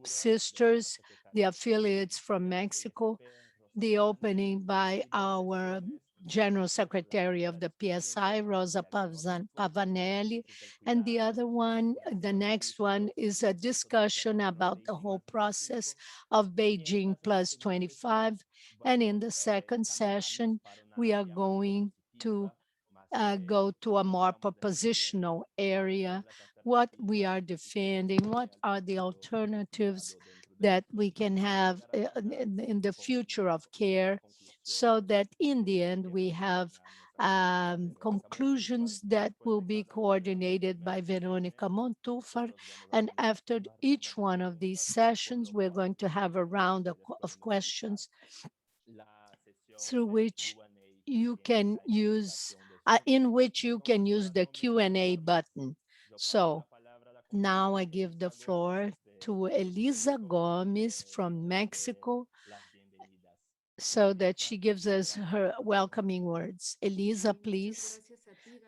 sisters, the affiliates from Mexico, the opening by our General Secretary of the PSI, Rosa Pavanelli, and the other one, the next one is a discussion about the whole process of Beijing plus 25. And in the second session, we are going to go to a more propositional area, what we are defending, what are the alternatives that we can have in the future of care, so that in the end we have conclusions that will be coordinated by Veronica Montúfar. And after each one of these sessions, we're going to have a round of questions through which you can use, in which you can use the Q&A button. So now I give the floor to Elisa Gomez from Mexico so that she gives us her welcoming words. Elisa, please.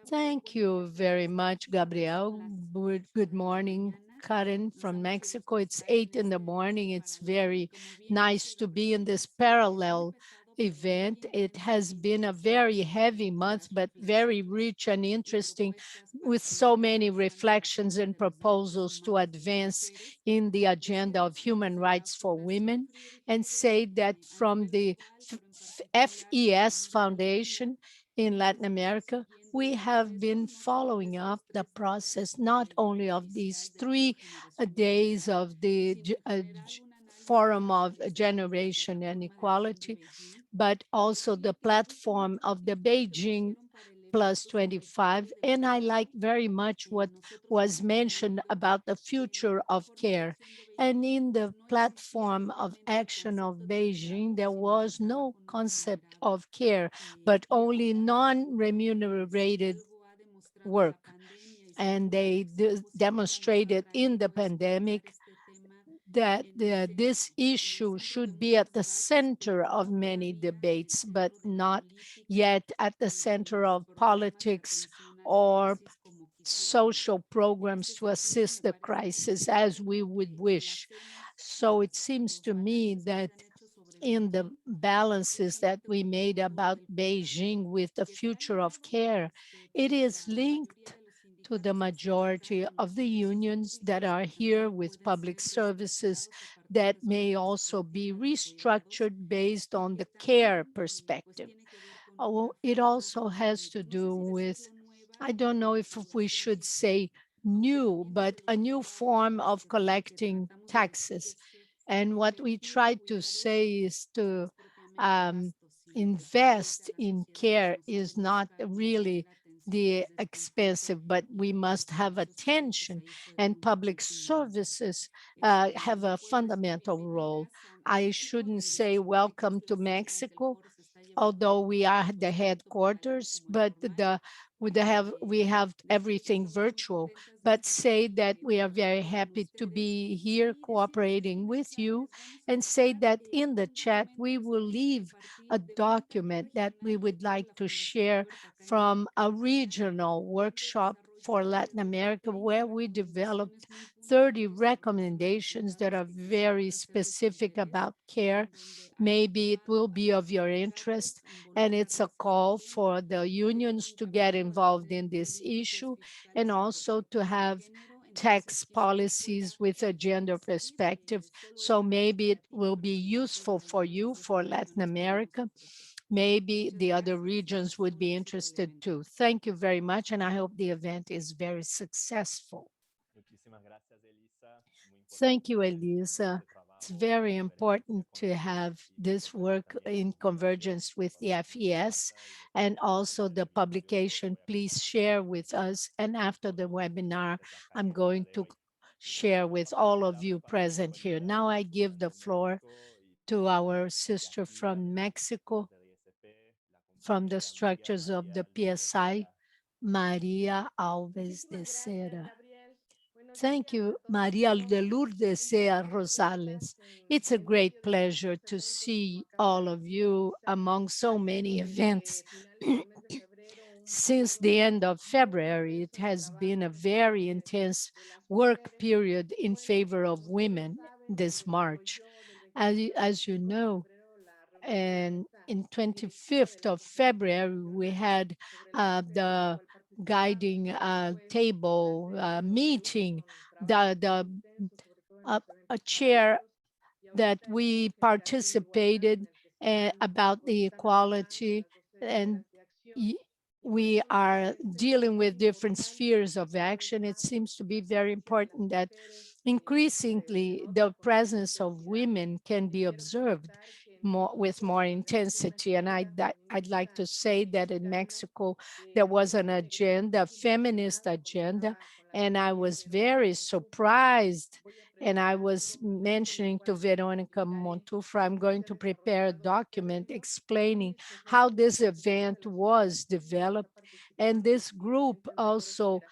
Thank you very much, Gabriel. Good morning, Karen from Mexico. It's 8 in the morning. It's very nice to be in this parallel event. It has been a very heavy month, but very rich and interesting, with so many reflections and proposals to advance in the agenda of human rights for women, and say that from the FES Foundation in Latin America, we have been following up the process not only of these 3 days of the Forum of Generation and Equality, but also the platform of the Beijing plus 25. And I like very much what was mentioned about the future of care. And in the platform of action of Beijing, there was no concept of care, but only non-remunerated work. And they demonstrated in the pandemic that this issue should be at the center of many debates, but not yet at the center of politics or social programs to assist the crisis as we would wish. So it seems to me that in the balances that we made about Beijing with the future of care, it is linked to the majority of the unions that are here with public services that may also be restructured based on the care perspective. Oh, it also has to do with, I don't know if we should say new, but a new form of collecting taxes. And what we try to say is to invest in care is not really the expensive, but we must have attention, and public services have a fundamental role. I shouldn't say welcome to Mexico, although we are the headquarters, but we have everything virtual, but say that we are very happy to be here cooperating with you, and say that in the chat we will leave a document that we would like to share from a regional workshop for Latin America, where we developed 30 recommendations that are very specific about care. Maybe it will be of your interest, and it's a call for the unions to get involved in this issue, and also to have tax policies with a gender perspective. So maybe it will be useful for you, for Latin America. Maybe the other regions would be interested too. Thank you very much, and I hope the event is very successful. Thank you, Elisa. It's very important to have this work in convergence with the FES, and also the publication. Please share with us. And after the webinar, I'm going to share with all of you present here. Now I give the floor to our sister from Mexico, from the structures of the PSI, Maria Alves de Cera. Thank you, Maria de Lourdes Sea Rosales. It's a great pleasure to see all of you among so many events. since the end of February, it has been a very intense work period in favor of women this March. As you know, and in 25th of February, we had the guiding table meeting, the a chair that we participated about the equality, and y- we are dealing with different spheres of action. It seems to be very important that increasingly the presence of women can be observed with more intensity. And I'd like to say that in Mexico, there was an agenda, a feminist agenda, and I was very surprised. And I was mentioning to Veronica Montufra, I'm going to prepare a document explaining how this event was developed. And this group also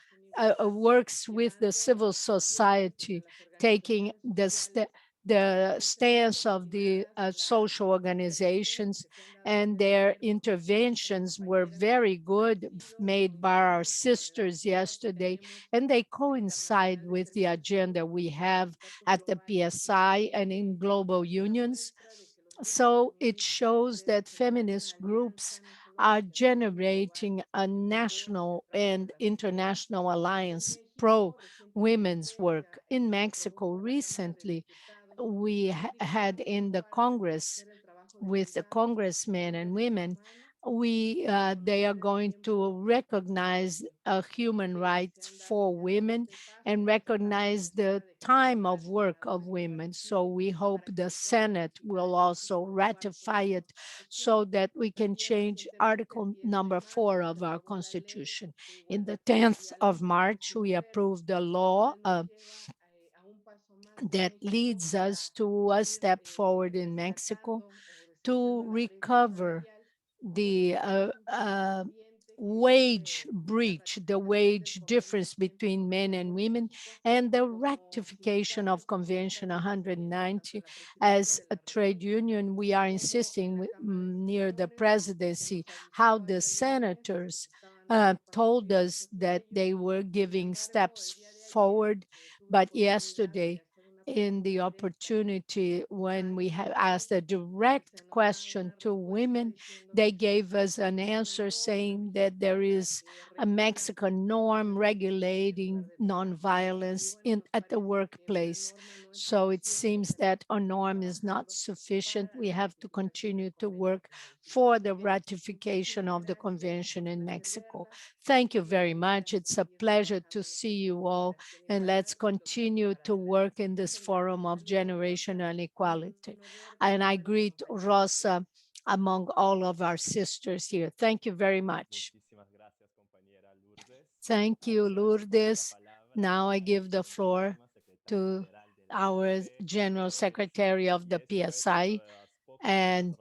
works with the civil society, taking the stance of the social organizations, and their interventions were very good, made by our sisters yesterday, and they coincide with the agenda we have at the PSI and in global unions. So it shows that feminist groups are generating a national and international alliance pro women's work. In Mexico recently, we had in the Congress with the congressmen and women, they are going to recognize human rights for women and recognize the time of work of women. So we hope the Senate will also ratify it so that we can change Article number 4 of our Constitution. In the 10th of March, we approved a law that leads us to a step forward in Mexico to recover the wage breach, the wage difference between men and women, and the rectification of Convention 190. As a trade union, we are insisting near the presidency how the senators told us that they were giving steps forward, but yesterday, in the opportunity when we have asked a direct question to women, they gave us an answer saying that there is a Mexican norm regulating nonviolence at the workplace. So it seems that our norm is not sufficient. We have to continue to work for the ratification of the convention in Mexico. Thank you very much. It's a pleasure to see you all, and let's continue to work in this forum of generational equality. And I greet Rosa among all of our sisters here. Thank you very much. Thank you, Lourdes. Now I give the floor to our General Secretary of the PSI, and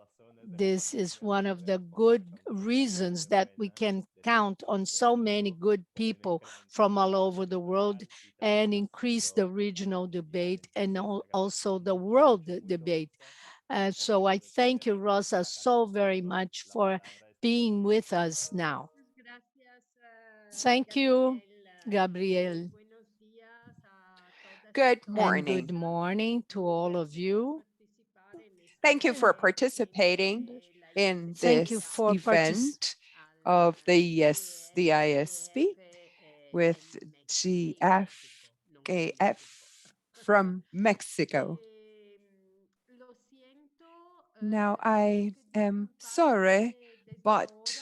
this is one of the good reasons that we can count on so many good people from all over the world and increase the regional debate and also the world debate. So I thank you, Rosa, so very much for being with us now. Thank you, Gabriel, Good and morning. good morning to all of you. Thank you for participating in Thank you this for participating. event of the ISP with GFKF from Mexico. Now, I am sorry, but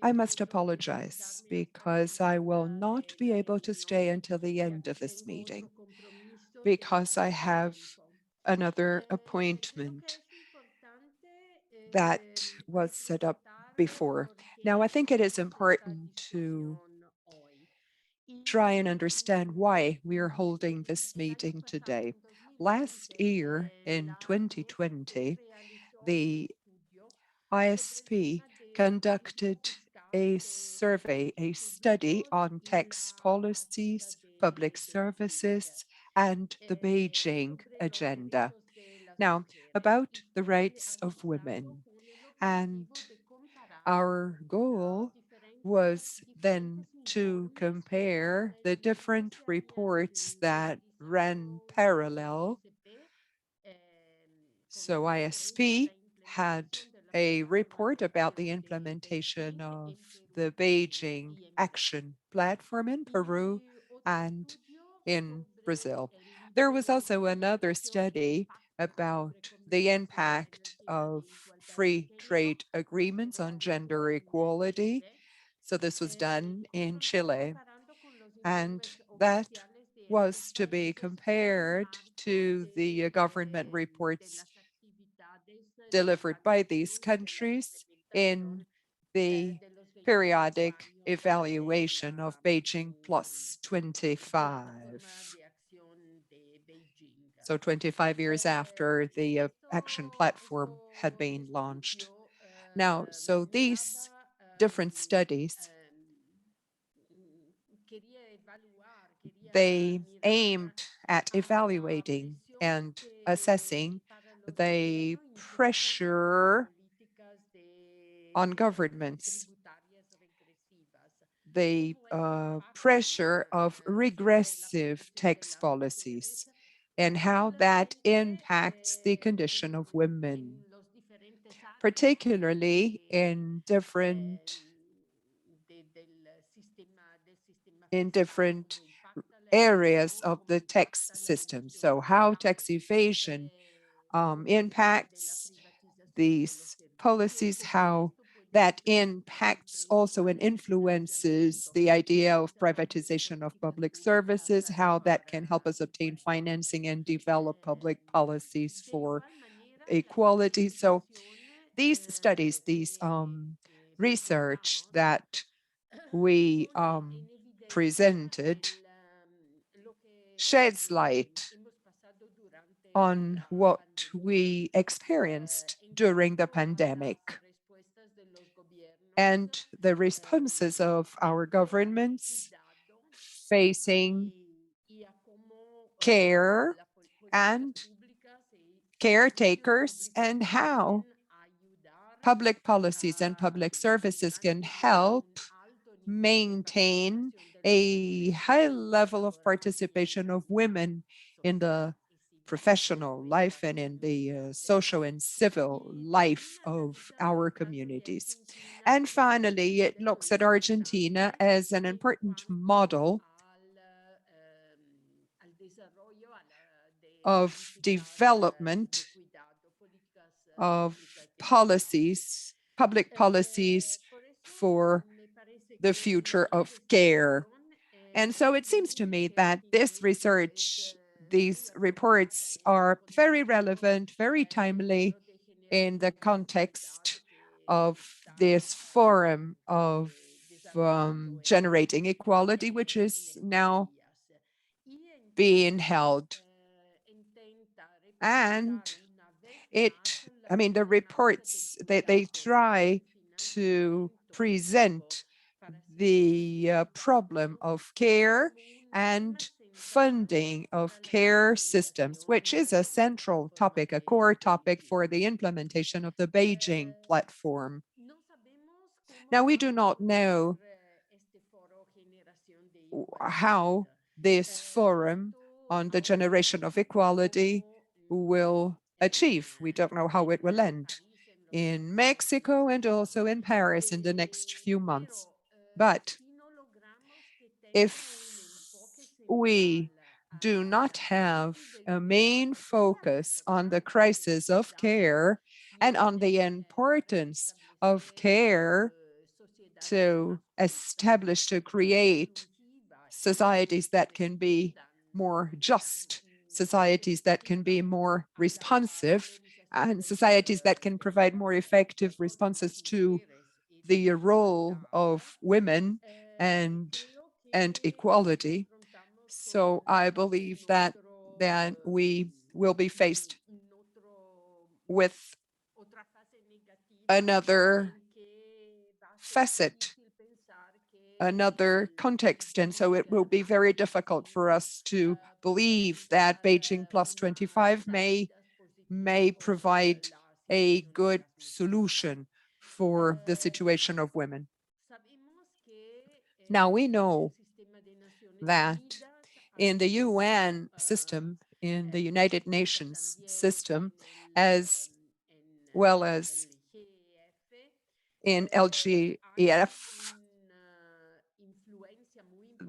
I must apologize because I will not be able to stay until the end of this meeting because I have another appointment that was set up before. Now, I think it is important to try and understand why we are holding this meeting today. Last year, in 2020, the ISP conducted a survey, a study on tax policies, public services, and the Beijing agenda. Now, about the rights of women. And our goal was then to compare the different reports that ran parallel. So ISP had a report about the implementation of the Beijing Action Platform in Peru and in Brazil. There was also another study about the impact of free trade agreements on gender equality. So this was done in Chile, and that was to be compared to the government reports delivered by these countries in the periodic evaluation of Beijing plus 25. So 25 years after the action platform had been launched. Now, so these different studies, they aimed at evaluating and assessing the pressure on governments, the pressure of regressive tax policies, and how that impacts the condition of women, particularly in different areas of the tax system. So how tax evasion impacts these policies, how that impacts also and influences the idea of privatization of public services, how that can help us obtain financing and develop public policies for equality. So these studies, these research that we presented sheds light on what we experienced during the pandemic and the responses of our governments facing care and caretakers, and how public policies and public services can help maintain a high level of participation of women in the professional life and in the social and civil life of our communities. And finally, it looks at Argentina as an important model of development of policies, public policies for the future of care. And so it seems to me that this research, these reports are very relevant, very timely in the context of this forum of generating equality, which is now being held. And I mean, the reports, they try to present the problem of care and funding of care systems, which is a central topic, a core topic for the implementation of the Beijing platform. Now, we do not know how this forum on the generation of equality will achieve. We don't know how it will end in Mexico and also in Paris in the next few months. But if we do not have a main focus on the crisis of care and on the importance of care to establish, to create societies that can be more just, societies that can be more responsive, and societies that can provide more effective responses to the role of women and equality. So I believe that we will be faced with another facet, another context. And so it will be very difficult for us to believe that Beijing plus 25 may provide a good solution for the situation of women. Now we know that in the UN system, in the United Nations system, as well as in LGEF,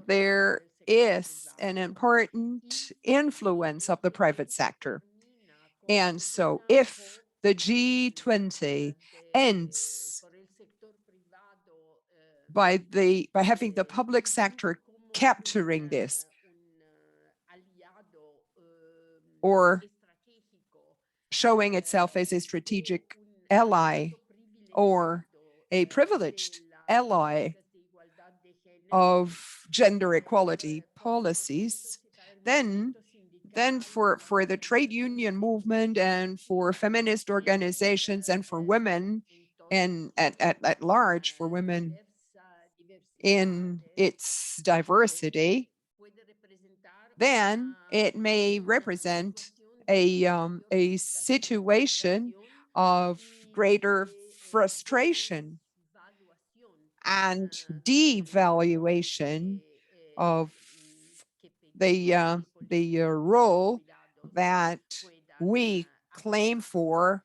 there is an important influence of the private sector. And so if the G20 ends by having the public sector capturing this or showing itself as a strategic ally or a privileged ally of gender equality policies, then for the trade union movement and for feminist organizations and for women and at large for women in its diversity, then it may represent a situation of greater frustration and devaluation of the role that we claim for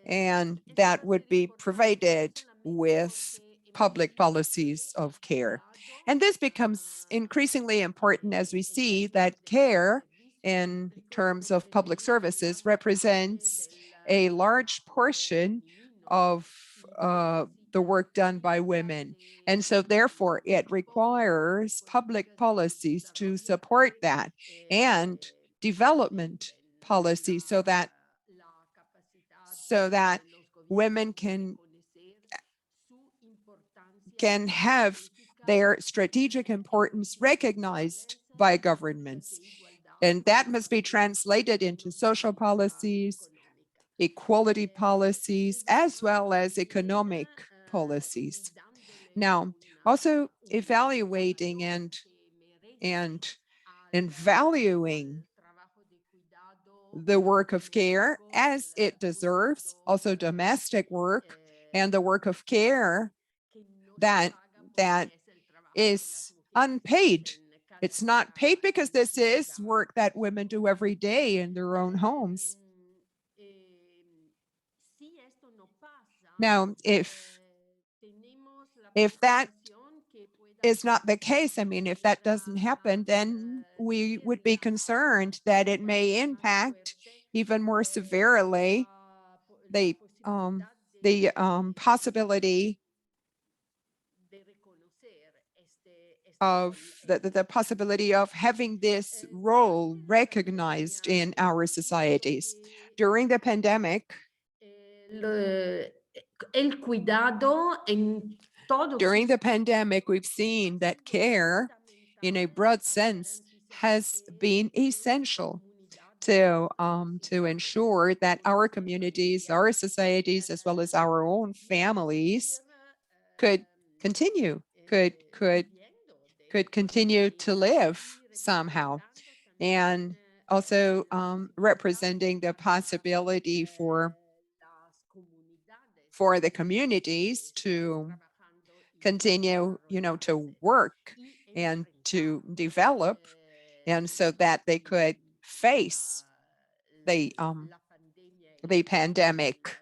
and that would be provided with public policies of care. And this becomes increasingly important as we see that care in terms of public services represents a large portion of the work done by women. And so therefore it requires public policies to support that and development policy so that women can have their strategic importance recognized by governments. And that must be translated into social policies, equality policies, as well as economic policies. Now, also evaluating and valuing the work of care as it deserves, also domestic work and the work of care that that is unpaid. It's not paid because this is work that women do every day in their own homes. Now, if that is not the case, I mean, if that doesn't happen, then we would be concerned that it may impact even more severely the possibility of the possibility of having this role recognized in our societies. During the pandemic, we've seen that care, in a broad sense, has been essential to ensure that our communities, our societies, as well as our own families could continue, could continue to live somehow. And also representing the possibility for the communities to continue, to work and to develop, and so that they could face the pandemic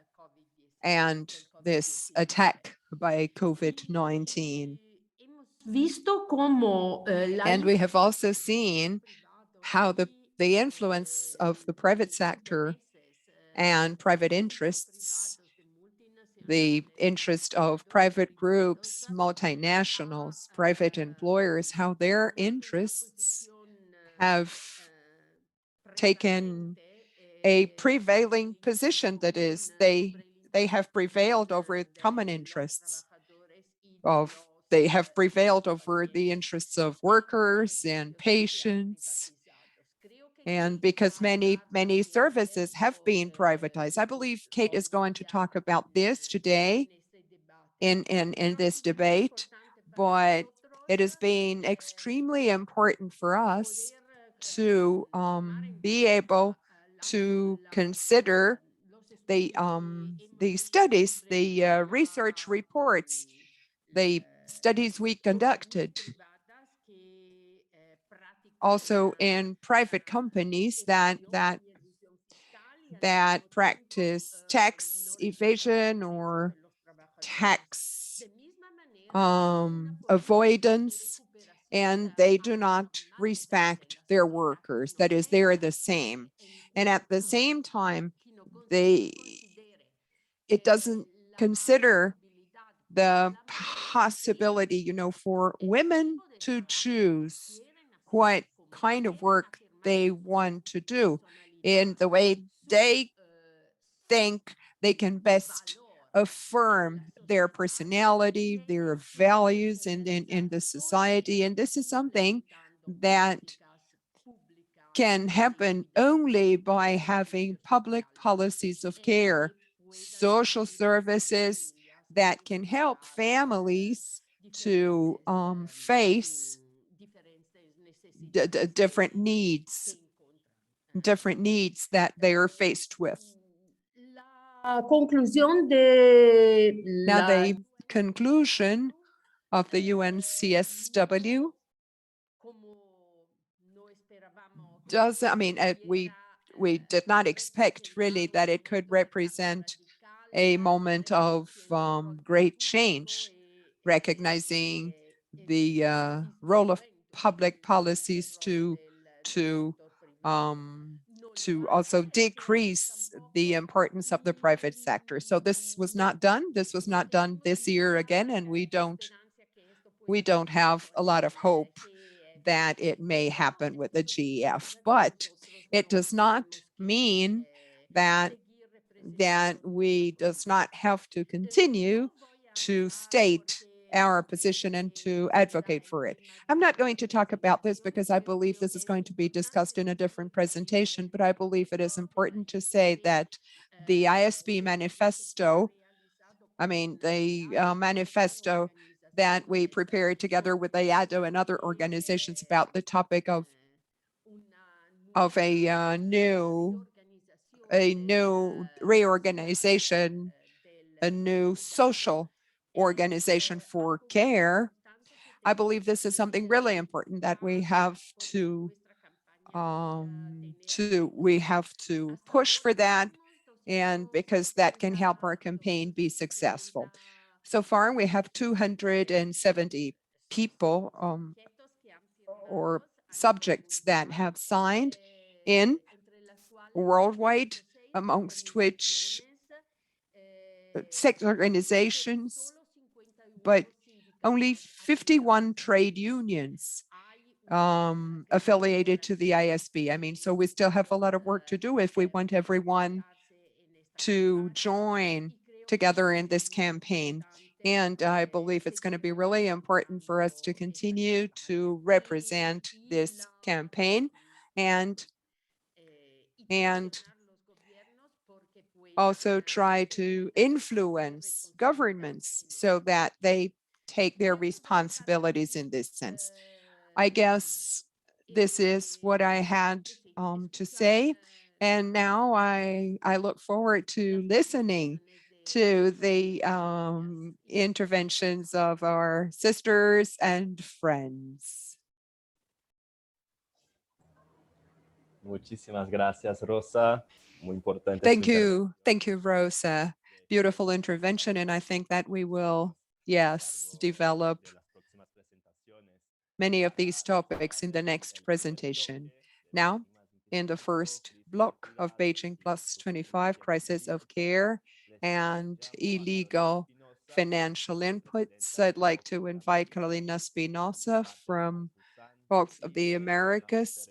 and this attack by COVID-19. And we have also seen how the influence of the private sector and private interests, the interest of private groups, multinationals, private employers, how their interests have taken a prevailing position. That is, they have prevailed over common interests they have prevailed over the interests of workers and patients. And because many services have been privatized. I believe Kate is going to talk about this today in this debate, but it has been extremely important for us to be able to consider the studies, the research reports, the studies we conducted also in private companies that practice tax evasion or tax avoidance, and they do not respect their workers. That is, they're the same. And at the same time, they it doesn't consider the possibility, for women to choose what kind of work they want to do in the way they think they can best affirm their personality, their values in the society. And this is something that can happen only by having public policies of care, social services that can help families to face different needs that they are faced with. La conclusión de Now, la the conclusion of the UNCSW does, we did not expect really that it could represent a moment of great change, recognizing the role of public policies to um, to also decrease the importance of the private sector. So this was not done. This was not done this year again, and we don't have a lot of hope that it may happen with the GEF. But it does not mean that we does not have to continue to state our position and to advocate for it. I'm not going to talk about this because I believe this is going to be discussed in a different presentation, but I believe it is important to say that the ISB manifesto, the manifesto that we prepared together with IADO and other organizations about the topic of a new reorganization, a new social organization for care. I believe this is something really important that we have to push for that, and because that can help our campaign be successful. So far, we have 270 people or subjects that have signed in worldwide, amongst which sex organizations, but only 51 trade unions affiliated to the ISB. So we still have a lot of work to do if we want everyone to join together in this campaign. And I believe it's going to be really important for us to continue to represent this campaign and also try to influence governments so that they take their responsibilities in this sense. I guess this is what I had to say. And now I look forward to listening to the interventions of our sisters and friends. Muchísimas gracias, Rosa. Muy importante. Thank you. Thank you, Rosa. Beautiful intervention. And I think that we will, yes, develop many of these topics in the next presentation. Now, in the first block of Beijing+25, crisis of care and illegal financial inputs, I'd like to invite Carolina Espinosa from both of the Americas.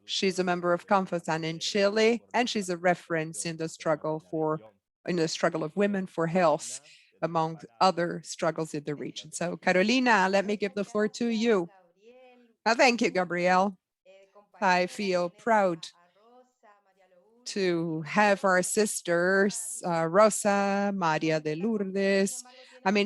She's a member of Confosan in Chile, and she's a reference in the struggle of women for health, among other struggles in the region. So Carolina, let me give the floor to you. Thank you, Gabrielle. I feel proud to have our sisters, Rosa, Maria de Lourdes.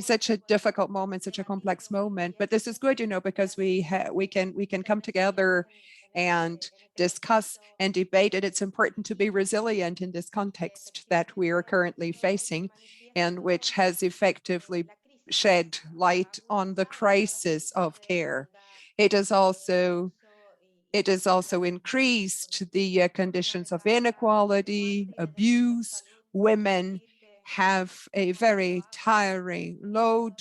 Such a difficult moment, such a complex moment, but this is good, because we can come together and discuss and debate it. It's important to be resilient in this context that we are currently facing, and which has effectively shed light on the crisis of care. It has also increased the conditions of inequality, abuse. Women have a very tiring load,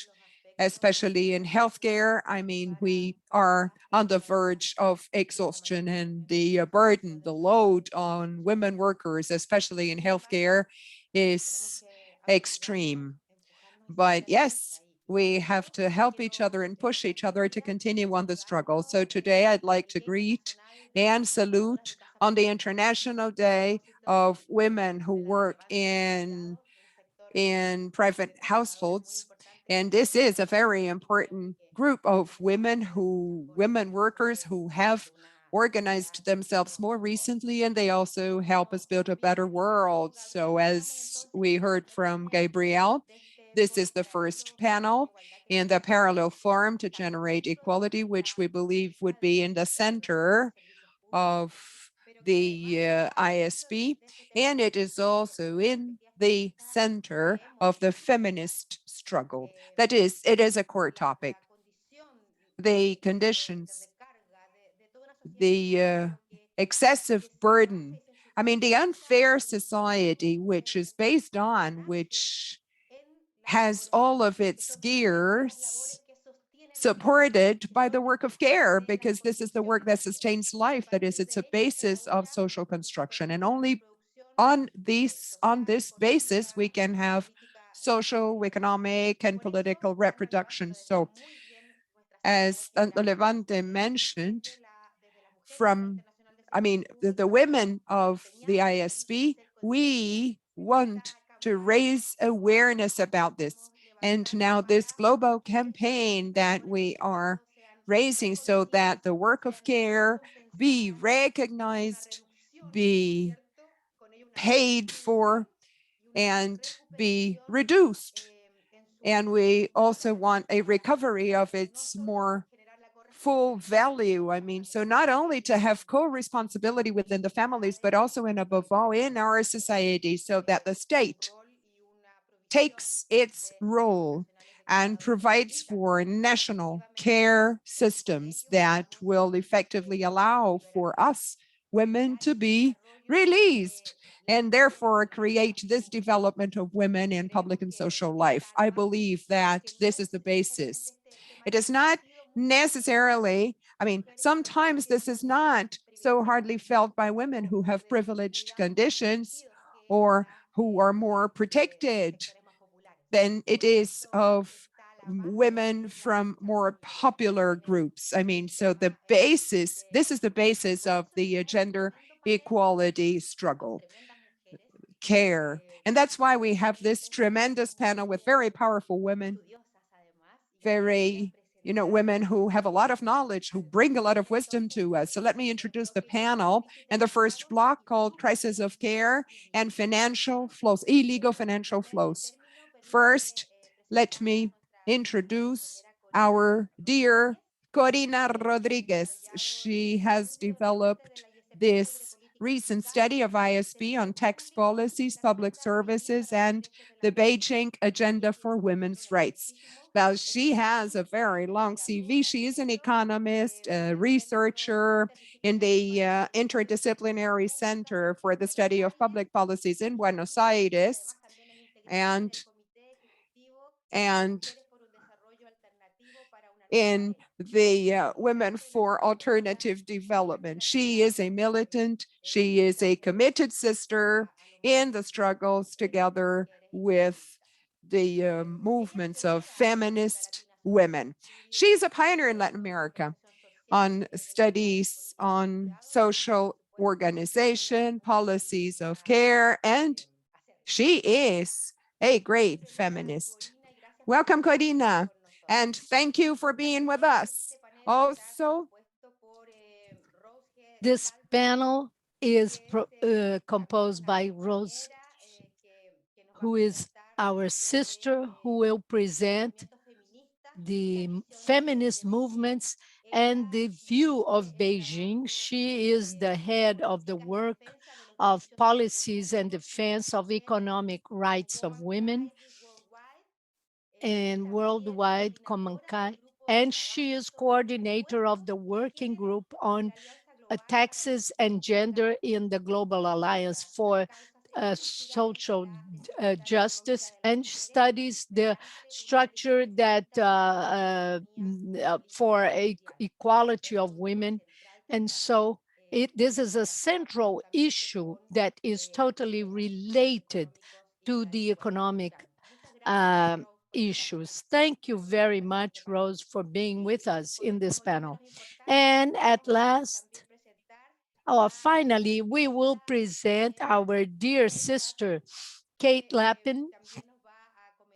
especially in healthcare. I mean, we are on the verge of exhaustion, and the burden, the load on women workers, especially in healthcare, is extreme. But yes, we have to help each other and push each other to continue on the struggle. So today I'd like to greet and salute on the International Day of Women who work in private households. And this is a very important group of women workers who have organized themselves more recently, and they also help us build a better world. So as we heard from Gabriel, this is the first panel in the parallel forum to generate equality, which we believe would be in the center of the ISP, and it is also in the center of the feminist struggle. That is, it is a core topic. The conditions, the excessive burden, I mean, the unfair society, which is based on, which has all of its gears supported by the work of care, because this is the work that sustains life. That is, it's a basis of social construction. And only on this basis, we can have social, economic, and political reproduction. So as Levante mentioned, the women of the ISP, we want to raise awareness about this. And now this global campaign that we are raising so that the work of care be recognized, be paid for, and be reduced. And we also want a recovery of its more full value. I mean, so not only to have co-responsibility within the families, but also and above all in our society, so that the state takes its role and provides for national care systems that will effectively allow for us women to be released and therefore create this development of women in public and social life. I believe that this is the basis. It is not necessarily, I mean, sometimes this is not so hardly felt by women who have privileged conditions or who are more protected than it is of women from more popular groups. I mean, so this is the basis of the gender equality struggle, care. And that's why we have this tremendous panel with very powerful women, very, women who have a lot of knowledge, who bring a lot of wisdom to us. So let me introduce the panel and the first block called Crisis of Care and Financial Flows, Illegal Financial Flows. First, let me introduce our dear Corina Rodriguez. She has developed this recent study of ISP on tax policies, public services, and the Beijing Agenda for Women's Rights. Well, she has a very long CV. She is an economist, a researcher in the Interdisciplinary Center for the Study of Public Policies in Buenos Aires, and in the Women for Alternative Development. She is a militant, she is a committed sister in the struggles together with the movements of feminist women. She's a pioneer in Latin America on studies on social organization, policies of care, and she is a great feminist. Welcome, Corina, and thank you for being with us. Also, This panel is composed by Rose, who is our sister, who will present the feminist movements and the view of Beijing. She is the head of the work of policies and defense of economic rights of women. and worldwide Comankai, and she is coordinator of the working group on taxes and gender in the Global Alliance for social justice, and studies the structure that for equality of women. And so this is a central issue that is totally related to the economic issues. Thank you very much, Rose, for being with us in this panel. And at last, finally, we will present our dear sister, Kate Lappin,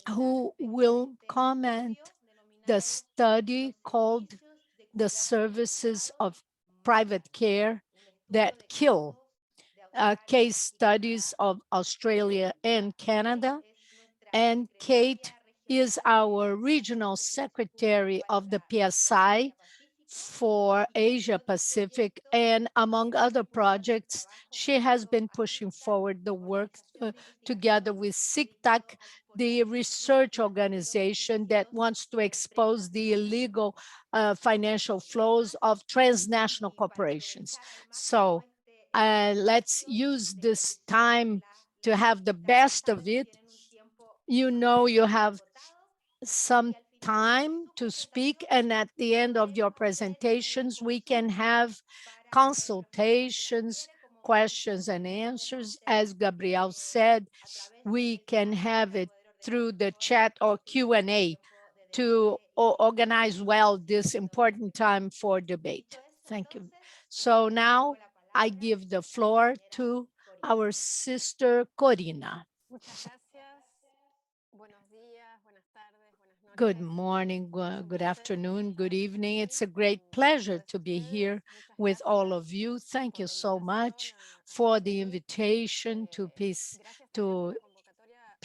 who will comment the study called The Services of Private Care That Kill, case studies of Australia and Canada. And Kate is our regional secretary of the PSI for Asia Pacific, and among other projects, she has been pushing forward the work together with SICTAC, the research organization that wants to expose the illegal financial flows of transnational corporations. So let's use this time to have the best of it. You know, you have some time to speak, and at the end of your presentations, we can have consultations, questions and answers. As Gabriel said, we can have it through the chat or Q&A to organize well this important time for debate. Thank you. So now I give the floor to our sister Corina. Good morning, good afternoon, good evening. It's a great pleasure to be here with all of you. Thank you so much for the invitation to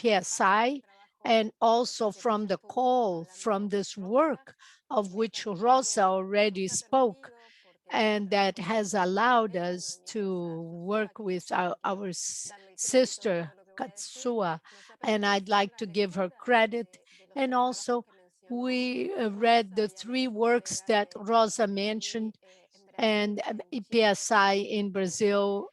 PSI, and also from the call from this work of which Rosa already spoke, and that has allowed us to work with our sister Katsua, and I'd like to give her credit. And also, we read the three works that Rosa mentioned, and PSI in Brazil,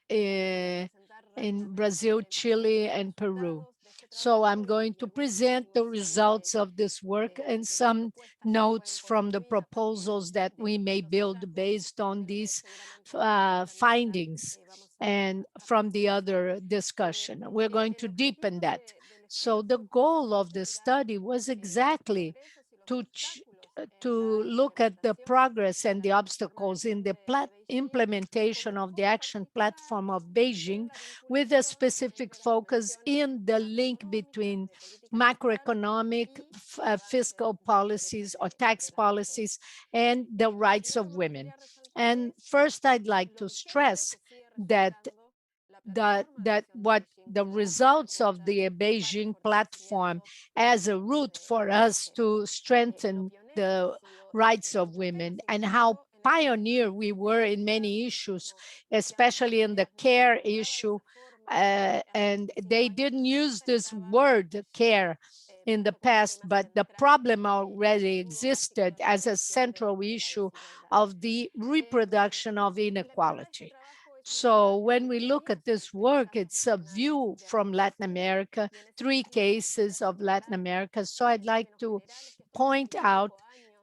Chile, and Peru. So I'm going to present the results of this work and some notes from the proposals that we may build based on these findings and from the other discussion. We're going to deepen that. So the goal of the study was exactly to look at the progress and the obstacles in the implementation of the action platform of Beijing, with a specific focus in the link between macroeconomic, fiscal policies or tax policies and the rights of women. And first, I'd like to stress that what the results of the Beijing platform as a route for us to strengthen the rights of women, and how pioneer we were in many issues, especially in the care issue. And they didn't use this word care in the past, but the problem already existed as a central issue of the reproduction of inequality. So when we look at this work, it's a view from Latin America, three cases of Latin America. So I'd like to point out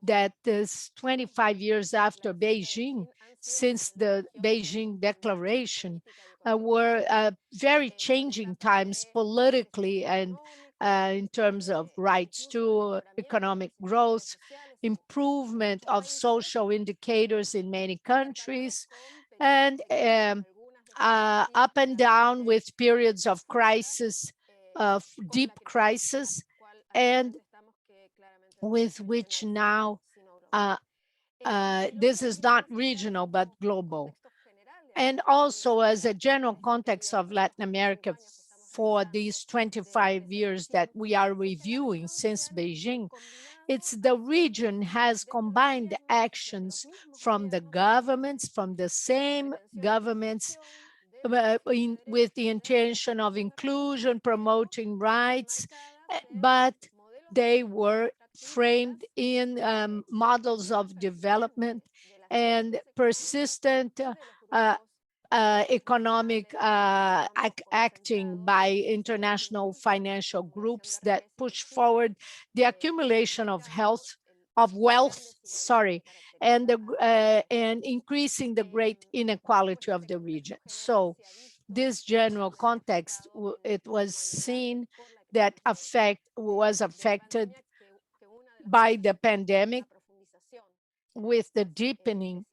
that this 25 years after Beijing, since the Beijing Declaration, were very changing times politically and in terms of rights to economic growth, improvement of social indicators in many countries, and up and down with periods of crisis, of deep crisis, and with which now this is not regional but global. And also as a general context of Latin America for these 25 years that we are reviewing since Beijing, it's the region has combined actions from the governments, from the same governments, with the intention of inclusion, promoting rights, but They were framed in models of development and persistent uh, economic acting by international financial groups that push forward the accumulation of wealth, sorry, and increasing the great inequality of the region. So this general context, it was seen that was affected by the pandemic with the deepening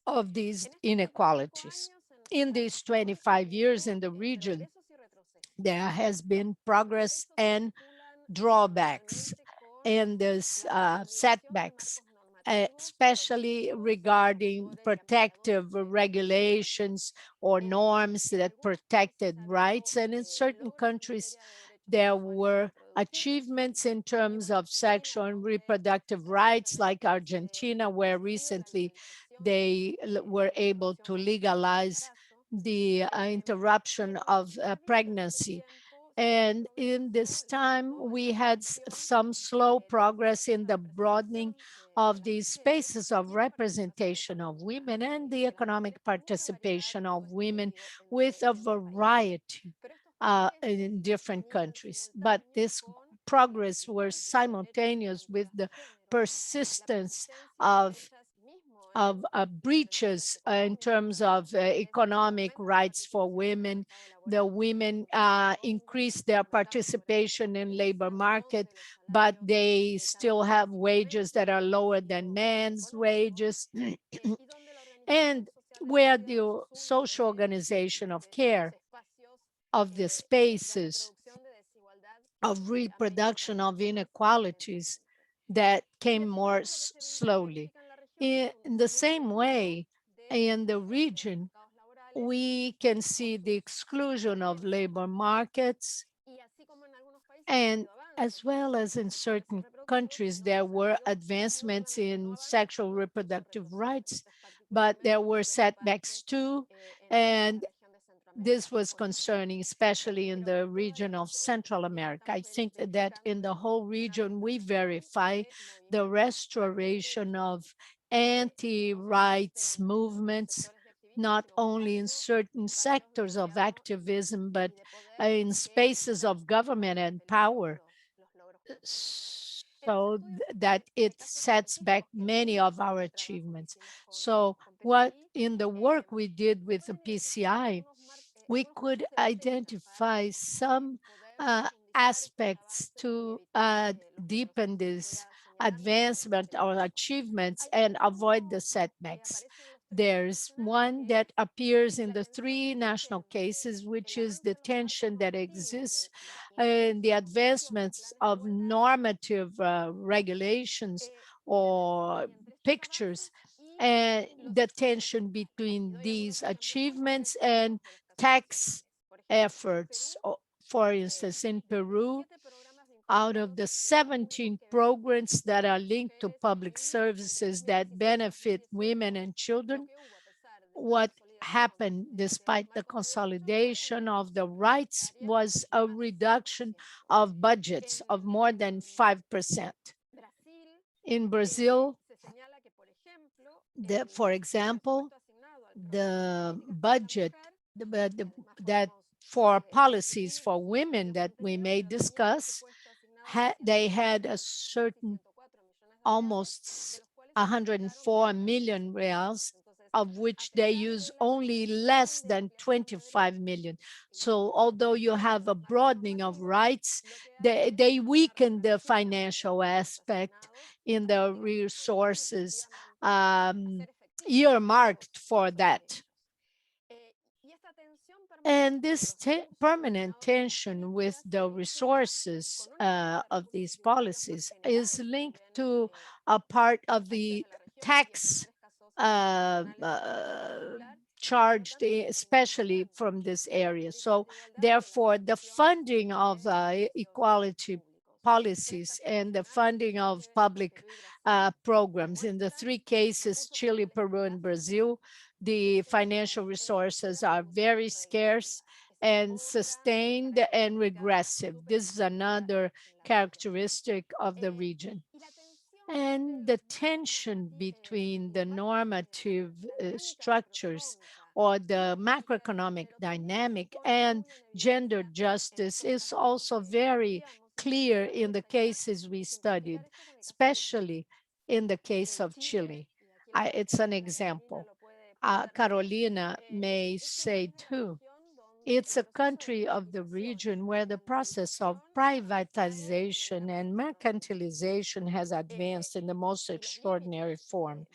of these inequalities. In these 25 years in the region, there has been progress and drawbacks and there's setbacks, especially regarding protective regulations or norms that protected rights. And in certain countries, there were achievements in terms of sexual and reproductive rights, like Argentina, where recently they were able to legalize the interruption of pregnancy. And in this time, we had some slow progress in the broadening of these spaces of representation of women and the economic participation of women with a variety in different countries. But this progress was simultaneous with the persistence of breaches in terms of economic rights for women. The women increased their participation in labor market, but they still have wages that are lower than men's wages. And where the social organization of care of the spaces of reproduction of inequalities that came more slowly. In the same way, in the region, we can see the exclusion of labor markets, and as well as in certain countries, there were advancements in sexual reproductive rights, but there were setbacks too. And this was concerning, especially in the region of Central America. I think that in the whole region, we verify the restoration of anti-rights movements, not only in certain sectors of activism, but in spaces of government and power, so that it sets back many of our achievements. So what in the work we did with the PCI, we could identify some aspects to deepen this advancement or achievements and avoid the setbacks. There's one that appears in the three national cases, which is the tension that exists in the advancements of normative regulations or pictures, and the tension between these achievements and tax efforts. For instance, in Peru, out of the 17 programs that are linked to public services that benefit women and children, what happened despite the consolidation of the rights was a reduction of budgets of more than 5%. In Brazil, for example, the budget that for policies for women that we may discuss, they had a certain almost 104 million reals, of which they use only less than 25 million. So although you have a broadening of rights, they weaken the financial aspect in the resources earmarked for that. And this permanent tension with the resources of these policies is linked to a part of the tax uh, uh, charged, especially from this area. So therefore, the funding of equality policies and the funding of public programs in the three cases, Chile, Peru, and Brazil, the financial resources are very scarce, and sustained and regressive. This is another characteristic of the region. And the tension between the normative structures or the macroeconomic dynamic and gender justice is also very clear in the cases we studied, especially in the case of Chile. It's an example. Carolina may say too, it's a country of the region where the process of privatization and mercantilization has advanced in the most extraordinary form.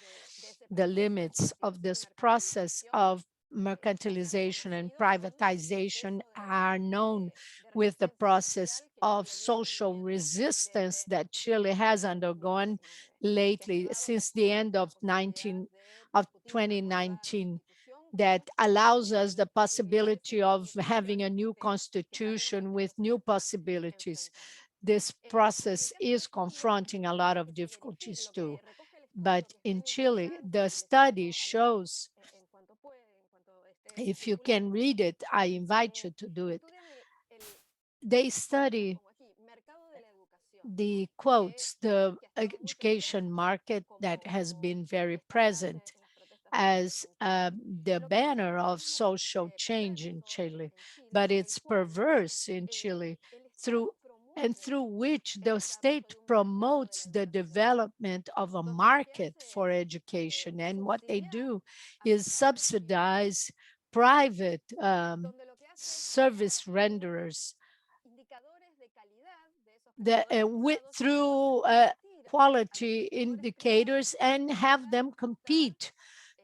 The limits of this process of mercantilization and privatization are known with the process of social resistance that Chile has undergone lately since the end of 2019, that allows us the possibility of having a new constitution with new possibilities. This process is confronting a lot of difficulties too. But in Chile, the study shows, if you can read it, I invite you to do it. They study the quotes, the education market that has been very present as the banner of social change in Chile, but it's perverse in Chile through which the state promotes the development of a market for education. And what they do is subsidize private service renderers through quality indicators and have them compete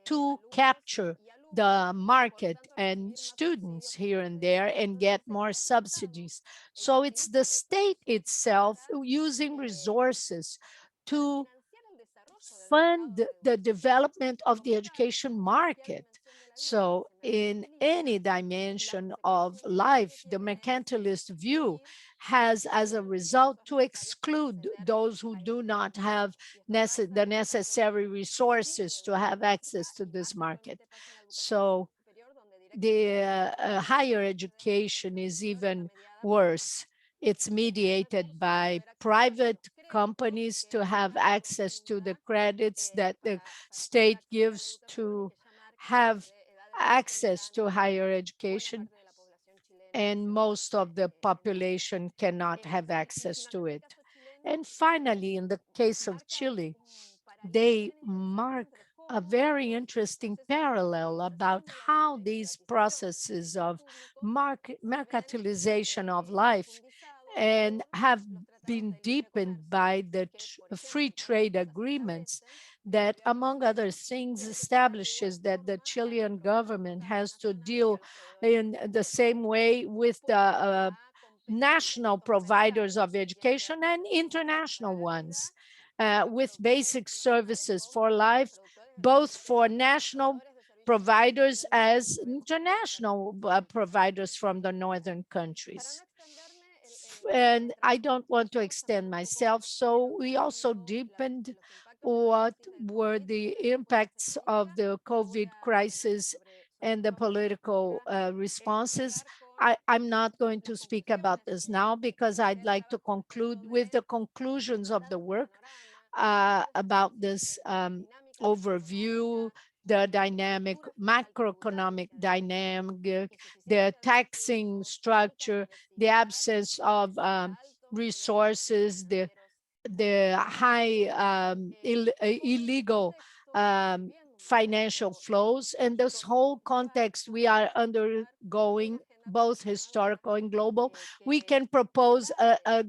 to capture the market and students here and there and get more subsidies. So it's the state itself using resources to fund the development of the education market. So in any dimension of life, the mercantilist view has as a result to exclude those who do not have the necessary resources to have access to this market. So the higher education is even worse. It's mediated by private companies to have access to the credits that the state gives to have access to higher education, and most of the population cannot have access to it. And finally, in the case of Chile, they mark a very interesting parallel about how these processes of mercantilization of life and have been deepened by the free trade agreements that, among other things, establishes that the Chilean government has to deal in the same way with the national providers of education and international ones, with basic services for life, both for national providers as international providers from the northern countries. And I don't want to extend myself, so we also deepened what were the impacts of the COVID crisis and the political responses. I'm not going to speak about this now because I'd like to conclude with the conclusions of the work about this overview, the dynamic, macroeconomic dynamic, the taxing structure, the absence of resources, the high illegal financial flows, and this whole context we are undergoing, both historical and global. We can propose a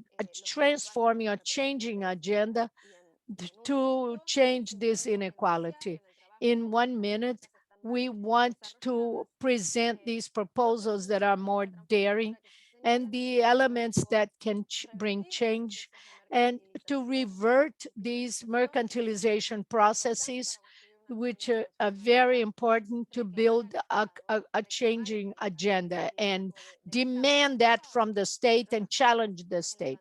transforming or changing agenda to change this inequality. In 1 minute, we want to present these proposals that are more daring and the elements that can bring change, and to revert these mercantilization processes which are very important to build a changing agenda and demand that from the state and challenge the state.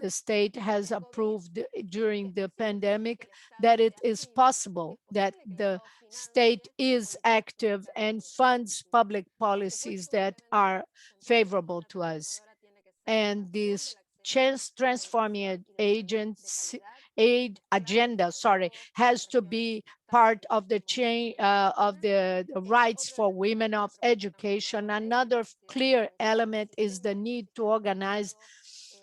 The state has approved during the pandemic that it is possible that the state is active and funds public policies that are favorable to us. And this transforming agenda, has to be part of the chain of the rights for women of education. Another clear element is the need to organize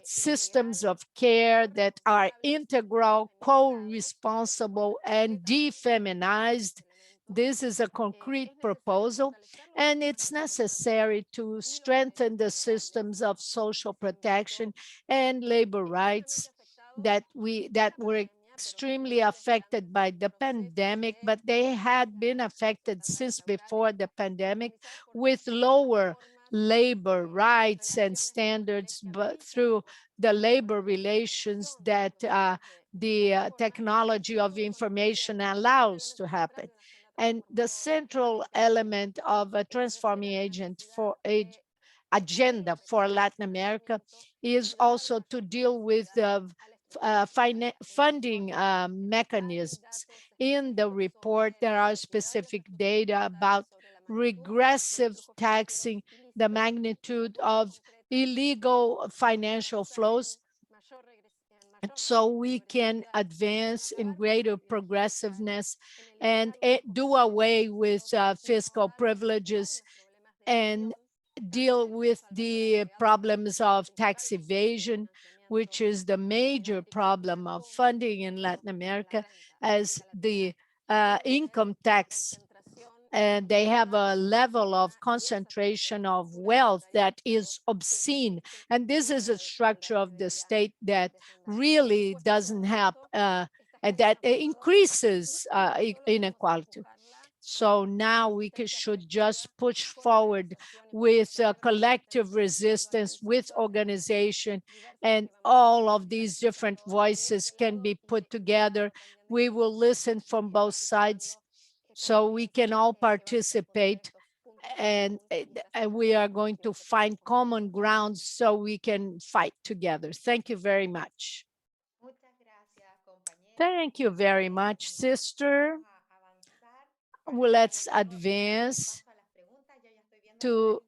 systems of care that are integral, co-responsible, and defeminized. This is a concrete proposal, and it's necessary to strengthen the systems of social protection and labor rights that were extremely affected by the pandemic, but they had been affected since before the pandemic with lower labor rights and standards, but through the labor relations that the technology of information allows to happen. And the central element of a transforming agenda for Latin America is also to deal with funding mechanisms. In the report, there are specific data about regressive taxing, the magnitude of illegal financial flows, so we can advance in greater progressiveness and do away with fiscal privileges and deal with the problems of tax evasion, which is the major problem of funding in Latin America, as the income tax, and they have a level of concentration of wealth that is obscene. And this is a structure of the state that really doesn't help, and that increases inequality. So now we should just push forward with collective resistance, with organization, and all of these different voices can be put together. We will listen from both sides so we can all participate, and we are going to find common grounds so we can fight together. Thank you very much. Thank you very much, sister. Well, let's advance to,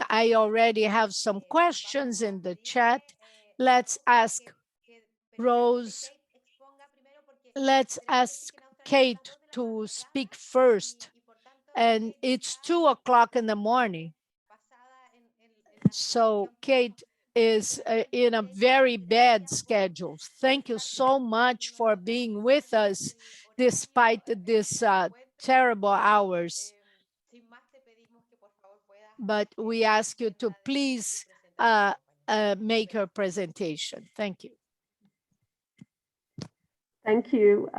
I already have some questions in the chat. Let's ask Rose, let's ask Kate to speak first. And it's 2:00 in the morning. So Kate is in a very bad schedule. Thank you so much for being with us despite this terrible hours. But we ask you to please make her presentation. Thank you. Thank you.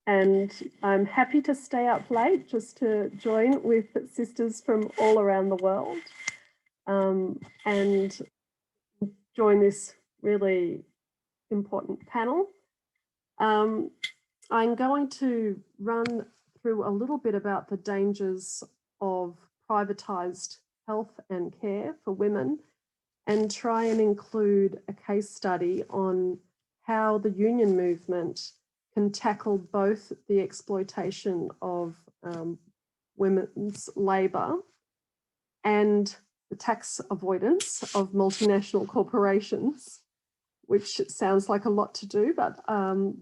And I'm happy to stay up late just to join with sisters from all around the world and join this really important panel. I'm going to run through a little bit about the dangers of privatized health and care for women and try and include a case study on how the union movement can tackle both the exploitation of women's labour and the tax avoidance of multinational corporations, which sounds like a lot to do, but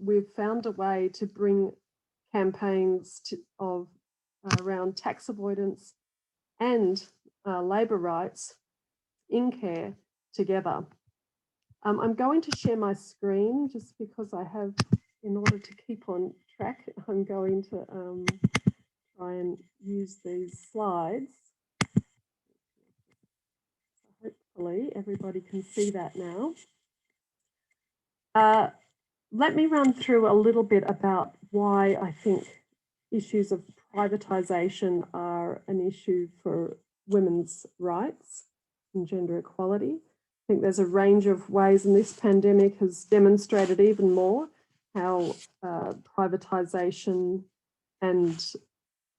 we've found a way to bring campaigns around tax avoidance and labour rights in care together. I'm going to share my screen just because I have, in order to keep on track, I'm going to try and use these slides. Hopefully everybody can see that now. Let me run through a little bit about why I think issues of privatisation are an issue for women's rights and gender equality. I think there's a range of ways, and this pandemic has demonstrated even more how privatisation and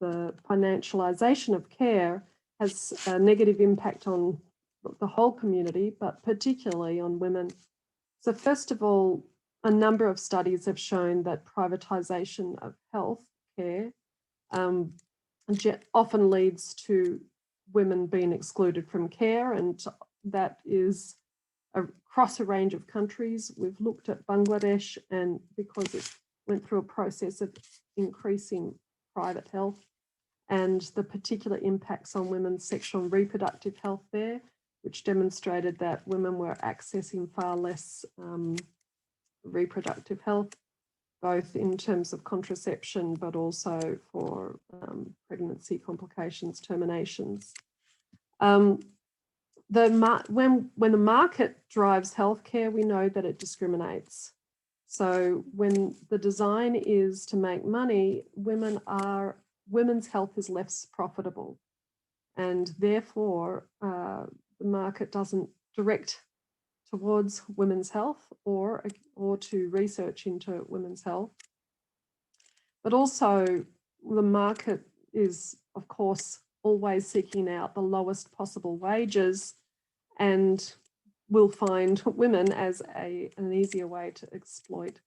the financialisation of care has a negative impact on the whole community, but particularly on women. So first of all, a number of studies have shown that privatisation of health care often leads to women being excluded from care, and that is across a range of countries. We've looked at Bangladesh, and because it went through a process of increasing private health and the particular impacts on women's sexual and reproductive health there, which demonstrated that women were accessing far less reproductive health, both in terms of contraception, but also for pregnancy complications, terminations. When the market drives healthcare, we know that it discriminates. So when the design is to make money, women's health is less profitable, and therefore the market doesn't direct towards women's health or to research into women's health. But also the market is, of course, always seeking out the lowest possible wages, and will find women as an easier way to exploit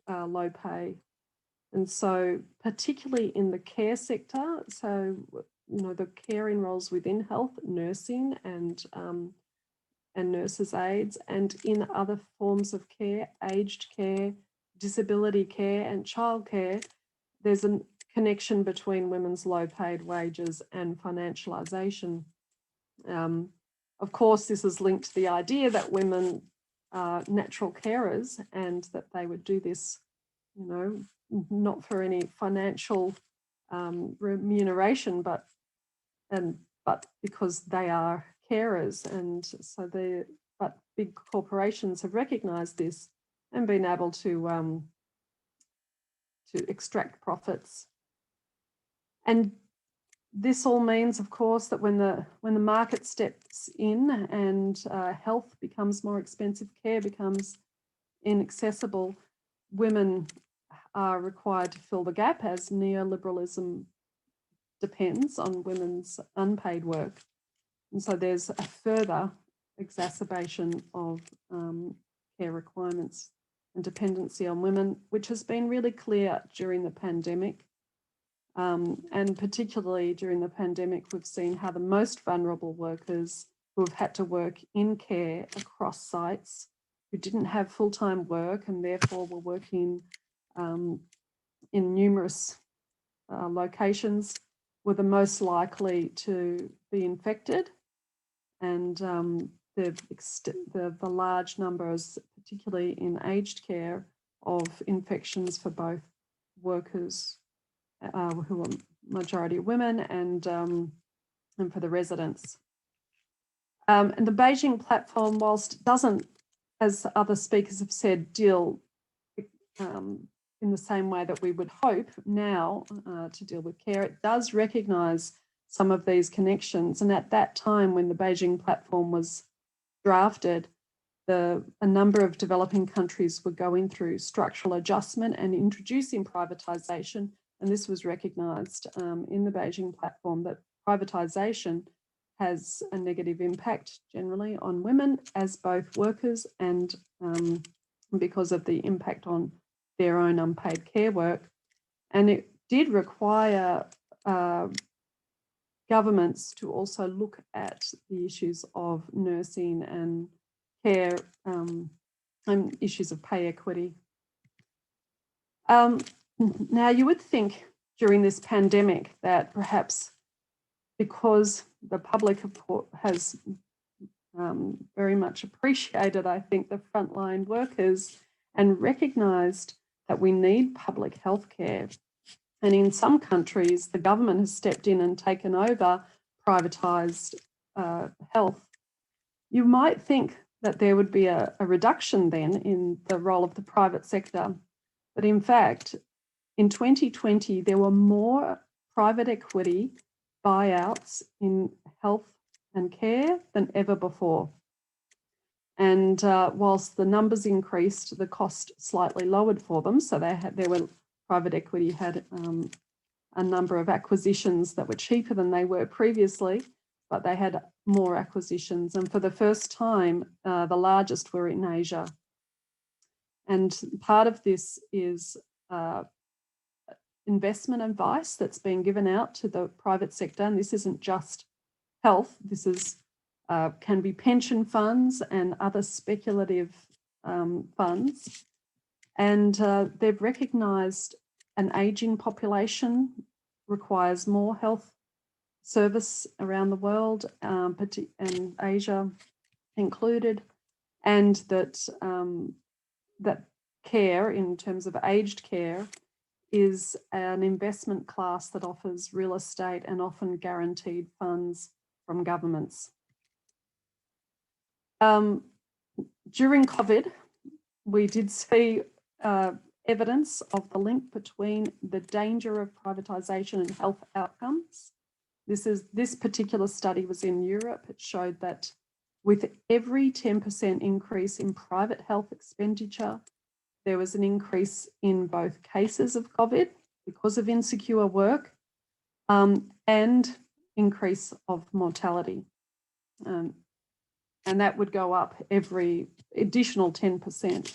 low pay. And so particularly in the care sector, so the caring roles within health, nursing and nurses' aides, and in other forms of care, aged care, disability care and childcare, there's a connection between women's low-paid wages and financialisation. Of course, this is linked to the idea that women are natural carers and that they would do this, not for any financial remuneration, but because they are carers. And so but big corporations have recognised this and been able to extract profits. And this all means, of course, that when the market steps in and health becomes more expensive, care becomes inaccessible, women are required to fill the gap, as neoliberalism depends on women's unpaid work. And so there's a further exacerbation of care requirements and dependency on women, which has been really clear during the pandemic. And particularly during the pandemic, we've seen how the most vulnerable workers who have had to work in care across sites, who didn't have full-time work and therefore were working in numerous locations, were the most likely to be infected. And the large numbers, particularly in aged care, of infections for both workers who are majority women and for the residents. And the Beijing Platform, whilst it doesn't, as other speakers have said, deal in the same way that we would hope now to deal with care, it does recognise some of these connections. And at that time, when the Beijing Platform was drafted, a number of developing countries were going through structural adjustment and introducing privatisation. And this was recognised in the Beijing Platform, that privatisation has a negative impact generally on women as both workers and because of the impact on their own unpaid care work. And it did require governments to also look at the issues of nursing and care and issues of pay equity. Now, you would think during this pandemic that perhaps because the public has very much appreciated, I think, the frontline workers and recognised that we need public health care. And in some countries, the government has stepped in and taken over privatised health. You might think that there would be a reduction then in the role of the private sector. But in fact, in 2020, there were more private equity buyouts in health and care than ever before. And whilst the numbers increased, the cost slightly lowered for them. So private equity had a number of acquisitions that were cheaper than they were previously, but they had more acquisitions. And for the first time, the largest were in Asia. And part of this is investment advice that's being given out to the private sector. And this isn't just health. This is can be pension funds and other speculative funds. And they've recognised an ageing population requires more health service around the world, and Asia included, and that that care, in terms of aged care, is an investment class that offers real estate and often guaranteed funds from governments. During COVID, we did see evidence of the link between the danger of privatisation and health outcomes. This particular study was in Europe. It showed that with every 10% increase in private health expenditure, there was an increase in both cases of COVID because of insecure work and increase of mortality. And that would go up every additional 10%.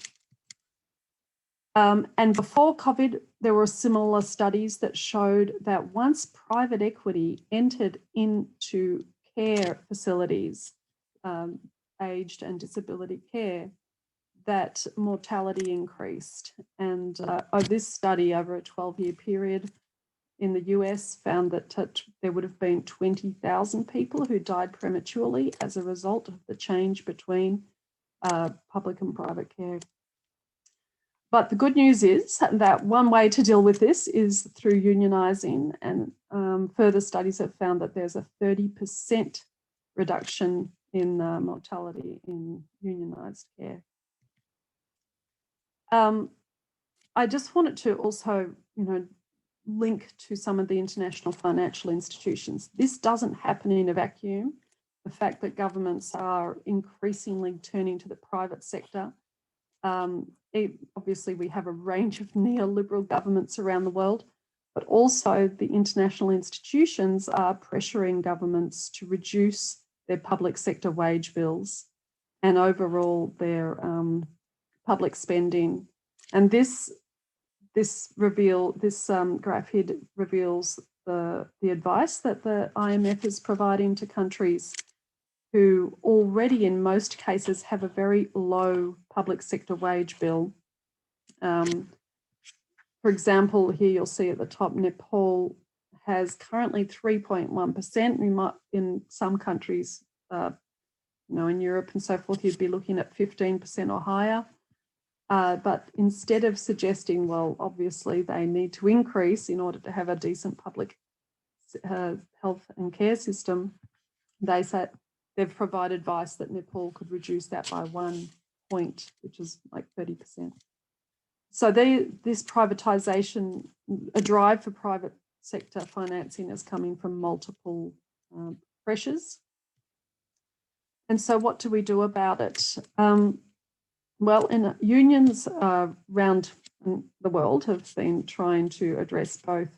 And before COVID, there were similar studies that showed that once private equity entered into care facilities, aged and disability care, that mortality increased. And this study over a 12-year period in the US found that there would have been 20,000 people who died prematurely as a result of the change between public and private care. But the good news is that one way to deal with this is through unionising, and further studies have found that there's a 30% reduction in mortality in unionised care. I just wanted to also, link to some of the international financial institutions. This doesn't happen in a vacuum. The fact that governments are increasingly turning to the private sector. Obviously, we have a range of neoliberal governments around the world, but also the international institutions are pressuring governments to reduce their public sector wage bills and overall their public spending. And this graph here reveals the advice that the IMF is providing to countries who already in most cases have a very low public sector wage bill. For example, here you'll see at the top, Nepal has currently 3.1%. We might, in some countries, in Europe and so forth, you'd be looking at 15% or higher. But instead of suggesting, well, obviously they need to increase in order to have a decent public health and care system, they said they've provided advice that Nepal could reduce that by 1 point, which is like 30%. So this privatisation, a drive for private sector financing is coming from multiple pressures. And so what do we do about it? Well, unions around the world have been trying to address both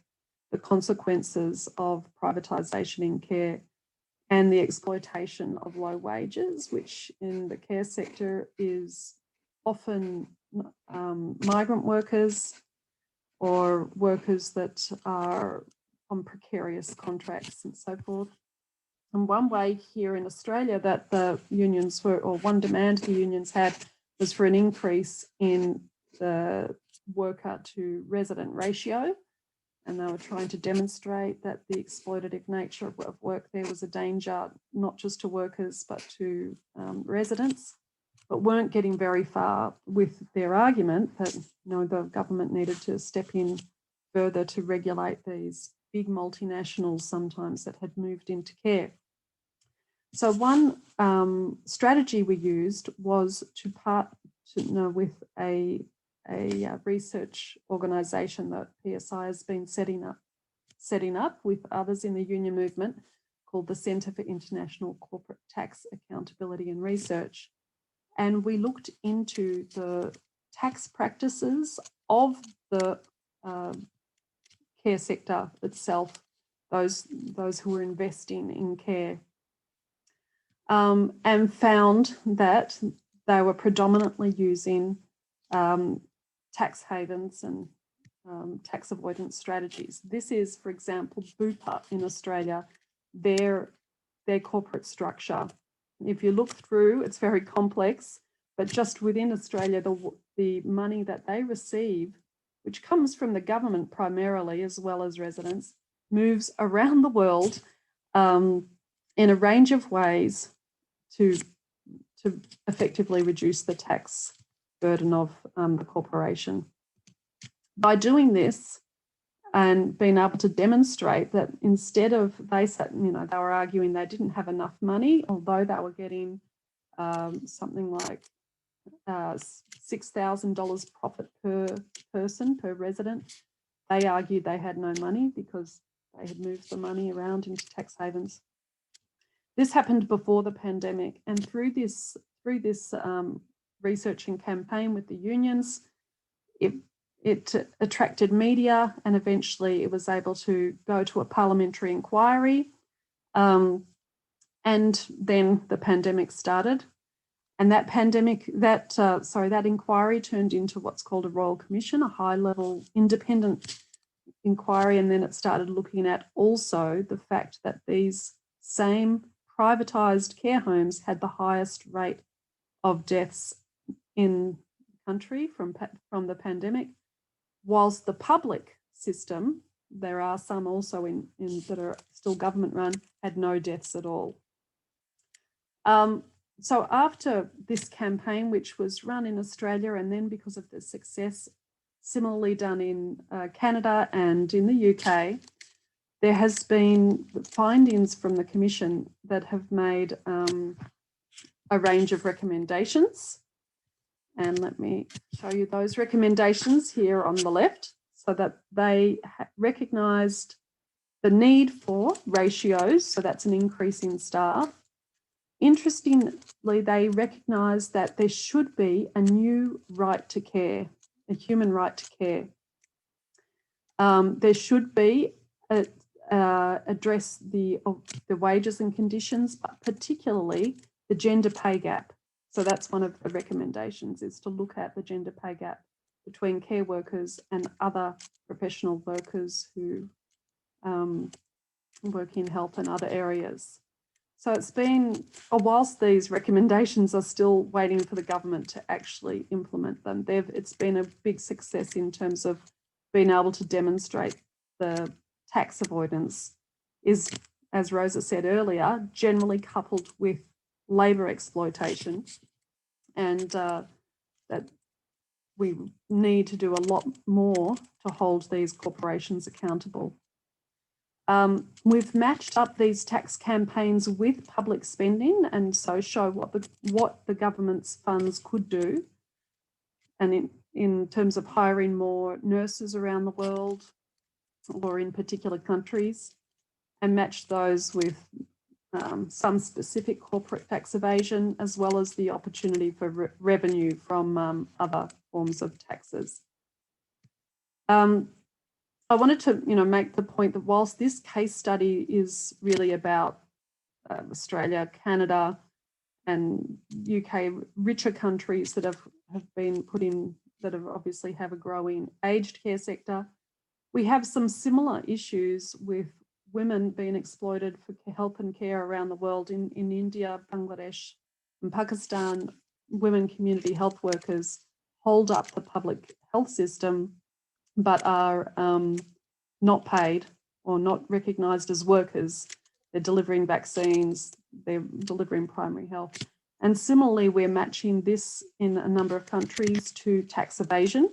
the consequences of privatisation in care and the exploitation of low wages, which in the care sector is often migrant workers or workers that are on precarious contracts and so forth. And one way here in Australia that the unions were, or one demand the unions had, was for an increase in the worker to resident ratio. And they were trying to demonstrate that the exploitative nature of work there was a danger, not just to workers, but to residents, but weren't getting very far with their argument that the government needed to step in further to regulate these big multinationals sometimes that had moved into care. So one strategy we used was to partner with a research organisation that PSI has been setting up with others in the union movement, called the Centre for International Corporate Tax Accountability and Research. And we looked into the tax practices of the care sector itself, those who were investing in care, and found that they were predominantly using tax havens and tax avoidance strategies. This is, for example, BPfA in Australia, their corporate structure. If you look through, it's very complex, but just within Australia, the money that they receive, which comes from the government primarily, as well as residents, moves around the world in a range of ways to effectively reduce the tax burden of the corporation. By doing this and being able to demonstrate that instead of, they were arguing they didn't have enough money, although they were getting something like $6,000 profit per person, per resident. They argued they had no money because they had moved the money around into tax havens. This happened before the pandemic, and through this research and campaign with the unions, it attracted media, and eventually it was able to go to a parliamentary inquiry. And then the pandemic started, and that inquiry turned into what's called a Royal Commission, a high-level independent inquiry, and then it started looking at also the fact that these same privatised care homes had the highest rate of deaths in the country from the pandemic, whilst the public system, there are some also in that are still government run, had no deaths at all. So after this campaign, which was run in Australia, and then because of the success similarly done in Canada and in the UK, there has been findings from the Commission that have made a range of recommendations. And let me show you those recommendations here on the left, so that they recognised the need for ratios, so that's an increase in staff. Interestingly, they recognised that there should be a new right to care, a human right to care. There should be address the wages and conditions, but particularly the gender pay gap. So that's one of the recommendations, is to look at the gender pay gap between care workers and other professional workers who work in health and other areas. So it's been, whilst these recommendations are still waiting for the government to actually implement them, it's been a big success in terms of being able to demonstrate the tax avoidance is, as Rosa said earlier, generally coupled with labour exploitation, and that we need to do a lot more to hold these corporations accountable. We've matched up these tax campaigns with public spending, and so show what the government's funds could do, and in terms of hiring more nurses around the world or in particular countries, and match those with some specific corporate tax evasion, as well as the opportunity for revenue from other forms of taxes. I wanted to, make the point that whilst this case study is really about Australia, Canada, and UK, richer countries that have been put in, that have obviously have a growing aged care sector, we have some similar issues with women being exploited for health and care around the world. In India, Bangladesh, and Pakistan, women community health workers hold up the public health system, but are not paid or not recognised as workers. They're delivering vaccines, they're delivering primary health. And similarly, we're matching this in a number of countries to tax evasion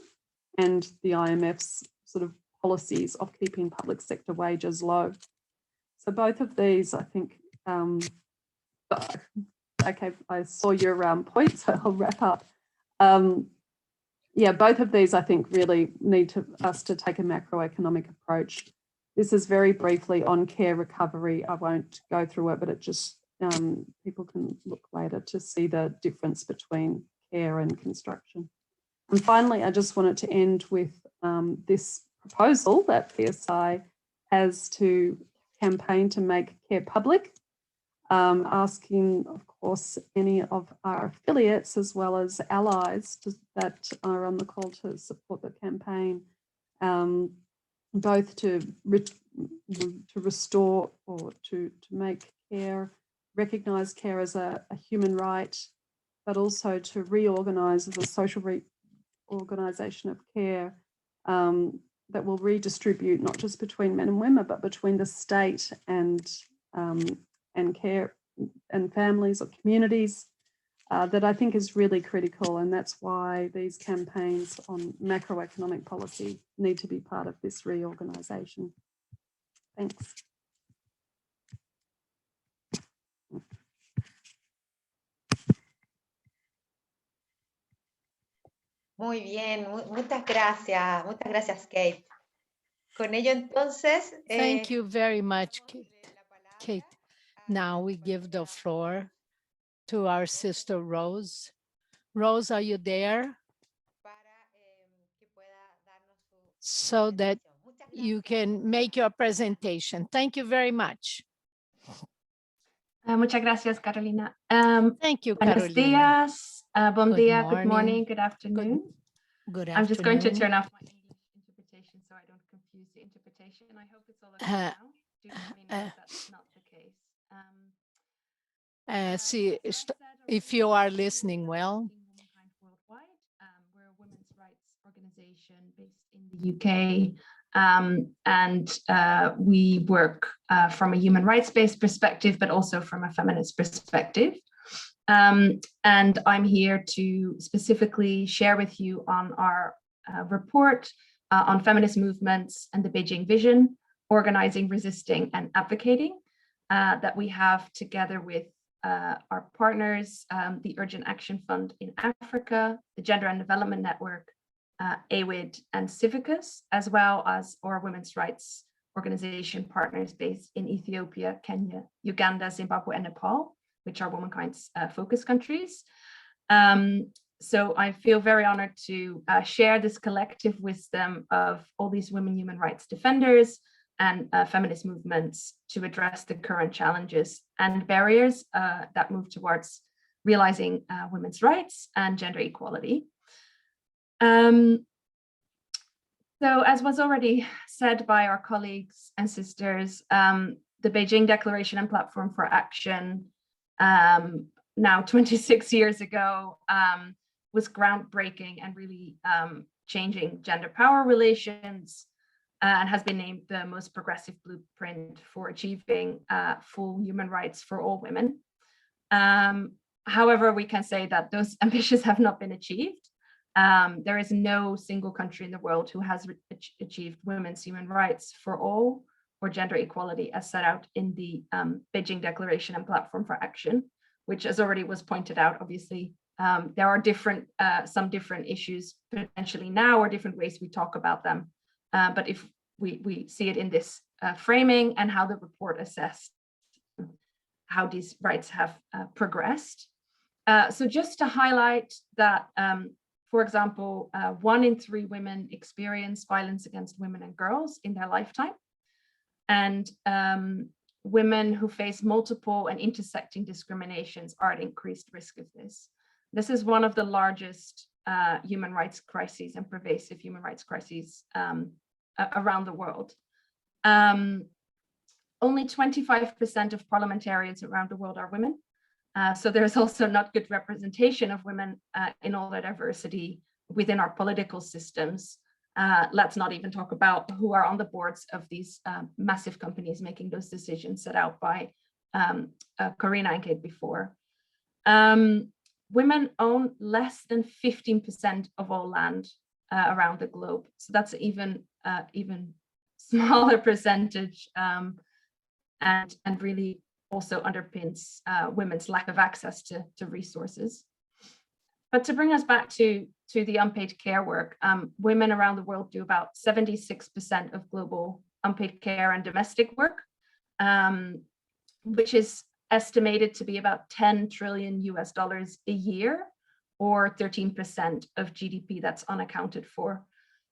and the IMF's sort of policies of keeping public sector wages low. So both of these, I think, okay, I saw your point, so I'll wrap up. Yeah, both of these, I think, really need us to take a macroeconomic approach. This is very briefly on care recovery. I won't go through it, but it just, people can look later to see the difference between care and construction. And finally, I just wanted to end with this proposal that PSI has to campaign to make care public, asking, of course, any of our affiliates as well as allies that are on the call to support the campaign, both to restore or to make care, recognise care as a human right, but also to reorganise the social organisation of care that will redistribute not just between men and women, but between the state and care and families or communities, that I think is really critical. And that's why these campaigns on macroeconomic policy need to be part of this reorganisation. Thanks. Muy bien, muchas gracias, Kate. Con ello, entonces. Thank you very much, Kate. Now we give the floor to our sister Rose. Rose, are you there? So that you can make your presentation. Thank you very much. Muchas gracias, Carolina. Thank you, Buenos Carolina. días, bon Good dia, morning. good morning, good afternoon. Good I'm just going to afternoon. turn off my English interpretation so I don't confuse the interpretation. I hope it's all okay now. Do let me know if that's not the case. See, if you are listening well. Worldwide, we're a women's rights organization based in the UK, and we work from a human rights-based perspective, but also from a feminist perspective. And I'm here to specifically share with you on our report on feminist movements and the Beijing vision, organizing, resisting, and advocating, that we have together with our partners, the Urgent Action Fund in Africa, the Gender and Development Network, AWID, and Civicus, as well as our women's rights organization partners based in Ethiopia, Kenya, Uganda, Zimbabwe, and Nepal, which are womankind's focus countries. So I feel very honored to share this collective wisdom of all these women human rights defenders and feminist movements to address the current challenges and barriers that move towards realizing women's rights and gender equality. So as was already said by our colleagues and sisters, the Beijing Declaration and Platform for Action, now 26 years ago, was groundbreaking and really changing gender power relations, and has been named the most progressive blueprint for achieving full human rights for all women. However, we can say that those ambitions have not been achieved. There is no single country in the world who has achieved women's human rights for all or gender equality as set out in the Beijing Declaration and Platform for Action, which, as already was pointed out, obviously, there are some different issues potentially now, or different ways we talk about them. But if we see it in this framing and how the report assessed how these rights have progressed. So just to highlight that, for example, 1 in 3 women experience violence against women and girls in their lifetime. And women who face multiple and intersecting discriminations are at increased risk of this. This is one of the largest human rights crises and pervasive human rights crises around the world. Only 25% of parliamentarians around the world are women. So there's also not good representation of women in all their diversity within our political systems. Let's not even talk about who are on the boards of these massive companies making those decisions set out by Karina and Kate before. Women own less than 15% of all land around the globe. So that's even smaller percentage, and really also underpins women's lack of access to resources. But to bring us back to the unpaid care work, women around the world do about 76% of global unpaid care and domestic work, which is estimated to be about $10 trillion a year, or 13% of GDP that's unaccounted for.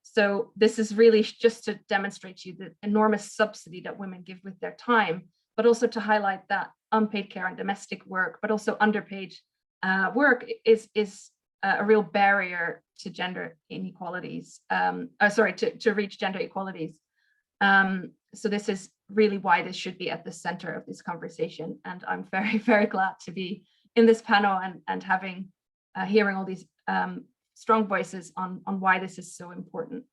So this is really just to demonstrate to you the enormous subsidy that women give with their time, but also to highlight that unpaid care and domestic work, but also underpaid work is a real barrier to gender inequalities, to reach gender equalities. So this is really why this should be at the center of this conversation. And I'm very, very glad to be in this panel and having hearing all these strong voices on why this is so important.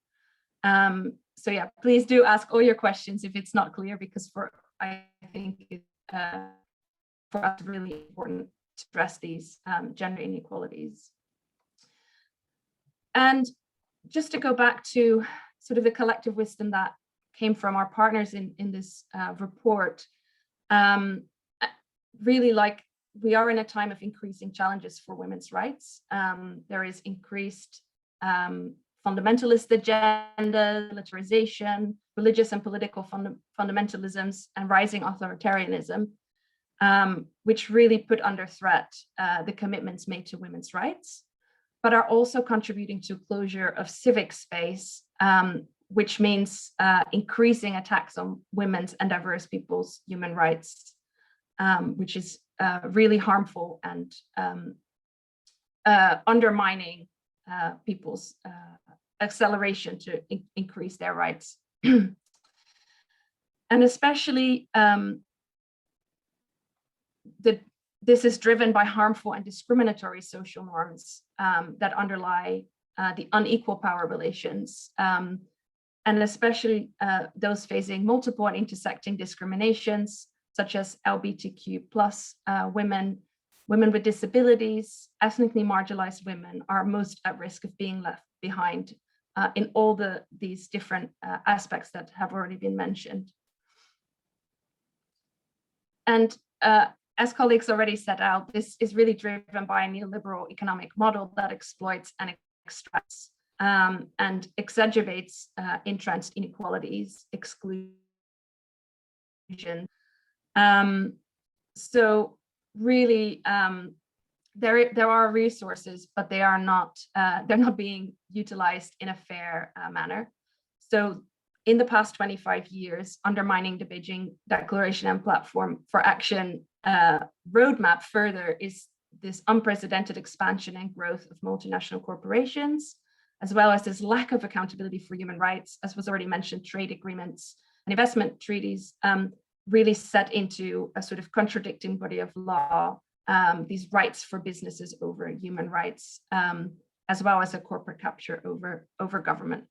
So yeah, please do ask all your questions if it's not clear, because I think it's for us really important to address these gender inequalities. And just to go back to sort of the collective wisdom that came from our partners in this report, really, like, we are in a time of increasing challenges for women's rights. There is increased fundamentalist agenda, militarization, religious and political fundamentalisms, and rising authoritarianism, which really put under threat the commitments made to women's rights, but are also contributing to closure of civic space, which means increasing attacks on women's and diverse people's human rights, which is really harmful and undermining people's acceleration to increase their rights. And especially this is driven by harmful and discriminatory social norms that underlie the unequal power relations, and especially those facing multiple and intersecting discriminations, such as LGBTQ+ women, women with disabilities, ethnically marginalized women are most at risk of being left behind in all these different aspects that have already been mentioned. And as colleagues already set out, this is really driven by a neoliberal economic model that exploits and extracts and exacerbates entrenched inequalities, exclusion. So really, there are resources, but they are not they're not being utilized in a fair manner. So in the past 25 years, undermining the Beijing Declaration and Platform for Action roadmap further is this unprecedented expansion and growth of multinational corporations, as well as this lack of accountability for human rights, as was already mentioned. Trade agreements and investment treaties really set into a sort of contradicting body of law, these rights for businesses over human rights, as well as a corporate capture over government.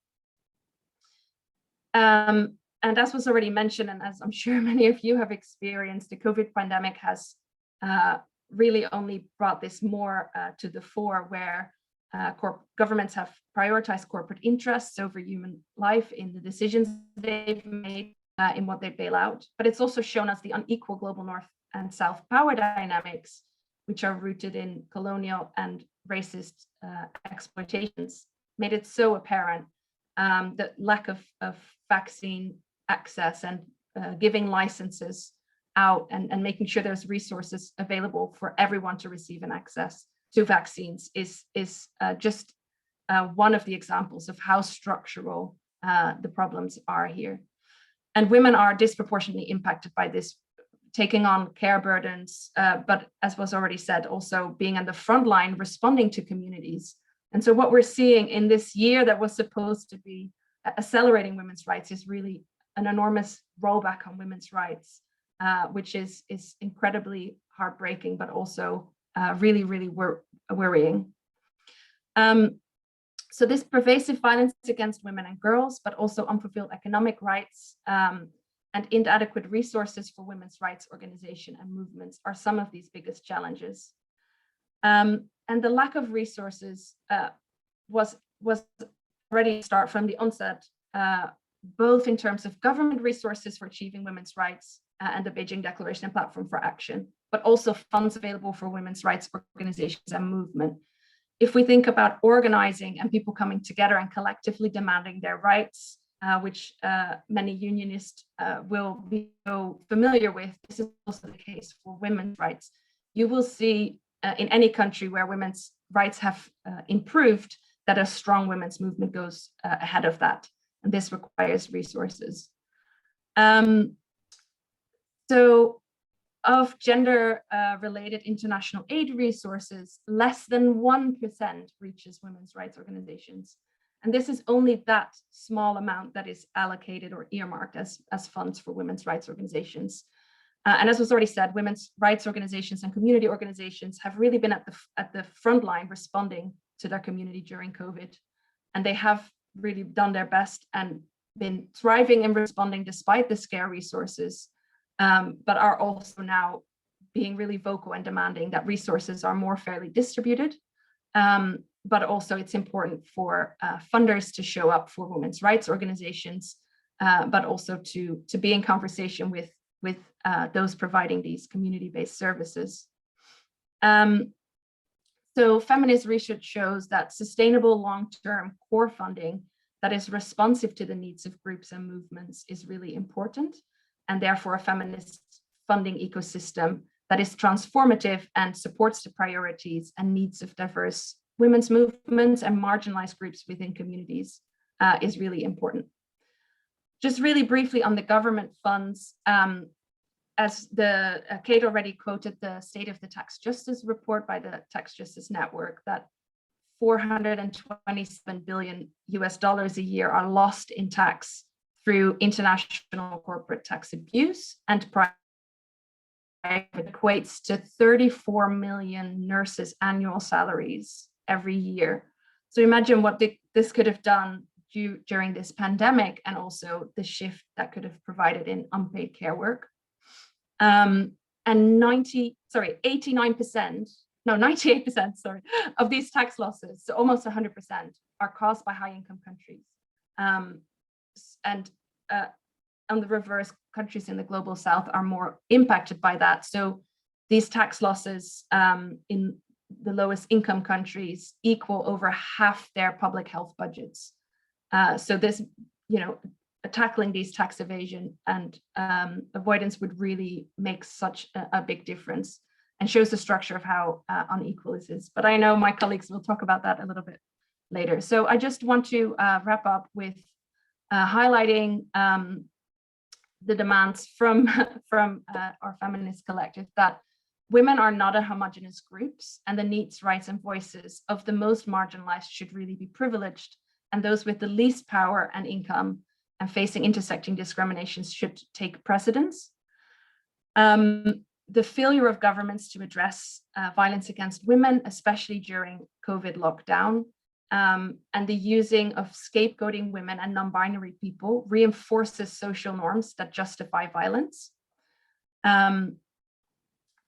And as was already mentioned, and as I'm sure many of you have experienced, the COVID pandemic has really only brought this more to the fore, where governments have prioritized corporate interests over human life in the decisions they've made, in what they bail out. But it's also shown us the unequal global North and South power dynamics, which are rooted in colonial and racist exploitations, made it so apparent that lack of vaccine access and giving licenses out and making sure there's resources available for everyone to receive an access to vaccines is just one of the examples of how structural the problems are here. And women are disproportionately impacted by this, taking on care burdens, but as was already said, also being on the front line, responding to communities. And so what we're seeing in this year that was supposed to be accelerating women's rights is really an enormous rollback on women's rights, which is incredibly heartbreaking, but also really, really worrying. So this pervasive violence against women and girls, but also unfulfilled economic rights and inadequate resources for women's rights organization and movements are some of these biggest challenges. And the lack of resources was already start from the onset, both in terms of government resources for achieving women's rights and the Beijing Declaration and Platform for Action, but also funds available for women's rights organizations and movement. If we think about organizing and people coming together and collectively demanding their rights, which many unionists will be so familiar with, this is also the case for women's rights. You will see in any country where women's rights have improved that a strong women's movement goes ahead of that. And this requires resources. So of gender-related international aid resources, less than 1% reaches women's rights organizations. And this is only that small amount that is allocated or earmarked as funds for women's rights organizations. And as was already said, women's rights organizations and community organizations have really been at the front line responding to their community during COVID. And they have really done their best and been thriving in responding despite the scarce resources, but are also now being really vocal and demanding that resources are more fairly distributed. But also it's important for funders to show up for women's rights organizations, but also to be in conversation with those providing these community-based services. So feminist research shows that sustainable long-term core funding that is responsive to the needs of groups and movements is really important, and therefore a feminist funding ecosystem that is transformative and supports the priorities and needs of diverse women's movements and marginalized groups within communities is really important. Just really briefly on the government funds, as Kate already quoted the State of the Tax Justice report by the Tax Justice Network, that $427 billion a year are lost in tax through international corporate tax abuse, and private equates to 34 million nurses' annual salaries every year. So imagine what this could have done during this pandemic, and also the shift that could have provided in unpaid care work. And 98% of these tax losses, so almost 100%, are caused by high-income countries. And on the reverse, countries in the global south are more impacted by that. So these tax losses in the lowest income countries equal over half their public health budgets. So this, tackling these tax evasion and avoidance would really make such a big difference, and shows the structure of how unequal this is. But I know my colleagues will talk about that a little bit later. So I just want to wrap up with highlighting the demands from our feminist collective that women are not a homogeneous groups, and the needs, rights, and voices of the most marginalized should really be privileged, and those with the least power and income and facing intersecting discriminations should take precedence. The failure of governments to address violence against women, especially during COVID lockdown, and the using of scapegoating women and non-binary people reinforces social norms that justify violence.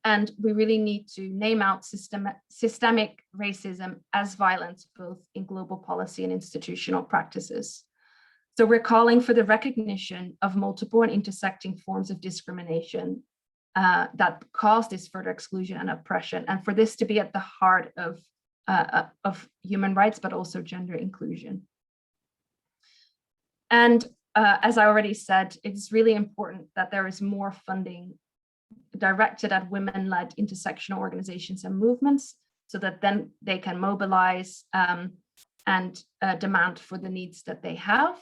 And we really need to name out systemic racism as violence, both in global policy and institutional practices. So we're calling for the recognition of multiple and intersecting forms of discrimination that cause this further exclusion and oppression, and for this to be at the heart of human rights, but also gender inclusion. And as I already said, it's really important that there is more funding directed at women-led intersectional organizations and movements, so that then they can mobilize and demand for the needs that they have.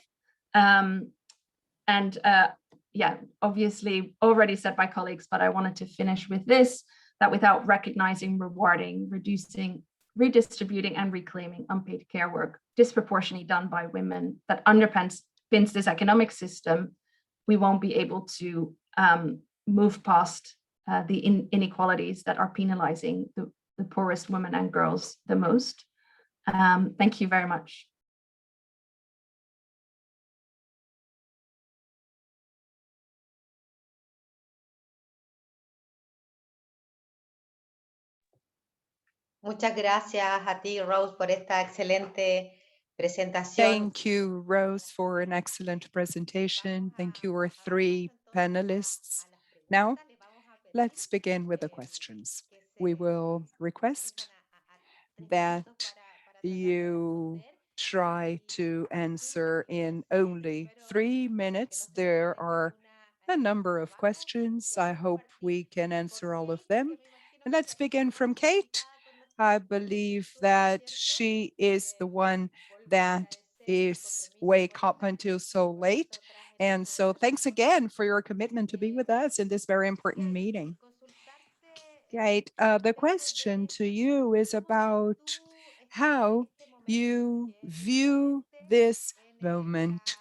Yeah, obviously already said by colleagues, but I wanted to finish with this, that without recognizing, rewarding, reducing, redistributing, and reclaiming unpaid care work disproportionately done by women that underpins this economic system, we won't be able to move past the inequalities that are penalizing the poorest women and girls the most. Thank you very much. Muchas gracias a ti, Rose, por esta excelente presentación. Thank you, Rose, for an excellent presentation. Thank you, our three panelists. Now, let's begin with the questions. We will request that you try to answer in only 3 minutes. There are a number of questions. I hope we can answer all of them. And let's begin from Kate. I believe that she is the one that is wake up until so late. And so thanks again for your commitment to be with us in this very important meeting. Kate, the question to you is about how you view this moment,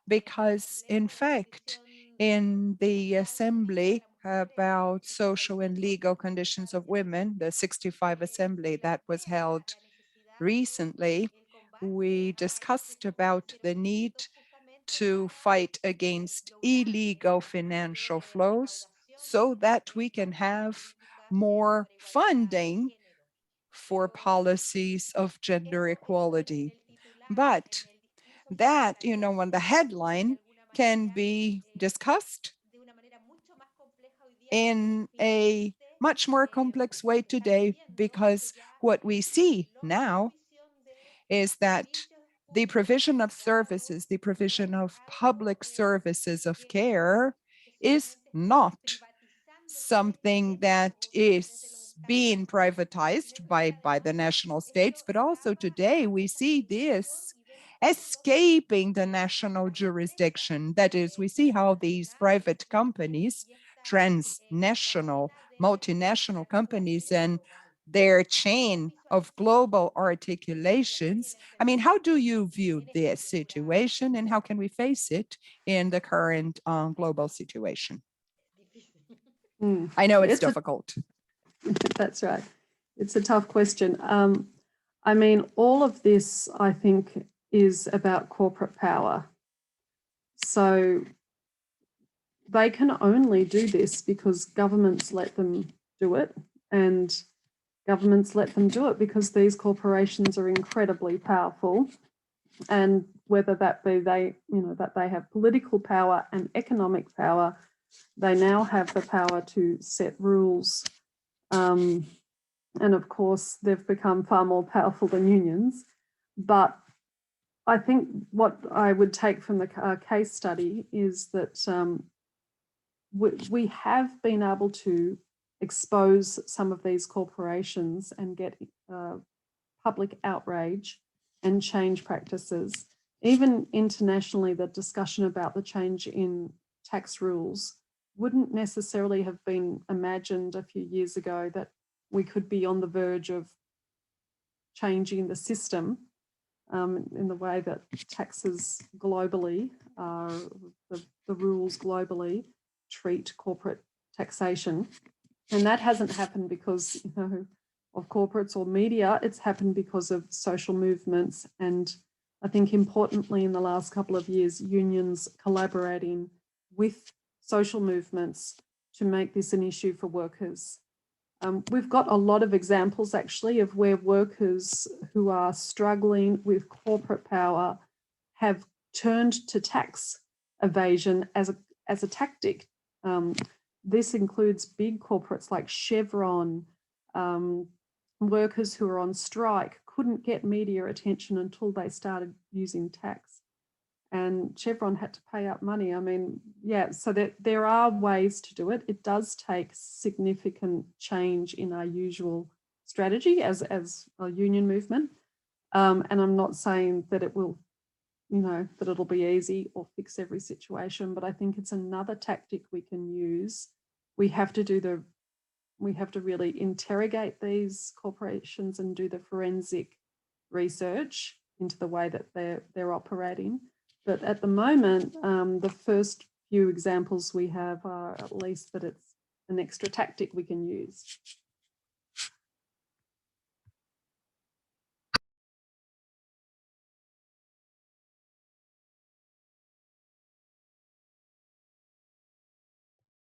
because in fact, in the assembly about social and legal conditions of women, the 65 assembly that was held recently, we discussed about the need to fight against illegal financial flows so that we can have more funding for policies of gender equality. But that, on the headline can be discussed in a much more complex way today, because what we see now is that the provision of services, the provision of public services of care is not something that is being privatized by the national states, but also today we see this escaping the national jurisdiction. That is, we see how these private companies, transnational, multinational companies, and their chain of global articulations. I mean, how do you view this situation, and how can we face it in the current global situation? I know it's difficult. That's right. It's a tough question. I mean, all of this, I think, is about corporate power. So they can only do this because governments let them do it, and governments let them do it because these corporations are incredibly powerful. And whether that be that they have political power and economic power, they now have the power to set rules. And of course, they've become far more powerful than unions. But I think what I would take from the case study is that we have been able to expose some of these corporations and get public outrage and change practices. Even internationally, the discussion about the change in tax rules wouldn't necessarily have been imagined a few years ago, that we could be on the verge of changing the system in the way that taxes globally, the rules globally treat corporate taxation. And that hasn't happened because of corporates or media. It's happened because of social movements, and I think importantly in the last couple of years, unions collaborating with social movements to make this an issue for workers. We've got a lot of examples actually of where workers who are struggling with corporate power have turned to tax evasion as a tactic. This includes big corporates like Chevron. Workers who are on strike couldn't get media attention until they started using tax, and Chevron had to pay up money. I mean, yeah, so there are ways to do it. It does take significant change in our usual strategy as a union movement. And I'm not saying that it will, that it'll be easy or fix every situation, but I think it's another tactic we can use. We have to really interrogate these corporations and do the forensic research into the way that they're operating. But at the moment, the first few examples we have are at least that it's an extra tactic we can use.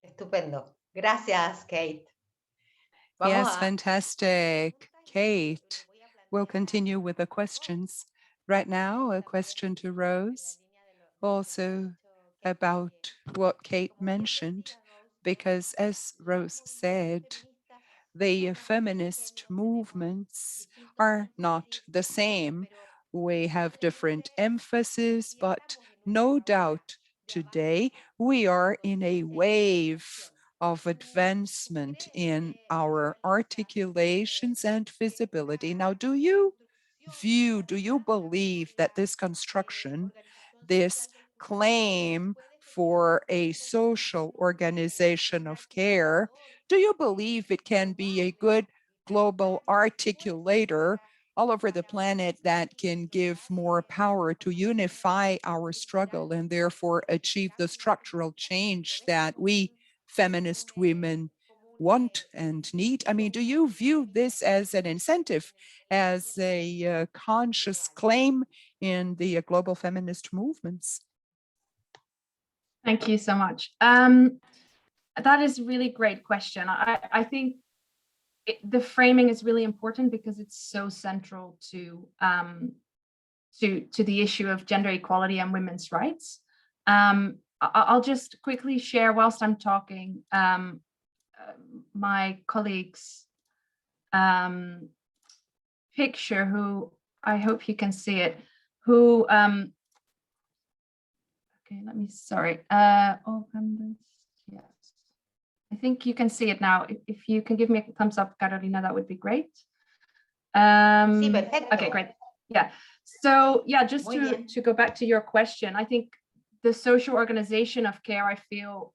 Estupendo. Gracias, Kate. Yes, fantastic. Kate, we'll continue with the questions. Right now, a question to Rose, also about what Kate mentioned, because as Rose said, the feminist movements are not the same. We have different emphasis, but no doubt today we are in a wave of advancement in our articulations and visibility. Now, do you believe that this construction, this claim for a social organization of care, do you believe it can be a good global articulator all over the planet that can give more power to unify our struggle and therefore achieve the structural change that we feminist women want and need? I mean, do you view this as an incentive, as a conscious claim in the global feminist movements? Thank you so much. That is a really great question. I think the framing is really important because it's so central to the issue of gender equality and women's rights. I'll just quickly share whilst I'm talking my colleague's picture, who I hope you can see it, who okay, let me, sorry. Open this, yes. I think you can see it now. If you can give me a thumbs up, Carolina, that would be great. Sí, perfecto. Okay, great. Yeah. So yeah, just to go back to your question, I think the social organization of care, I feel,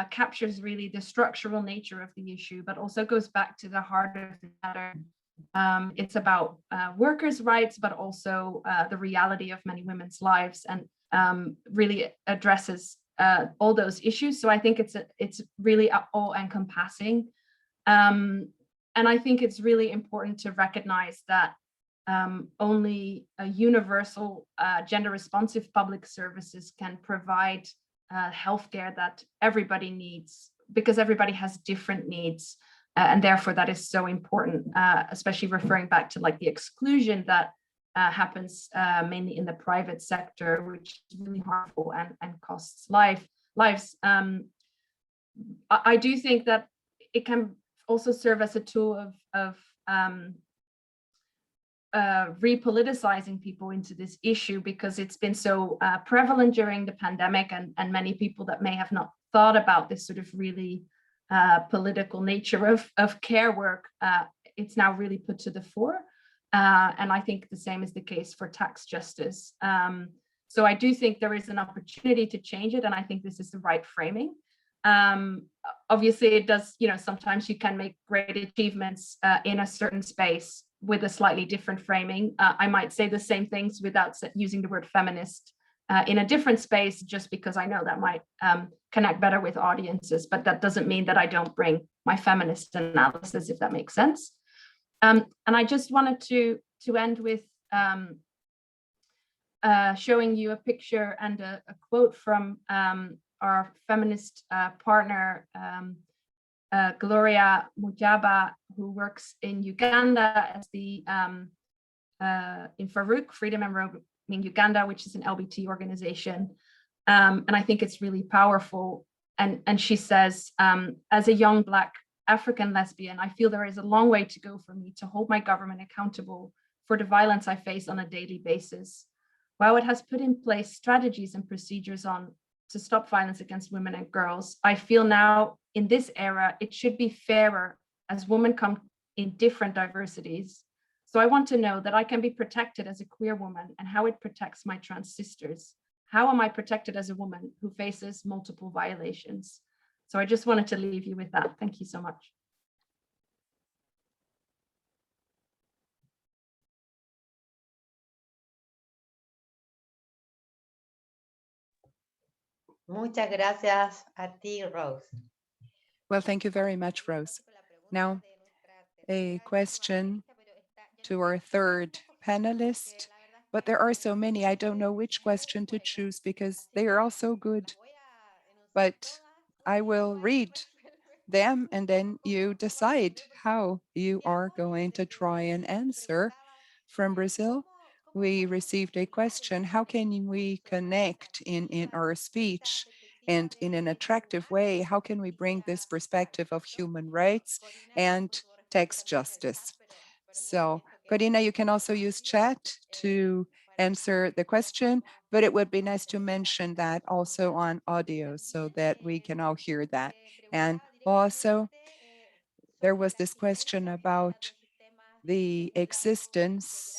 captures really the structural nature of the issue, but also goes back to the heart of the matter. It's about workers' rights, but also the reality of many women's lives, and really addresses all those issues. So I think it's really all-encompassing. And I think it's really important to recognize that only a universal gender-responsive public services can provide healthcare that everybody needs, because everybody has different needs. And therefore that is so important, especially referring back to like the exclusion that happens mainly in the private sector, which is really harmful and costs lives. I do think that it can also serve as a tool of repoliticizing people into this issue, because it's been so prevalent during the pandemic, and many people that may have not thought about this sort of really political nature of care work, it's now really put to the fore. And I think the same is the case for tax justice. So I do think there is an opportunity to change it, and I think this is the right framing. Obviously it does, sometimes you can make great achievements in a certain space with a slightly different framing. I might say the same things without using the word feminist in a different space, just because I know that might connect better with audiences, but that doesn't mean that I don't bring my feminist analysis, if that makes sense. And I just wanted to end with showing you a picture and a quote from our feminist partner, Gloria Mujaba, who works in Uganda as the in Farouk, Freedom and Roaming Uganda, which is an LBT organization. And I think it's really powerful. And she says, as a young Black African lesbian, I feel there is a long way to go for me to hold my government accountable for the violence I face on a daily basis. While it has put in place strategies and procedures to stop violence against women and girls, I feel now in this era, it should be fairer as women come in different diversities. So I want to know that I can be protected as a queer woman, and how it protects my trans sisters. How am I protected as a woman who faces multiple violations? So I just wanted to leave you with that. Thank you so much. Muchas gracias a ti, Rose. Well, thank you very much, Rose. Now, a question to our third panelist, but there are so many, I don't know which question to choose because they are all so good. But I will read them and then you decide how you are going to try and answer. From Brazil, we received a question: how can we connect in our speech and in an attractive way? How can we bring this perspective of human rights and tax justice? So, Corina, you can also use chat to answer the question, but it would be nice to mention that also on audio so that we can all hear that. And Also, there was this question about the existence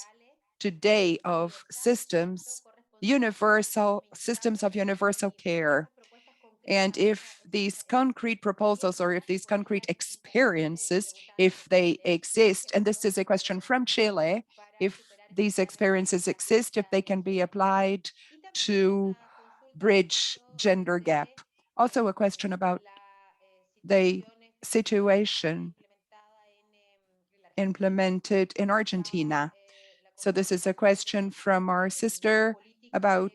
today of universal systems of universal care. And if these concrete proposals or if these concrete experiences, if they exist, and this is a question from Chile, if these experiences exist, if they can be applied to bridge gender gap. Also a question about the situation implemented in Argentina. So this is a question from our sister about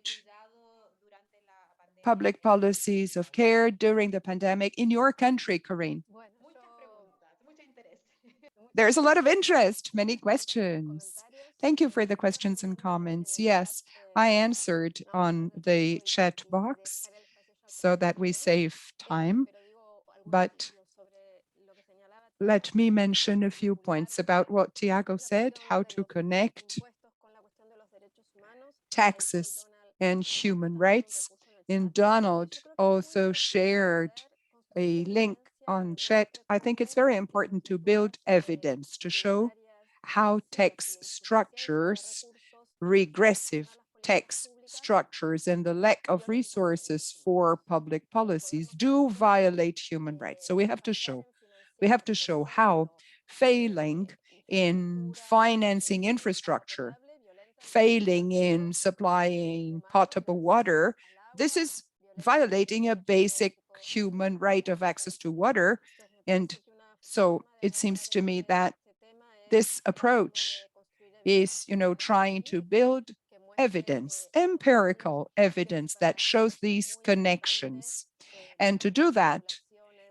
public policies of care during the pandemic in your country, Corinne. There's a lot of interest, many questions. Thank you for the questions and comments. Yes, I answered on the chat box so that we save time, but let me mention a few points about what Tiago said, how to connect taxes and human rights. And Donald also shared a link on chat. I think it's very important to build evidence to show how tax structures, regressive tax structures, and the lack of resources for public policies do violate human rights. So we have to show how failing in financing infrastructure, failing in supplying potable water, this is violating a basic human right of access to water. And so it seems to me that this approach is, trying to build evidence, empirical evidence that shows these connections. And to do that,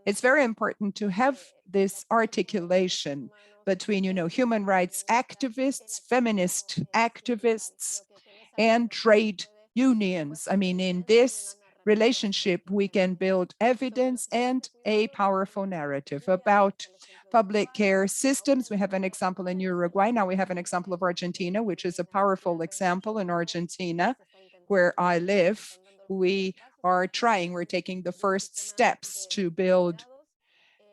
it's very important to have this articulation between, human rights activists, feminist activists, and trade unions. I mean, in this relationship, we can build evidence and a powerful narrative about public care systems. We have an example in Uruguay. Now we have an example of Argentina, which is a powerful example in Argentina, where I live. We're taking the first steps to build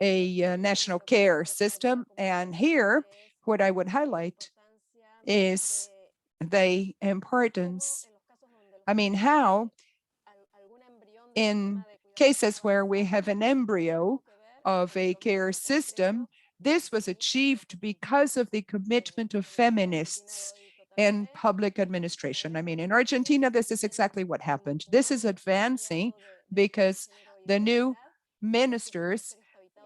a national care system. And here, what I would highlight is the importance, how in cases where we have an embryo of a care system, this was achieved because of the commitment of feminists in public administration. In Argentina, this is exactly what happened. This is advancing because the new ministers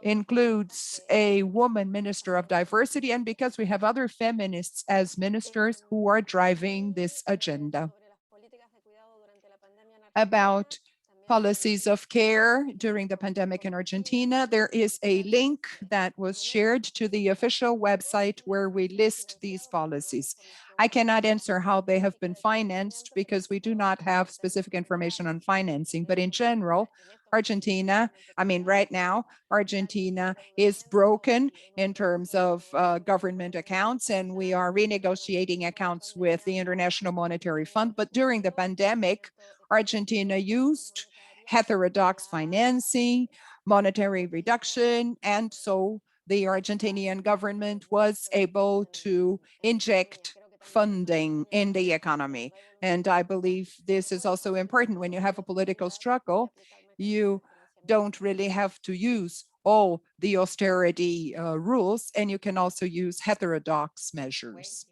includes a woman minister of diversity, and because we have other feminists as ministers who are driving this agenda. About policies of care during the pandemic in Argentina, there is a link that was shared to the official website where we list these policies. I cannot answer how they have been financed because we do not have specific information on financing, but in general, right now, Argentina is broken in terms of government accounts, and we are renegotiating accounts with the International Monetary Fund. But during the pandemic, Argentina used heterodox financing, monetary reduction, and so the Argentinian government was able to inject funding in the economy. And I believe this is also important. When you have a political struggle, you don't really have to use all the austerity rules, and you can also use heterodox measures.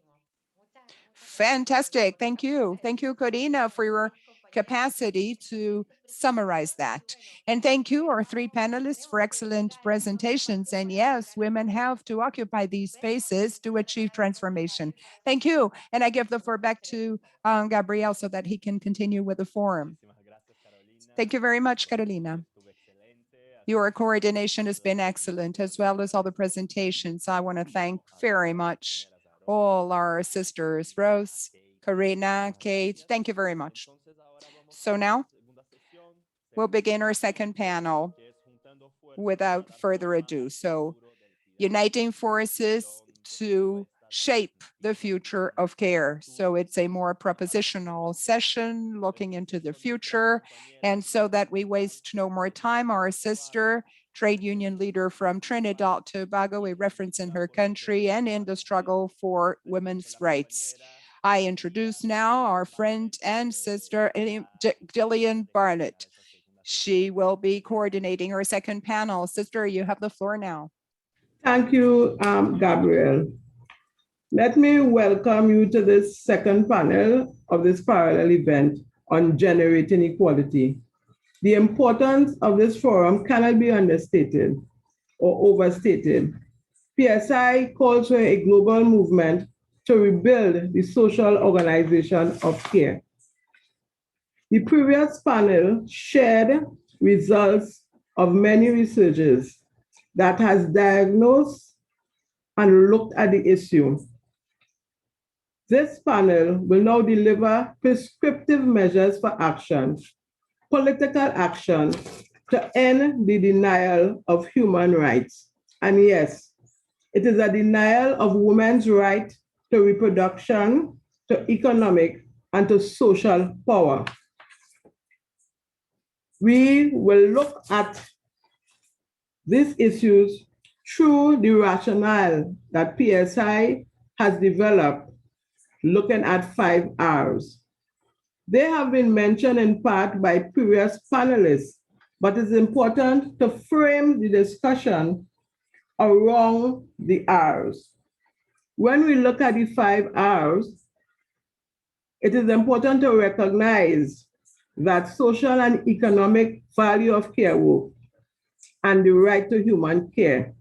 Fantastic. Thank you. Thank you, Corina, for your capacity to summarize that. And thank you, our three panelists, for excellent presentations. And yes, women have to occupy these spaces to achieve transformation. Thank you. And I give the floor back to Gabriel so that he can continue with the forum. Thank you very much, Carolina. Your coordination has been excellent, as well as all the presentations. I want to thank very much all our sisters, Rose, Karina, Kate. Thank you very much. So now we'll begin our second panel without further ado. So uniting forces to shape the future of care. So it's a more propositional session looking into the future. And so that we waste no more time, our sister trade union leader from Trinidad Tobago, a reference in her country and in the struggle for women's rights. I introduce now our friend and sister, Gillian Barnett. She will be coordinating our second panel. Sister, you have the floor now. Thank you, Gabrielle. Let me welcome you to this second panel of this parallel event on generating equality. The importance of this forum cannot be understated or overstated. PSI calls for a global movement to rebuild the social organization of care. The previous panel shared results of many researchers that has diagnosed and looked at the issue. This panel will now deliver prescriptive measures for action, political action to end the denial of human rights. And yes, it is a denial of women's right to reproduction, to economic, and to social power. We will look at these issues through the rationale that PSI has developed, looking at 5 Rs. They have been mentioned in part by previous panelists, but it's important to frame the discussion around the Rs. When we look at the 5 Rs, it is important to recognize that social and economic value of care work and the right to human care.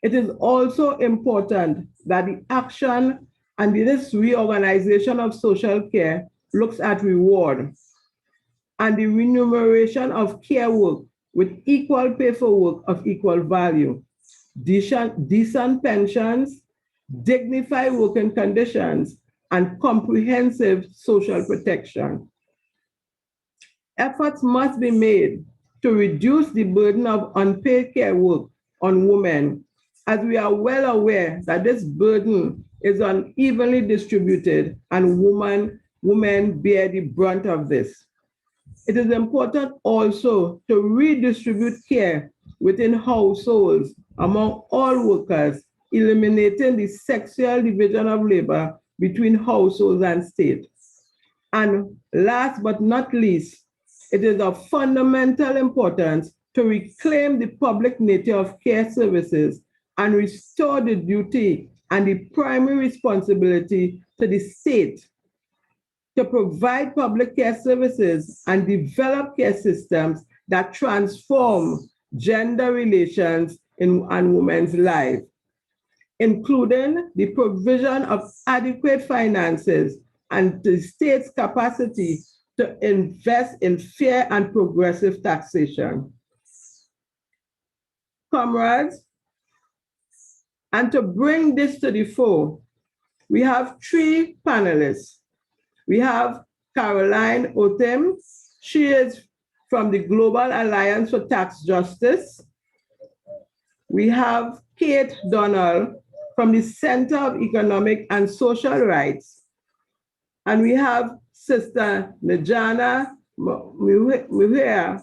It is also important that the action and this reorganization of social care looks at reward and the remuneration of care work with equal pay for work of equal value, decent pensions, dignified working conditions, and comprehensive social protection. Efforts must be made to reduce the burden of unpaid care work on women, as we are well aware that this burden is unevenly distributed and women bear the brunt of this. It is important also to redistribute care within households among all workers, eliminating the sexual division of labor between households and state. And last but not least, it is of fundamental importance to reclaim the public nature of care services and restore the duty and the primary responsibility to the state to provide public care services and develop care systems that transform gender relations in women's lives, including the provision of adequate finances and the state's capacity to invest in fair and progressive taxation. Comrades, and to bring this to the fore, we have 3 panelists. We have Caroline Otem. She is from the Global Alliance for Tax Justice. We have Kate Donald from the Center of Economic and Social Rights. And we have Sister Najana Muhea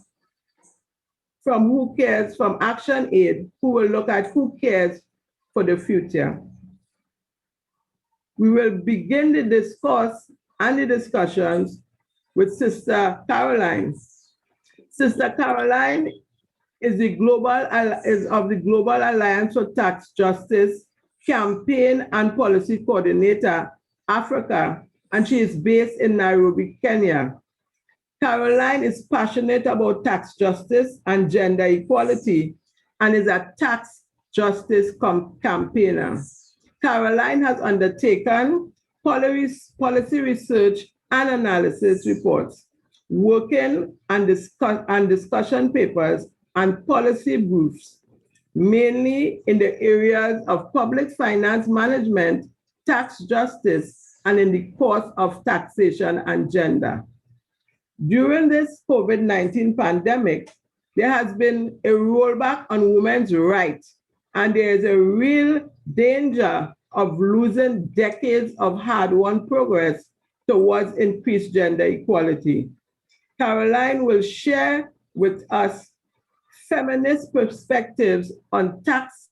from Who Cares, from Action Aid, who will look at who cares for the future. We will begin the discourse and the discussions with Sister Caroline. Sister Caroline is of the Global Alliance for Tax Justice Campaign and Policy Coordinator, Africa, and she is based in Nairobi, Kenya. Caroline is passionate about tax justice and gender equality and is a tax justice campaigner. Caroline has undertaken policy research and analysis reports, working and discussion papers and policy briefs, mainly in the areas of public finance management, tax justice, and in the course of taxation and gender. During this COVID-19 pandemic, there has been a rollback on women's rights, and there is a real danger of losing decades of hard-won progress towards increased gender equality. Caroline will share with us feminist perspectives on tax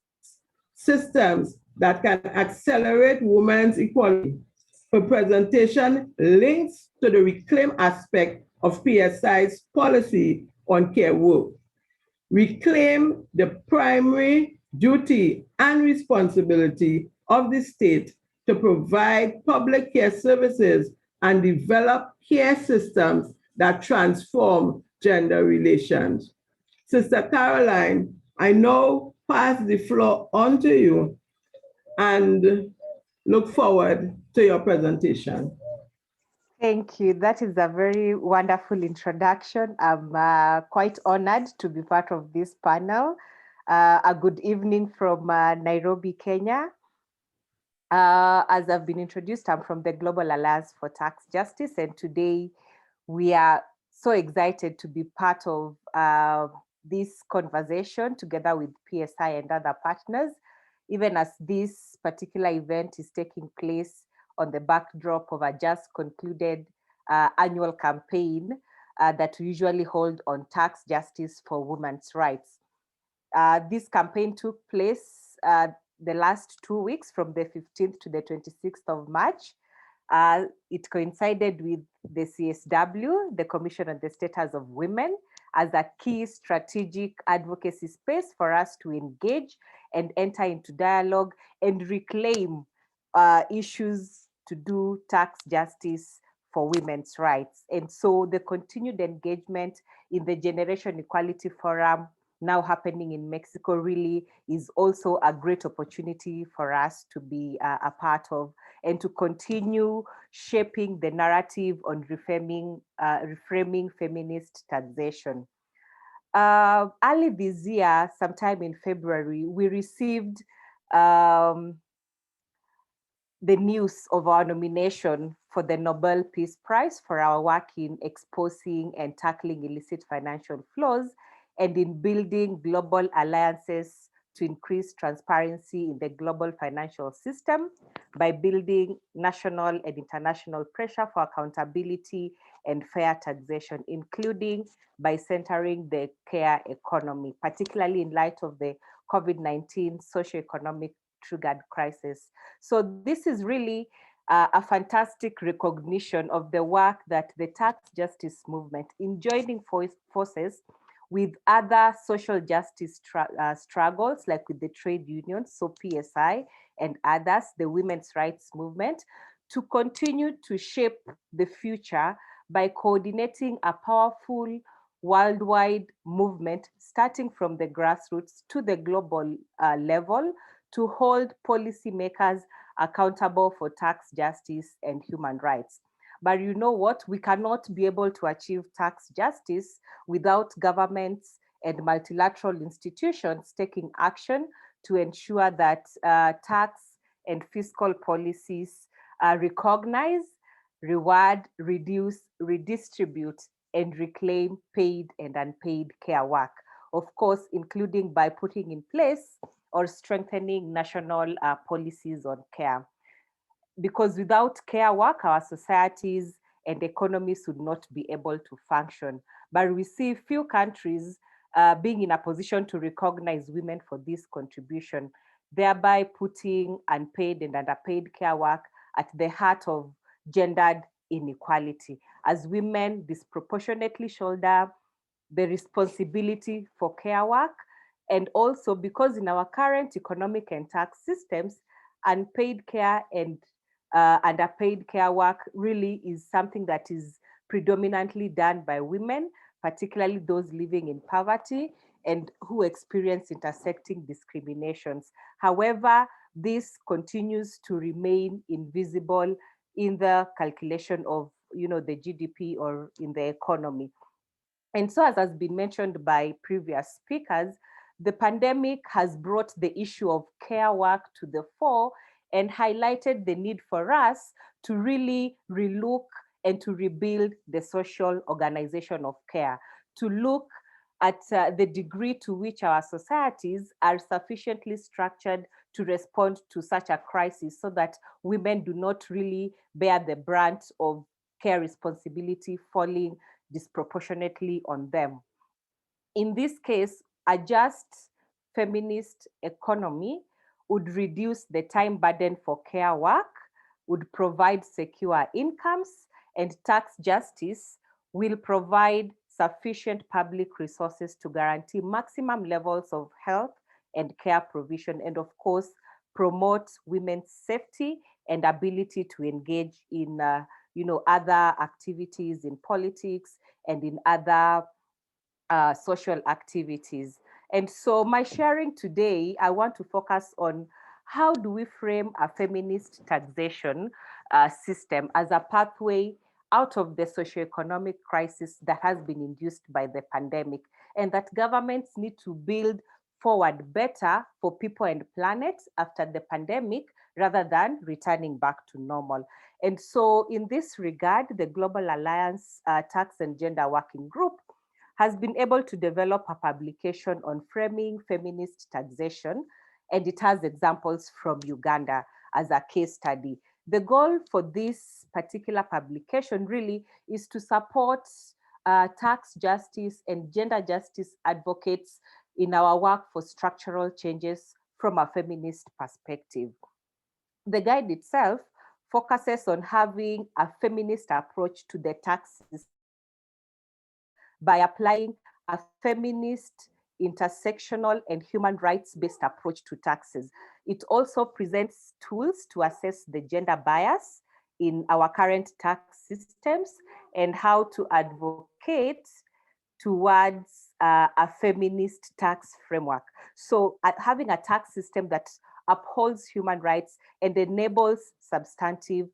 systems that can accelerate women's equality. Her presentation links to the reclaim aspect of PSI's policy on care work. Reclaim the primary duty and responsibility of the state to provide public care services and develop care systems that transform gender relations. Sister Caroline, I now pass the floor on to you and look forward to your presentation. Thank you. That is a very wonderful introduction. I'm quite honored to be part of this panel. A good evening from Nairobi, Kenya. As I've been introduced, I'm from the Global Alliance for Tax Justice, and today we are so excited to be part of this conversation together with PSI and other partners, even as this particular event is taking place on the backdrop of a just concluded annual campaign that we usually hold on tax justice for women's rights. This campaign took place the last 2 weeks from the 15th to the 26th of March. It coincided with the CSW, the Commission on the Status of Women, as a key strategic advocacy space for us to engage and enter into dialogue and reclaim issues to do tax justice for women's rights. And so the continued engagement in the Generation Equality Forum now happening in Mexico really is also a great opportunity for us to be a part of and to continue shaping the narrative on reframing feminist taxation. Early this year, sometime in February, we received the news of our nomination for the Nobel Peace Prize for our work in exposing and tackling illicit financial flows and in building global alliances to increase transparency in the global financial system by building national and international pressure for accountability and fair taxation, including by centering the care economy, particularly in light of the COVID-19 socio-economic triggered crisis. So this is really a fantastic recognition of the work that the tax justice movement in joining forces with other social justice struggles, like with the trade unions, so PSI and others, the women's rights movement, to continue to shape the future by coordinating a powerful worldwide movement, starting from the grassroots to the global level, to hold policymakers accountable for tax justice and human rights. But you know what? We cannot be able to achieve tax justice without governments and multilateral institutions taking action to ensure that tax and fiscal policies recognize, reward, reduce, redistribute, and reclaim paid and unpaid care work. Of course, including by putting in place or strengthening national policies on care. Because without care work, our societies and economies would not be able to function. But we see few countries being in a position to recognize women for this contribution, thereby putting unpaid and underpaid care work at the heart of gendered inequality, as women disproportionately shoulder the responsibility for care work. And also because in our current economic and tax systems, unpaid care and underpaid care work really is something that is predominantly done by women, particularly those living in poverty and who experience intersecting discriminations. However, this continues to remain invisible in the calculation of, the GDP or in the economy. And so, as has been mentioned by previous speakers, the pandemic has brought the issue of care work to the fore and highlighted the need for us to really relook and to rebuild the social organization of care, to look at the degree to which our societies are sufficiently structured to respond to such a crisis so that women do not really bear the brunt of care responsibility falling disproportionately on them. In this case, a just feminist economy would reduce the time burden for care work, would provide secure incomes, and tax justice will provide sufficient public resources to guarantee maximum levels of health and care provision, and of course, promote women's safety and ability to engage in other activities in politics and in other social activities. And so my sharing today, I want to focus on how do we frame a feminist taxation system as a pathway out of the socio-economic crisis that has been induced by the pandemic, and that governments need to build forward better for people and planet after the pandemic rather than returning back to normal. And so in this regard, the Global Alliance Tax and Gender Working Group has been able to develop a publication on framing feminist taxation, and it has examples from Uganda as a case study. The goal for this particular publication really is to support tax justice and gender justice advocates in our work for structural changes from a feminist perspective. The guide itself focuses on having a feminist approach to the tax system by applying a feminist, intersectional, and human rights-based approach to taxes. It also presents tools to assess the gender bias in our current tax systems and how to advocate towards a feminist tax framework. So having a tax system that upholds human rights and enables substantive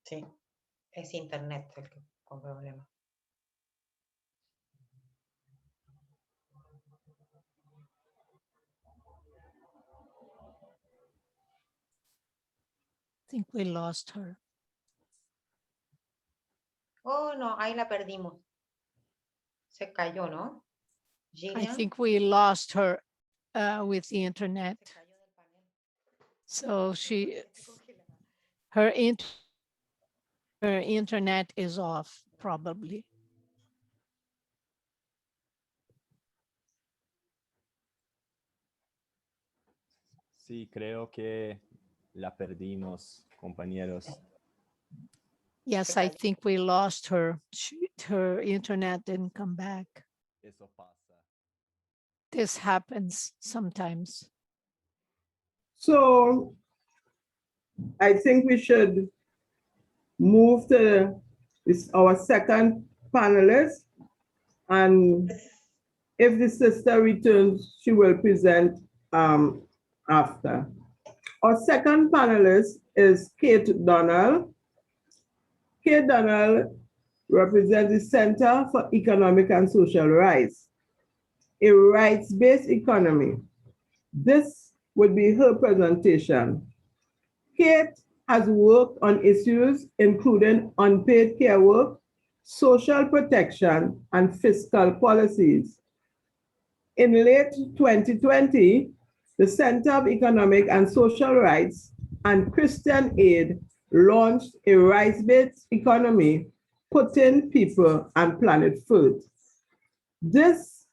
Sí, es internet el que con problema. I think we lost her. Oh, no, ahí la perdimos. Se cayó, ¿no? I Gillian? think we lost her with the internet. So her internet is off, probably. Sí, creo que la perdimos, compañeros. Yes, I think we lost her. Her internet didn't come back. Eso pasa. This happens sometimes. So I think we should move to our second panelist. And if the sister returns, she will present after. Our second panelist is Kate Donald. Kate Donald represents the Center for Economic and Social Rights, a rights-based economy. This would be her presentation. Kate has worked on issues including unpaid care work, social protection, and fiscal policies. In late 2020, the Center of Economic and Social Rights and Christian Aid launched a rights-based economy, putting people and planet first. This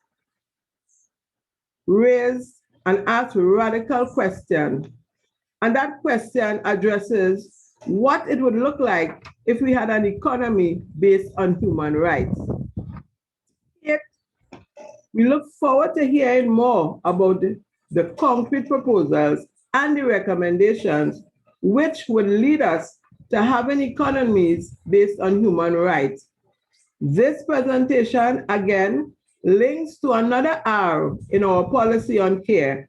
raised and asked a radical question, and that question addresses what it would look like if we had an economy based on human rights. Yet, we look forward to hearing more about the concrete proposals and the recommendations which would lead us to having economies based on human rights. This presentation, again, links to another R in our policy on care.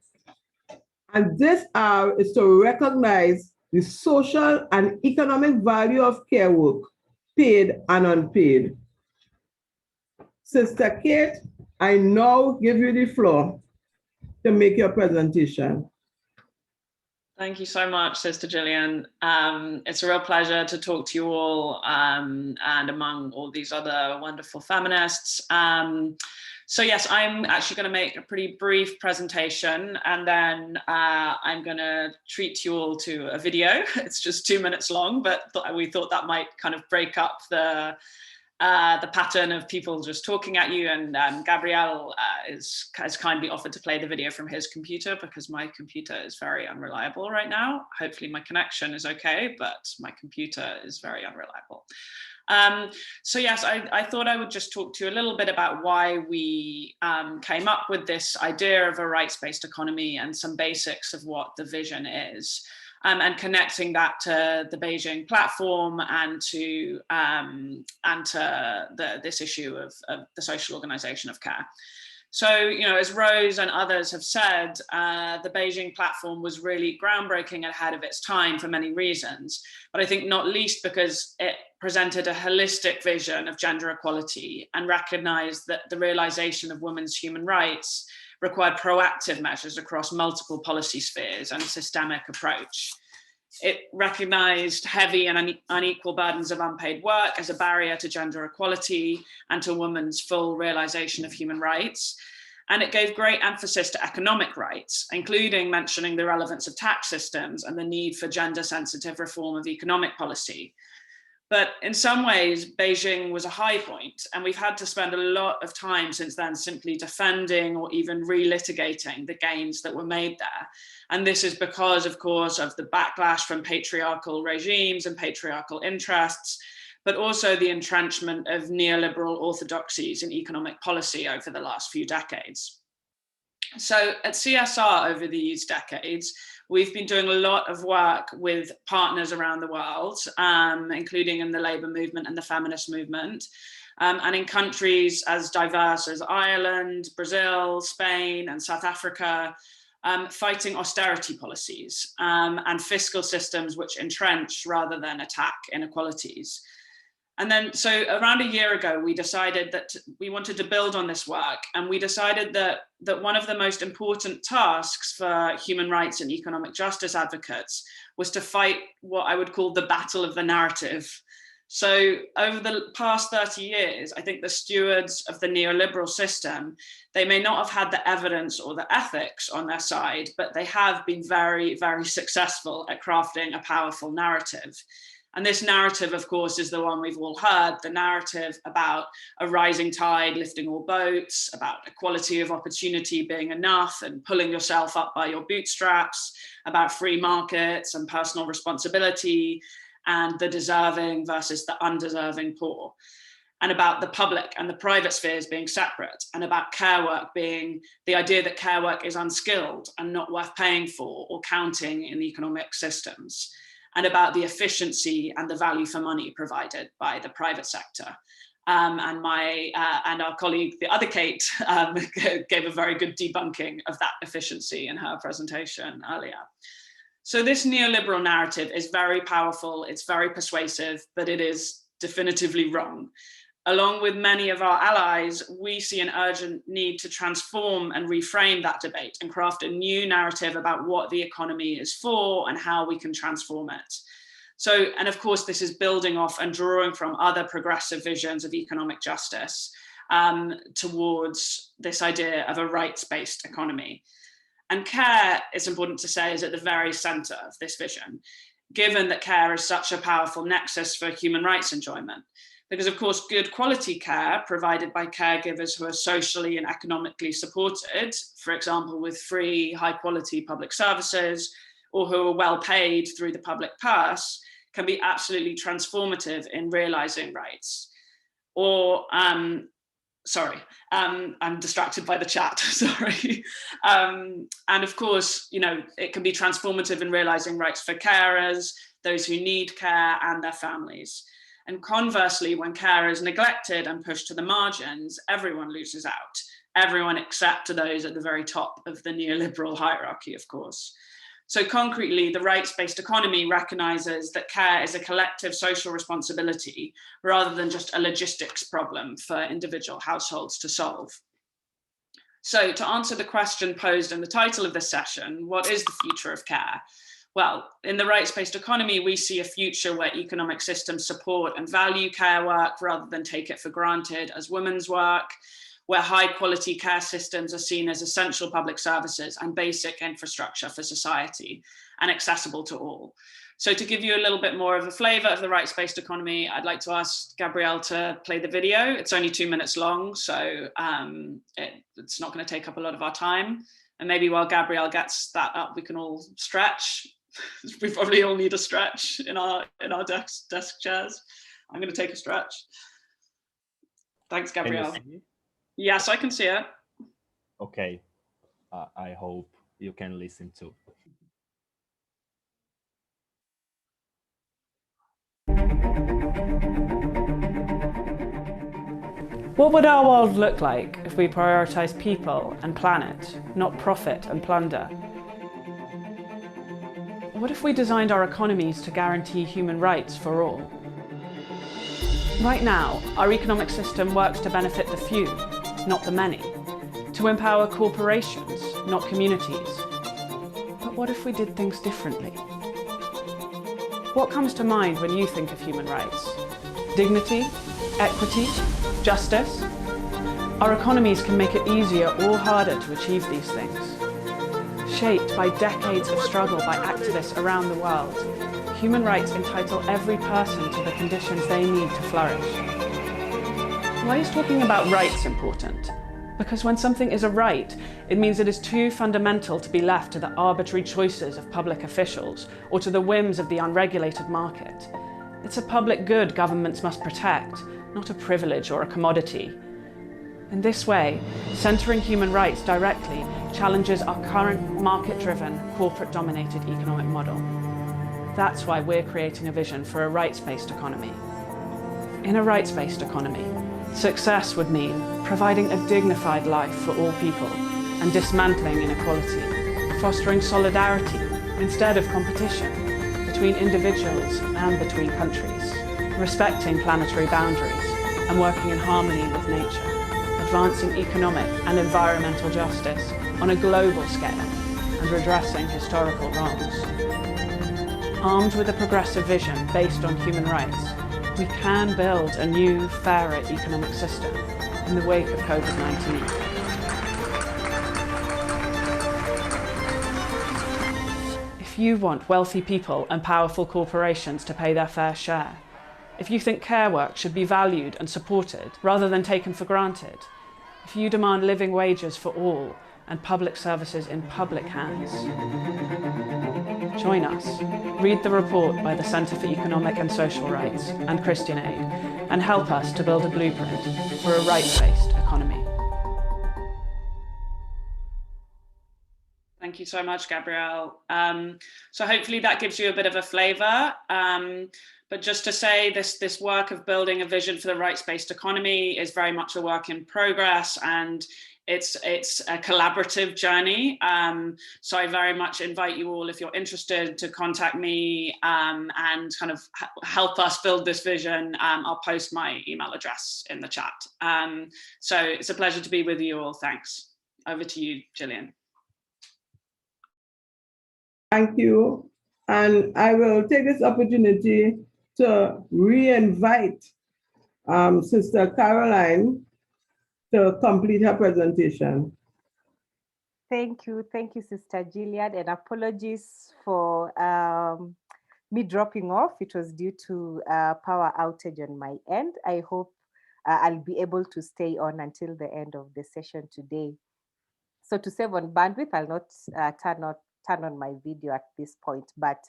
And this R is to recognize the social and economic value of care work, paid and unpaid. Sister Kate, I now give you the floor to make your presentation. Thank you so much, Sister Gillian. It's a real pleasure to talk to you all and among all these other wonderful feminists. So yes, I'm actually going to make a pretty brief presentation, and then I'm going to treat you all to a video. It's just 2 minutes long, but we thought that might kind of break up the pattern of people just talking at you, and Gabriel has kindly offered to play the video from his computer because my computer is very unreliable right now. Hopefully my connection is okay, but my computer is very unreliable. So yes, I thought I would just talk to you a little bit about why we came up with this idea of a rights-based economy and some basics of what the vision is. And connecting that to the Beijing Platform and to this issue of the social organization of care. So, you know, as Rose and others have said, the Beijing Platform was really groundbreaking and ahead of its time for many reasons, but I think not least because it presented a holistic vision of gender equality and recognized that the realization of women's human rights required proactive measures across multiple policy spheres and a systemic approach. It recognized heavy and unequal burdens of unpaid work as a barrier to gender equality and to women's full realization of human rights. And it gave great emphasis to economic rights, including mentioning the relevance of tax systems and the need for gender-sensitive reform of economic policy. But in some ways, Beijing was a high point, and we've had to spend a lot of time since then simply defending or even relitigating the gains that were made there. And this is because, of course, of the backlash from patriarchal regimes and patriarchal interests, but also the entrenchment of neoliberal orthodoxies in economic policy over the last few decades. So at CSR over these decades, we've been doing a lot of work with partners around the world, including in the labor movement and the feminist movement, and in countries as diverse as Ireland, Brazil, Spain, and South Africa, fighting austerity policies and fiscal systems which entrench rather than attack inequalities. And then, so around a year ago, we decided that we wanted to build on this work, and we decided that one of the most important tasks for human rights and economic justice advocates was to fight what I would call the battle of the narrative. So over the past 30 years, I think the stewards of the neoliberal system, they may not have had the evidence or the ethics on their side, but they have been very, very successful at crafting a powerful narrative. And this narrative, of course, is the one we've all heard, the narrative about a rising tide lifting all boats, about equality of opportunity being enough and pulling yourself up by your bootstraps, about free markets and personal responsibility, and the deserving versus the undeserving poor, and about the public and the private spheres being separate, and about care work being the idea that care work is unskilled and not worth paying for or counting in economic systems, and about the efficiency and the value for money provided by the private sector. And our colleague, the other Kate, gave a very good debunking of that efficiency in her presentation earlier. So this neoliberal narrative is very powerful, it's very persuasive, but it is definitively wrong. Along with many of our allies, we see an urgent need to transform and reframe that debate and craft a new narrative about what the economy is for and how we can transform it. So, and of course, this is building off and drawing from other progressive visions of economic justice towards this idea of a rights-based economy. And care, it's important to say, is at the very center of this vision, given that care is such a powerful nexus for human rights enjoyment. Because of course, good quality care provided by caregivers who are socially and economically supported, for example, with free, high quality public services, or who are well paid through the public purse, can be absolutely transformative in realizing rights. Or, sorry, I'm distracted by the chat, sorry. And of course, you know, it can be transformative in realizing rights for carers, those who need care, and their families. And conversely, when care is neglected and pushed to the margins, everyone loses out. Everyone except those at the very top of the neoliberal hierarchy, of course. So concretely, the rights-based economy recognizes that care is a collective social responsibility rather than just a logistics problem for individual households to solve. So to answer the question posed in the title of this session, what is the future of care? Well, in the rights-based economy, we see a future where economic systems support and value care work rather than take it for granted as women's work, where high quality care systems are seen as essential public services and basic infrastructure for society and accessible to all. So to give you a little bit more of a flavor of the rights-based economy, I'd like to ask Gabrielle to play the video. It's only 2 minutes long, so it's not going to take up a lot of our time. And maybe while Gabrielle gets that up, we can all stretch. We probably all need a stretch in our desk chairs. I'm going to take a stretch. Thanks, Gabrielle. Yes, I can see it. Okay, I hope you can listen too. What would our world look like if we prioritized people and planet, not profit and plunder? What if we designed our economies to guarantee human rights for all? Right now, our economic system works to benefit the few, not the many, to empower corporations, not communities. But what if we did things differently? What comes to mind when you think of human rights? Dignity, equity, justice? Our economies can make it easier or harder to achieve these things. Shaped by decades of struggle by activists around the world, human rights entitle every person to the conditions they need to flourish. Why is talking about rights important? Because when something is a right, it means it is too fundamental to be left to the arbitrary choices of public officials or to the whims of the unregulated market. It's a public good governments must protect, not a privilege or a commodity. In this way, centering human rights directly challenges our current market-driven, corporate-dominated economic model. That's why we're creating a vision for a rights-based economy. In a rights-based economy, success would mean providing a dignified life for all people and dismantling inequality, fostering solidarity instead of competition between individuals and between countries, respecting planetary boundaries and working in harmony with nature, advancing economic and environmental justice on a global scale and redressing historical wrongs. Armed with a progressive vision based on human rights, we can build a new, fairer economic system in the wake of COVID-19. If you want wealthy people and powerful corporations to pay their fair share, if you think care work should be valued and supported rather than taken for granted, if you demand living wages for all and public services in public hands, join us. Read the report by the Centre for Economic and Social Rights and Christian Aid and help us to build a blueprint for a rights-based economy. Thank you so much, Gabrielle. So hopefully that gives you a bit of a flavour. But just to say, this work of building a vision for the rights-based economy is very much a work in progress, and it's a collaborative journey. So I very much invite you all, if you're interested, to contact me and kind of help us build this vision. I'll post my email address in the chat. So it's a pleasure to be with you all. Thanks. Over to you, Gillian. Thank you. And I will take this opportunity to re-invite Sister Caroline to complete her presentation. Thank you, Sister Gillian, and apologies for me dropping off. It was due to power outage on my end. I hope I'll be able to stay on until the end of the session today. So to save on bandwidth, I'll not turn on my video at this point, but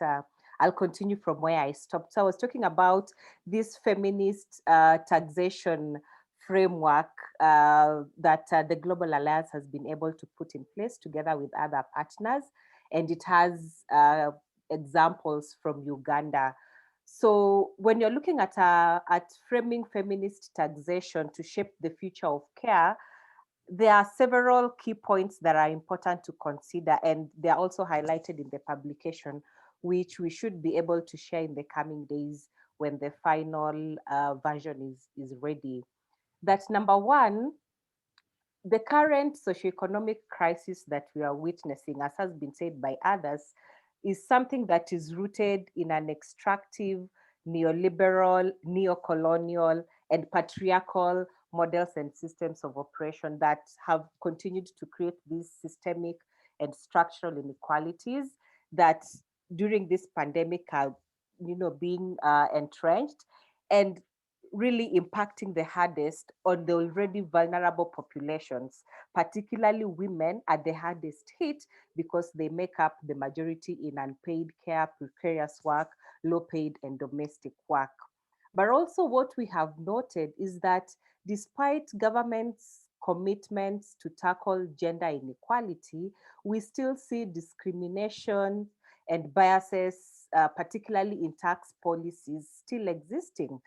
I'll continue from where I stopped. So I was talking about this feminist taxation framework that the Global Alliance has been able to put in place together with other partners. And it has examples from Uganda. So when you're looking at framing feminist taxation to shape the future of care, there are several key points that are important to consider, and they are also highlighted in the publication, which we should be able to share in the coming days when the final version is ready. That's number one, the current socioeconomic crisis that we are witnessing, as has been said by others, is something that is rooted in an extractive, neoliberal, neocolonial, and patriarchal models and systems of oppression that have continued to create these systemic and structural inequalities that during this pandemic are, being entrenched and really impacting the hardest on the already vulnerable populations, particularly women at the hardest hit because they make up the majority in unpaid care, precarious work, low paid and domestic work. But also what we have noted is that despite government's commitments to tackle gender inequality, we still see discrimination and biases, particularly in tax policies, still existing.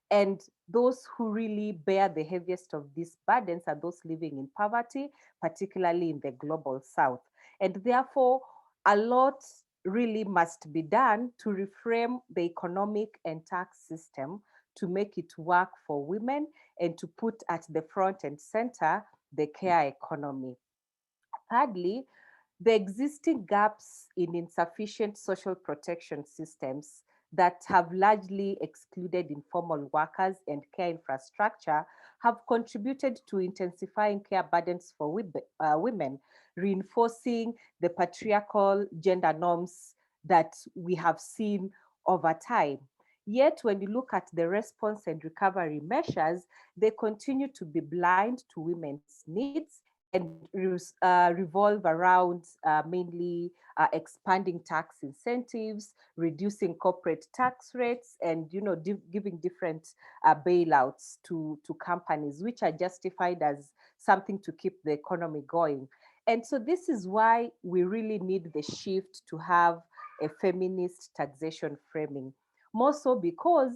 And those who really bear the heaviest of these burdens are those living in poverty, particularly in the global south. And therefore, a lot really must be done to reframe the economic and tax system to make it work for women and to put at the front and center the care economy. Thirdly, the existing gaps in insufficient social protection systems that have largely excluded informal workers and care infrastructure have contributed to intensifying care burdens for women, reinforcing the patriarchal gender norms that we have seen over time. Yet, when you look at the response and recovery measures, they continue to be blind to women's needs and revolve around mainly expanding tax incentives, reducing corporate tax rates, and giving different bailouts to companies, which are justified as something to keep the economy going. And so this is why we really need the shift to have a feminist taxation framing. More so because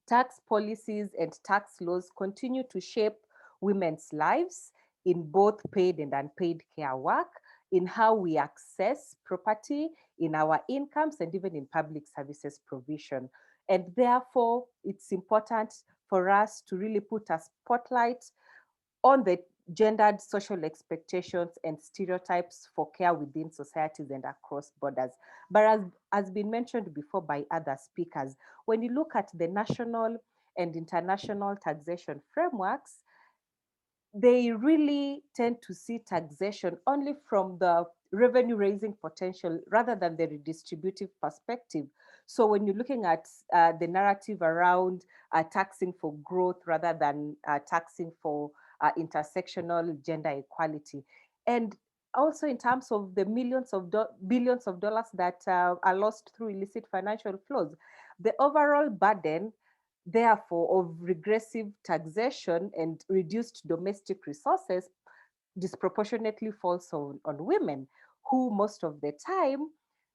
tax policies and tax laws continue to shape women's lives in both paid and unpaid care work, in how we access property, in our incomes, and even in public services provision. And therefore, it's important for us to really put a spotlight on the gendered social expectations and stereotypes for care within societies and across borders. But as has been mentioned before by other speakers, when you look at the national and international taxation frameworks, they really tend to see taxation only from the revenue raising potential rather than the redistributive perspective. So when you're looking at the narrative around taxing for growth rather than taxing for intersectional gender equality. And also in terms of the billions of dollars that are lost through illicit financial flows, the overall burden therefore of regressive taxation and reduced domestic resources disproportionately falls on women, who most of the time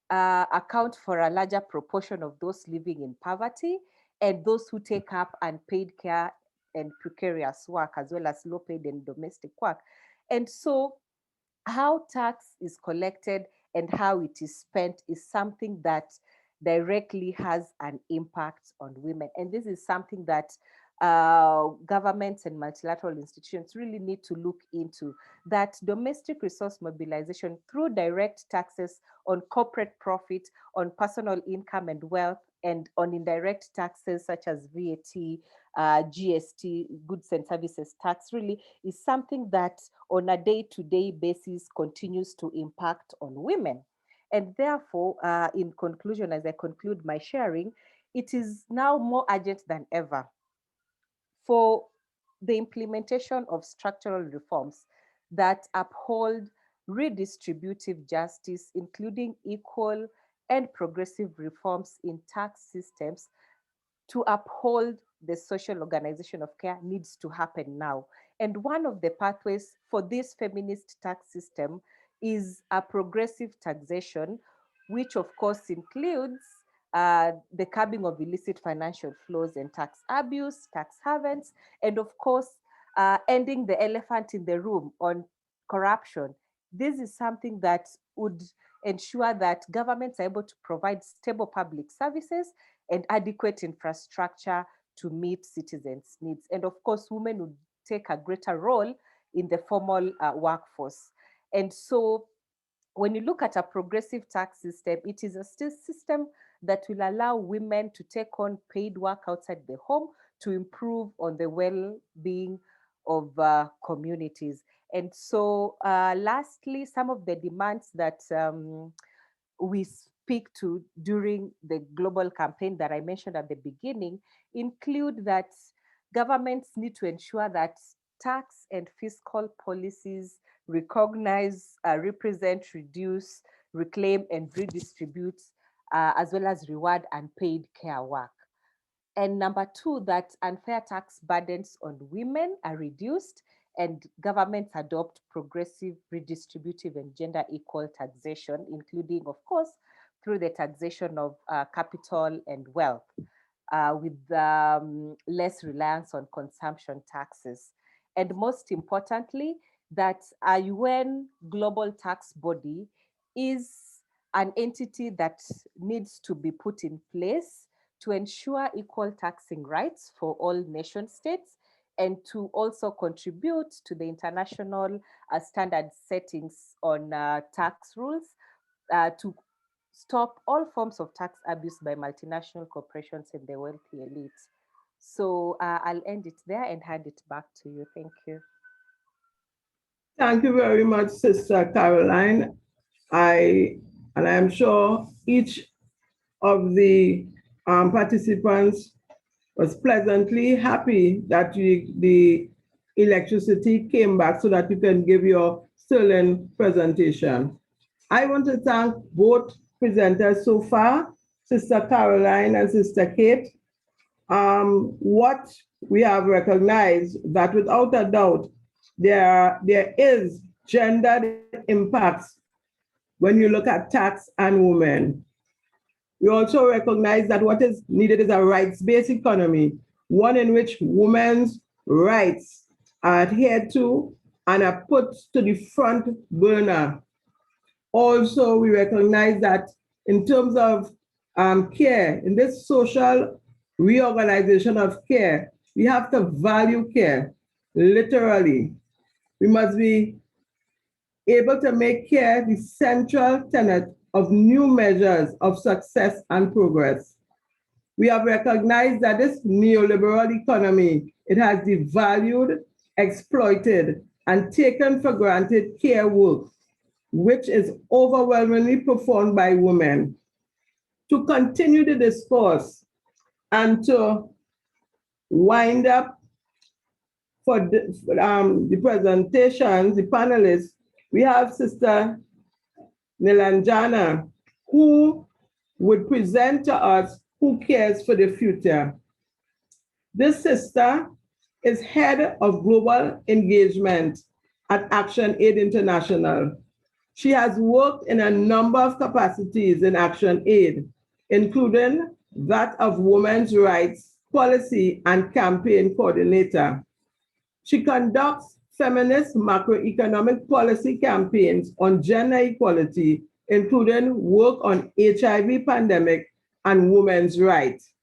account for a larger proportion of those living in poverty and those who take up unpaid care and precarious work, as well as low paid and domestic work. And so how tax is collected and how it is spent is something that directly has an impact on women. And this is something that governments and multilateral institutions really need to look into, that domestic resource mobilization through direct taxes on corporate profit, on personal income and wealth, and on indirect taxes such as VAT, GST, goods and services tax, really is something that on a day-to-day basis continues to impact on women. And therefore, in conclusion, as I conclude my sharing, it is now more urgent than ever for the implementation of structural reforms that uphold redistributive justice, including equal and progressive reforms in tax systems to uphold the social organization of care needs to happen now. And one of the pathways for this feminist tax system is a progressive taxation, which of course includes the curbing of illicit financial flows and tax abuse, tax havens, and of course, ending the elephant in the room on corruption. This is something that would ensure that governments are able to provide stable public services and adequate infrastructure to meet citizens' needs. And of course, women would take a greater role in the formal workforce. And so when you look at a progressive tax system, it is a system that will allow women to take on paid work outside the home to improve on the well-being of communities. And so lastly, some of the demands that we speak to during the global campaign that I mentioned at the beginning include that governments need to ensure that tax and fiscal policies recognize, represent, reduce, reclaim, and redistribute, as well as reward unpaid care work. And number two, that unfair tax burdens on women are reduced and governments adopt progressive, redistributive, and gender equal taxation, including, of course, through the taxation of capital and wealth, with less reliance on consumption taxes. And most importantly, that a UN global tax body is an entity that needs to be put in place to ensure equal taxing rights for all nation states and to also contribute to the international standard settings on tax rules to stop all forms of tax abuse by multinational corporations and the wealthy elite. So I'll end it there and hand it back to you. Thank you. Thank you very much, Sister Caroline. I am sure each of the participants was pleasantly happy that the electricity came back so that you can give your sterling presentation. I want to thank both presenters so far, Sister Caroline and Sister Kate. What we have recognized that without a doubt, there is gendered impacts when you look at tax and women. We also recognize that what is needed is a rights-based economy, one in which women's rights are adhered to and are put to the front burner. Also, we recognize that in terms of care, in this social reorganization of care, we have to value care, literally. We must be able to make care the central tenet of new measures of success and progress. We have recognized that this neoliberal economy, it has devalued, exploited, and taken for granted care work, which is overwhelmingly performed by women. To continue the discourse and to wind up for the presentations, the panelists, we have Sister Nilanjana, who would present to us Who Cares for the Future. This sister is head of global engagement at Action Aid International. She has worked in a number of capacities in Action Aid, including that of women's rights policy and campaign coordinator. She conducts feminist macroeconomic policy campaigns on gender equality, including work on HIV pandemic and women's rights.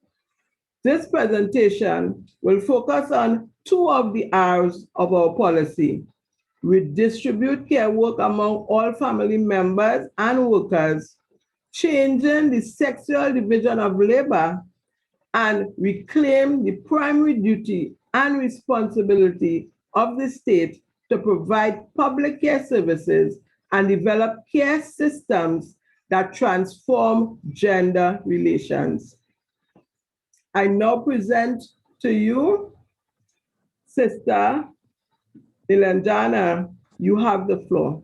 This presentation will focus on two of the R's of our policy: redistribute care work among all family members and workers, changing the sexual division of labor, and reclaim the primary duty and responsibility of the state to provide public care services and develop care systems that transform gender relations. I now present to you Sister Nilanjana. You have the floor.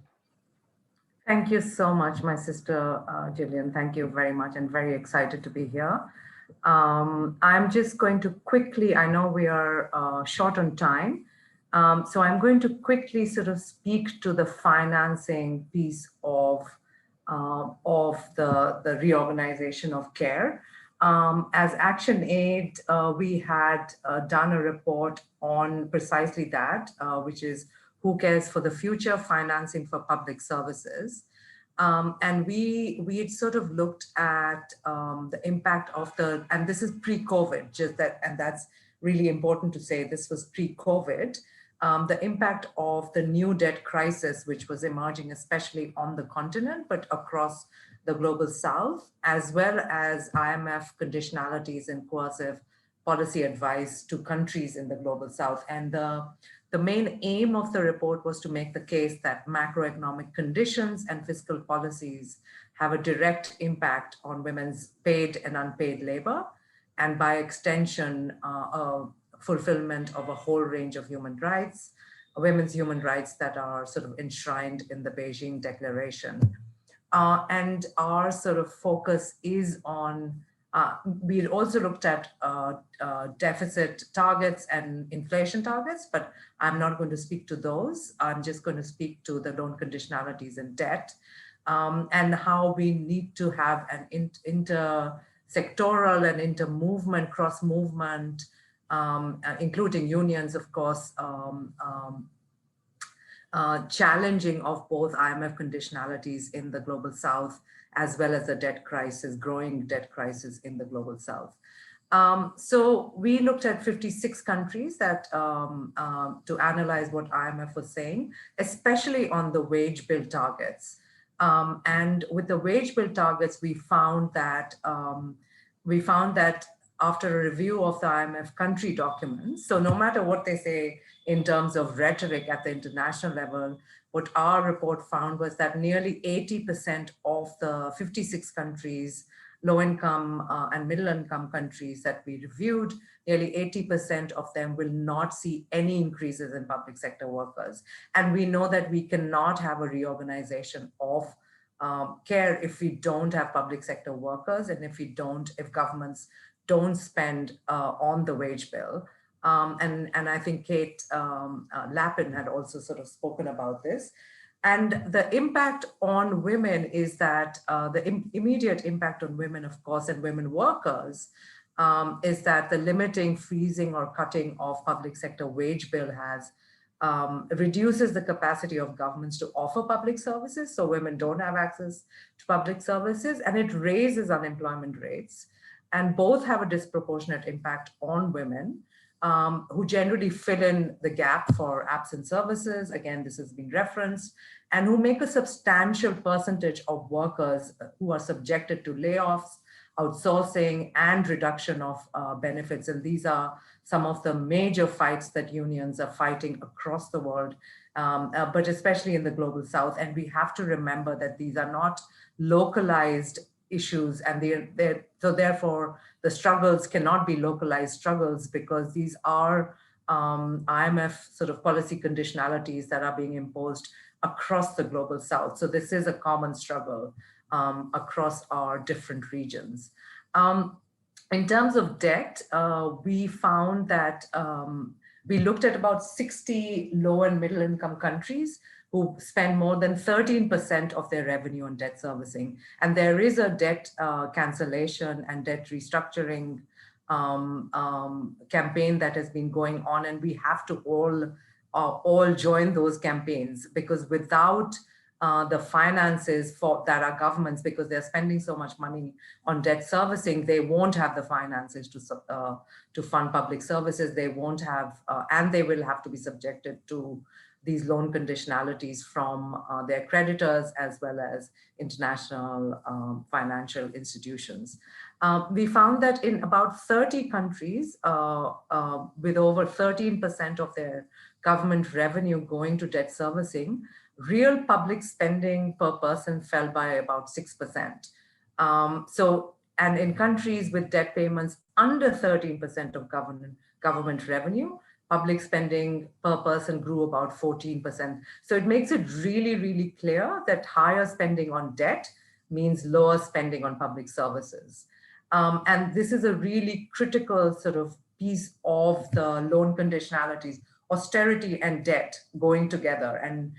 Thank you so much, my sister Gillian. Thank you very much, and very excited to be here. I'm just going to quickly, I know we are short on time, so I'm going to quickly sort of speak to the financing piece of the reorganization of care. As Action Aid, we had done a report on precisely that, which is who cares for the future, financing for public services. And we had sort of looked at the impact of and this is pre-COVID, just that, and that's really important to say, this was pre-COVID, the impact of the new debt crisis, which was emerging especially on the continent, but across the global south, as well as IMF conditionalities and coercive policy advice to countries in the global south. And the main aim of the report was to make the case that macroeconomic conditions and fiscal policies have a direct impact on women's paid and unpaid labor, and by extension, fulfillment of a whole range of human rights, women's human rights that are sort of enshrined in the Beijing Declaration. And our sort of focus is on, we also looked at deficit targets and inflation targets, but I'm not going to speak to those. I'm just going to speak to the loan conditionalities and debt, and how we need to have an inter-sectoral and inter-movement, cross-movement, including unions, of course, challenging of both IMF conditionalities in the global south, as well as the debt crisis, growing debt crisis in the global south. So we looked at 56 countries that to analyze what IMF was saying, especially on the wage bill targets. And with the wage bill targets, we found that after a review of the IMF country documents, so no matter what they say in terms of rhetoric at the international level, what our report found was that nearly 80% of the 56 countries, low-income and middle-income countries that we reviewed, nearly 80% of them will not see any increases in public sector workers. And we know that we cannot have a reorganization of care if we don't have public sector workers, and if governments don't spend on the wage bill. And I think Kate Lappin had also sort of spoken about this. And the impact on women is that the immediate impact on women, of course, and women workers is that the limiting, freezing, or cutting of public sector wage bill has reduces the capacity of governments to offer public services. So women don't have access to public services, and it raises unemployment rates. And both have a disproportionate impact on women who generally fill in the gap for absent services. Again, this has been referenced, and who make a substantial percentage of workers who are subjected to layoffs, outsourcing, and reduction of benefits. And these are some of the major fights that unions are fighting across the world, but especially in the global south. And we have to remember that these are not localized issues, and so therefore the struggles cannot be localized struggles, because these are IMF sort of policy conditionalities that are being imposed across the global south. So this is a common struggle across our different regions. In terms of debt, we found that we looked at about 60 low and middle income countries who spend more than 13% of their revenue on debt servicing. And there is a debt cancellation and debt restructuring campaign that has been going on, and we have to all join those campaigns, because without the finances that are governments, because they're spending so much money on debt servicing, they won't have the finances to fund public services. They won't have, and they will have to be subjected to these loan conditionalities from their creditors, as well as international financial institutions. We found that in about 30 countries, with over 13% of their government revenue going to debt servicing, real public spending per person fell by about 6%. And in countries with debt payments under 13% of government revenue, public spending per person grew about 14%. So it makes it really, really clear that higher spending on debt means lower spending on public services. And this is a really critical sort of piece of the loan conditionalities, austerity and debt going together. And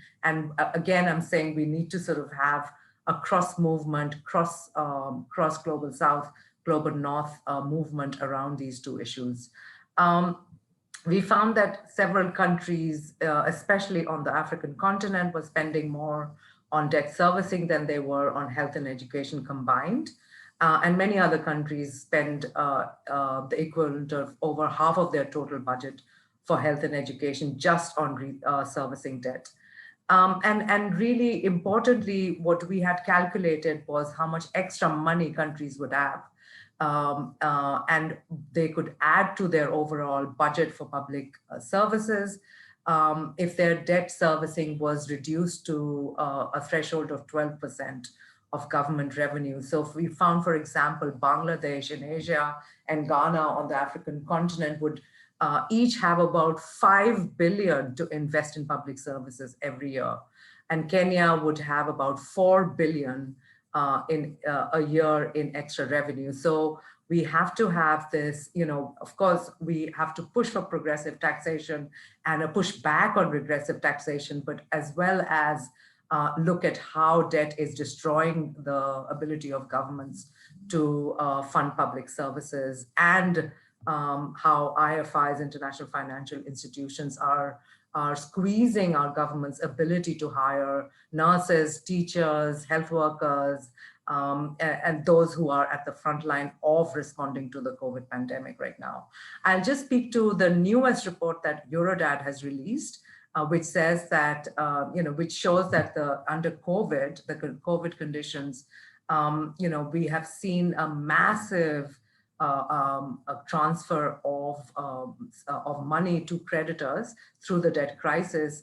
again, I'm saying we need to sort of have a cross movement, cross global south, global north movement around these two issues. We found that several countries, especially on the African continent, were spending more on debt servicing than they were on health and education combined. And many other countries spend the equivalent of over half of their total budget for health and education just on servicing debt. And really importantly, what we had calculated was how much extra money countries would have. And they could add to their overall budget for public services if their debt servicing was reduced to a threshold of 12% of government revenue. So if we found, for example, Bangladesh in Asia and Ghana on the African continent would each have about 5 billion to invest in public services every year. And Kenya would have about 4 billion in a year in extra revenue. So we have to have this, of course, we have to push for progressive taxation and a push back on regressive taxation, but as well as look at how debt is destroying the ability of governments to fund public services, and how IFIs, international financial institutions, are squeezing our government's ability to hire nurses, teachers, health workers, and those who are at the front line of responding to the COVID pandemic right now. I'll just speak to the newest report that Eurodad has released, which says that, which shows that under COVID, the COVID conditions, we have seen a massive a transfer of money to creditors through the debt crisis.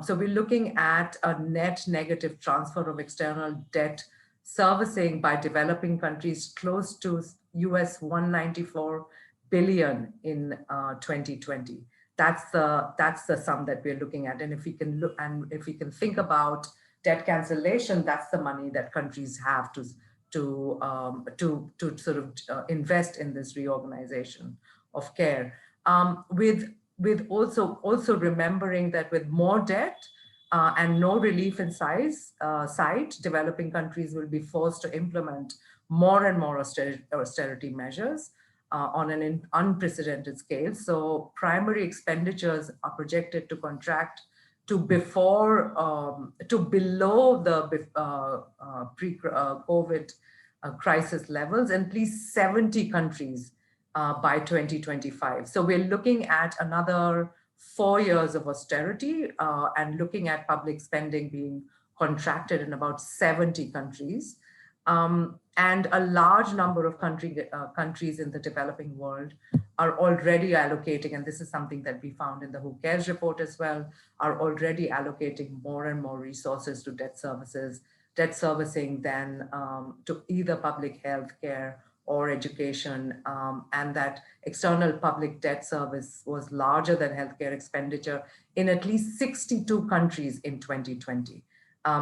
So we're looking at a net negative transfer of external debt servicing by developing countries close to US 194 billion in 2020. That's the sum that we're looking at. And if we can look, and if we can think about debt cancellation, that's the money that countries have to sort of invest in this reorganization of care. With also remembering that with more debt and no relief in sight, developing countries will be forced to implement more and more austerity measures on an unprecedented scale. So primary expenditures are projected to contract to below the pre-COVID crisis levels in at least 70 countries by 2025. So we're looking at another 4 years of austerity and looking at public spending being contracted in about 70 countries. And a large number of countries in the developing world are already allocating, and this is something that we found in the Who Cares report as well, are already allocating more and more resources to debt servicing than to either public health care or education, and that external public debt service was larger than healthcare expenditure in at least 62 countries in 2020.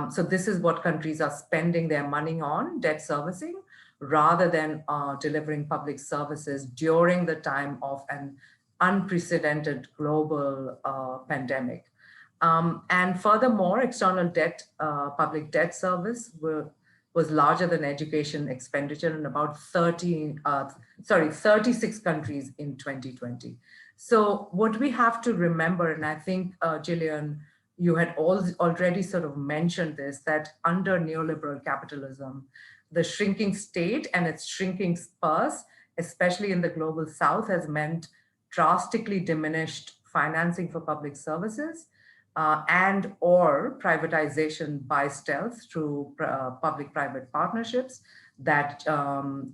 So this is what countries are spending their money on, debt servicing, rather than delivering public services during the time of an unprecedented global pandemic. And furthermore, external debt, public debt service was larger than education expenditure in about 36 countries in 2020. So what we have to remember, and I think Gillian, you had already sort of mentioned this, that under neoliberal capitalism, the shrinking state and its shrinking purse, especially in the global south, has meant drastically diminished financing for public services and or privatization by stealth through public-private partnerships that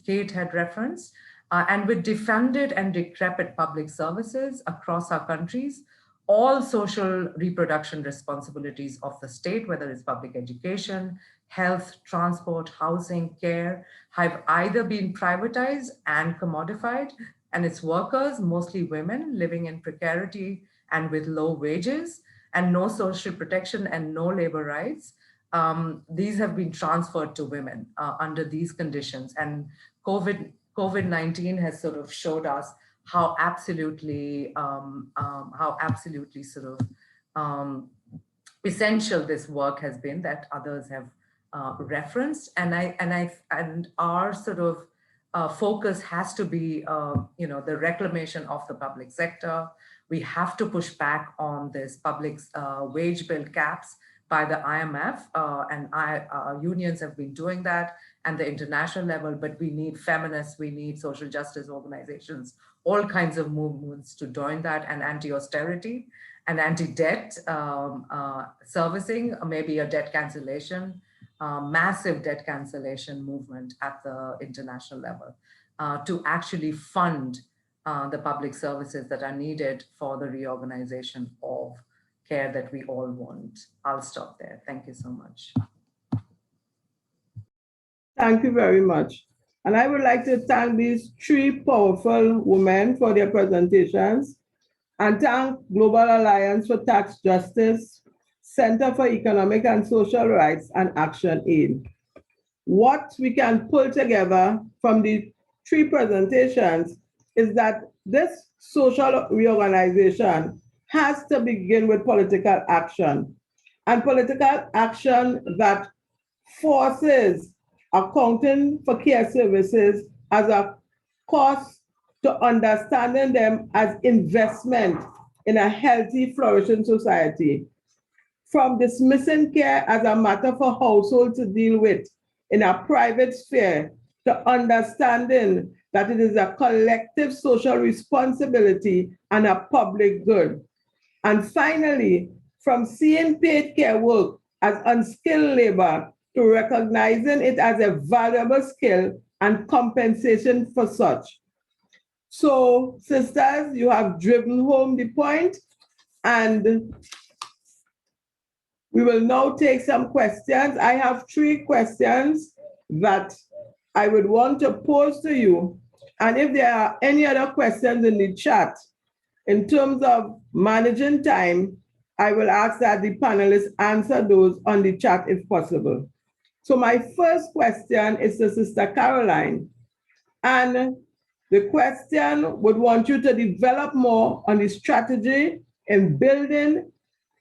Kate had referenced. And with defunded and decrepit public services across our countries, all social reproduction responsibilities of the state, whether it's public education, health, transport, housing, care, have either been privatized and commodified, and its workers, mostly women, living in precarity and with low wages and no social protection and no labor rights, these have been transferred to women under these conditions. And COVID-19 has sort of showed us how absolutely sort of essential this work has been, that others have referenced, and our sort of focus has to be, the reclamation of the public sector. We have to push back on this public wage bill caps by the IMF, and unions have been doing that, and the international level, but we need feminists, we need social justice organizations, all kinds of movements to join that, and anti-austerity and anti-debt servicing, maybe a debt cancellation, massive debt cancellation movement at the international level to actually fund the public services that are needed for the reorganization of care that we all want. I'll stop there. Thank you so much. Thank you very much. And I would like to thank these three powerful women for their presentations, and thank Global Alliance for Tax Justice, Center for Economic and Social Rights, and Action Aid. What we can pull together from the three presentations is that this social reorganization has to begin with political action, and political action that forces accounting for care services as a cost to understanding them as investment in a healthy, flourishing society. From dismissing care as a matter for households to deal with in a private sphere to understanding that it is a collective social responsibility and a public good. And finally, from seeing paid care work as unskilled labor to recognizing it as a valuable skill and compensation for such. So, sisters, you have driven home the point, and we will now take some questions. I have 3 questions that I would want to pose to you. And if there are any other questions in the chat, in terms of managing time, I will ask that the panelists answer those on the chat if possible. So my first question is to Sister Caroline. And the question would want you to develop more on the strategy in building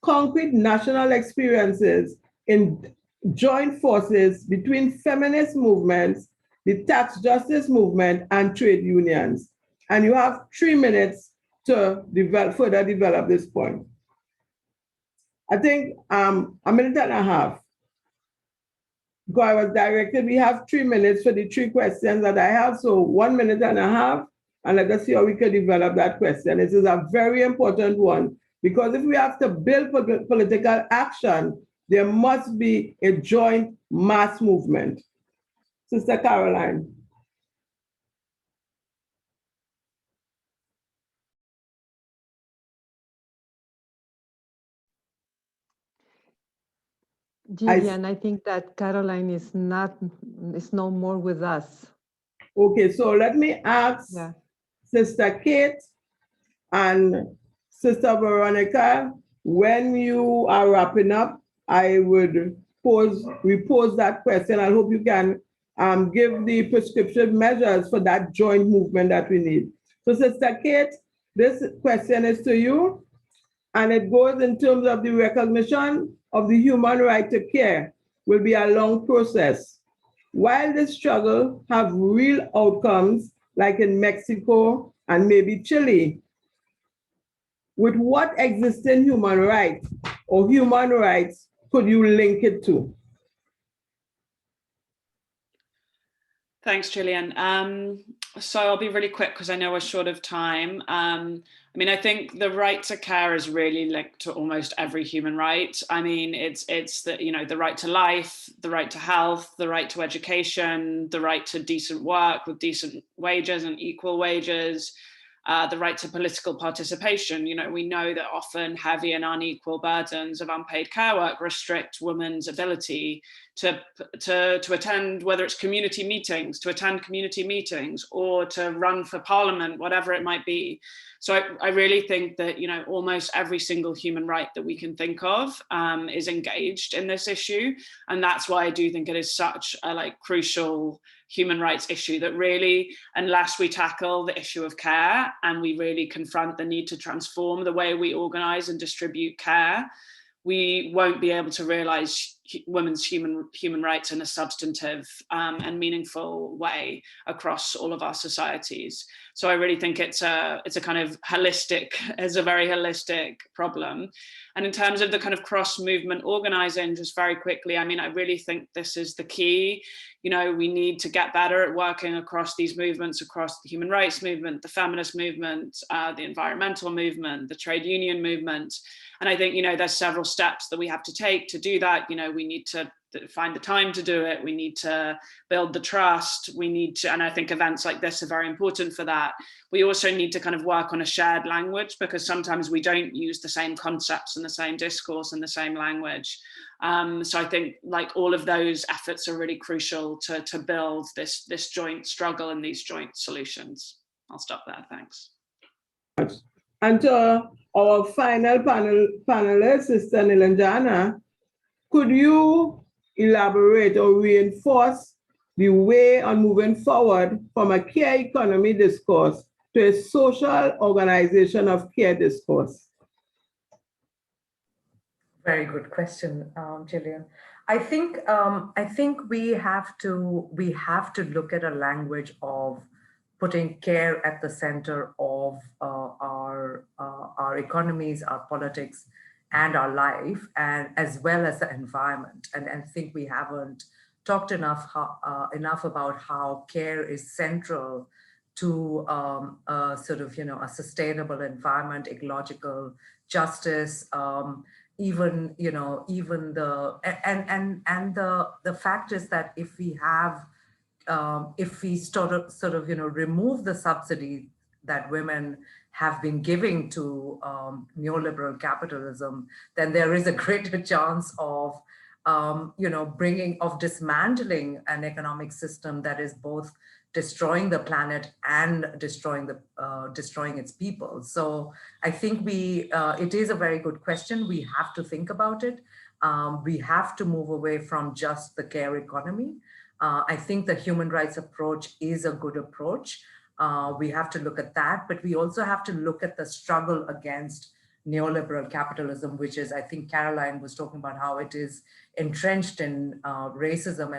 concrete national experiences in joint forces between feminist movements, the tax justice movement, and trade unions. And you have 3 minutes to further develop this point. I think a minute and a half. Because I was directed, we have 3 minutes for the 3 questions that I have, so 1 minute and a half, and let us see how we can develop that question. This is a very important one, because if we have to build political action, there must be a joint mass movement. Sister Caroline. Gillian, I think that Caroline is no more with us. Okay, so let me ask Sister Kate and Sister Veronica, when you are wrapping up, I would repose that question. I hope you can give the prescription measures for that joint movement that we need. So Sister Kate, this question is to you, and it goes in terms of the recognition of the human right to care will be a long process. While this struggle have real outcomes, like in Mexico and maybe Chile, with what existing human right or human rights could you link it to? Thanks, Gillian. So I'll be really quick because I know we're short of time. I mean, I think the right to care is really linked to almost every human right. I mean, it's the, the right to life, the right to health, the right to education, the right to decent work with decent wages and equal wages, the right to political participation. We know that often heavy and unequal burdens of unpaid care work restrict women's ability to attend, whether it's community meetings, to attend community meetings or to run for parliament, whatever it might be. So I really think that, almost every single human right that we can think of is engaged in this issue. And that's why I do think it is such a crucial human rights issue that really, unless we tackle the issue of care and we really confront the need to transform the way we organize and distribute care, we won't be able to realize women's human rights in a substantive and meaningful way across all of our societies. So I really think it's a kind of it's a very holistic problem. And in terms of the kind of cross-movement organizing, just very quickly, I mean, I really think this is the key. You know, we need to get better at working across these movements, across the human rights movement, the feminist movement, the environmental movement, the trade union movement. And I think, you know, there's several steps that we have to take to do that. You know, we need to find the time to do it. We need to build the trust. We need to, and I think events like this are very important for that. We also need to kind of work on a shared language, because sometimes we don't use the same concepts and the same discourse and the same language. So I think like all of those efforts are really crucial to build this joint struggle and these joint solutions. I'll stop there, thanks. And to our final panelist, Sister Nilanjana, could you elaborate or reinforce the way on moving forward from a care economy discourse to a social organization of care discourse? Very good question, Gillian. I think we have to look at a language of putting care at the center of our economies, our politics, and our life, and as well as the environment. And I think we haven't talked enough about how care is central to sort of, you know, a sustainable environment, ecological justice, even, you know, even the fact is that if we have if we sort of, you know, remove the subsidy that women have been giving to neoliberal capitalism, then there is a greater chance of, you know, dismantling an economic system that is both destroying the planet and destroying its people. So I think it is a very good question. We have to think about it. We have to move away from just the care economy. I think the human rights approach is a good approach. We have to look at that, but we also have to look at the struggle against neoliberal capitalism, which is, I think Caroline was talking about how it is entrenched in racism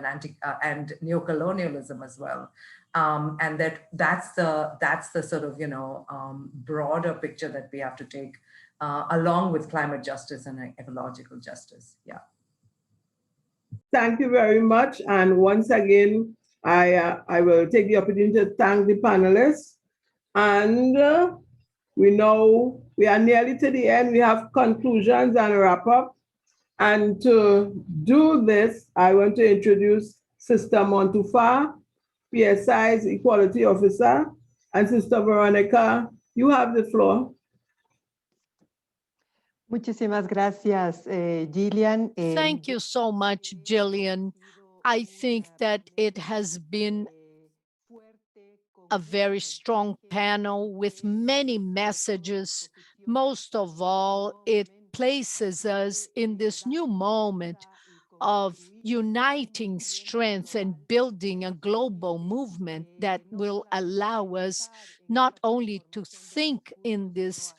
and neocolonialism as well. And that's the sort of, you know, broader picture that we have to take along with climate justice and ecological justice. Yeah. Thank you very much. And once again, I will take the opportunity to thank the panelists. And we know we are nearly to the end. We have conclusions and wrap up. And to do this, I want to introduce Sister Montufar, PSI's Equality Officer, and Sister Veronica. You have the floor. Muchísimas gracias, Gillian. Thank you so much, Gillian. I think that it has been a very strong panel with many messages. Most of all, it places us in this new moment of uniting strength and building a global movement that will allow us not only to think in this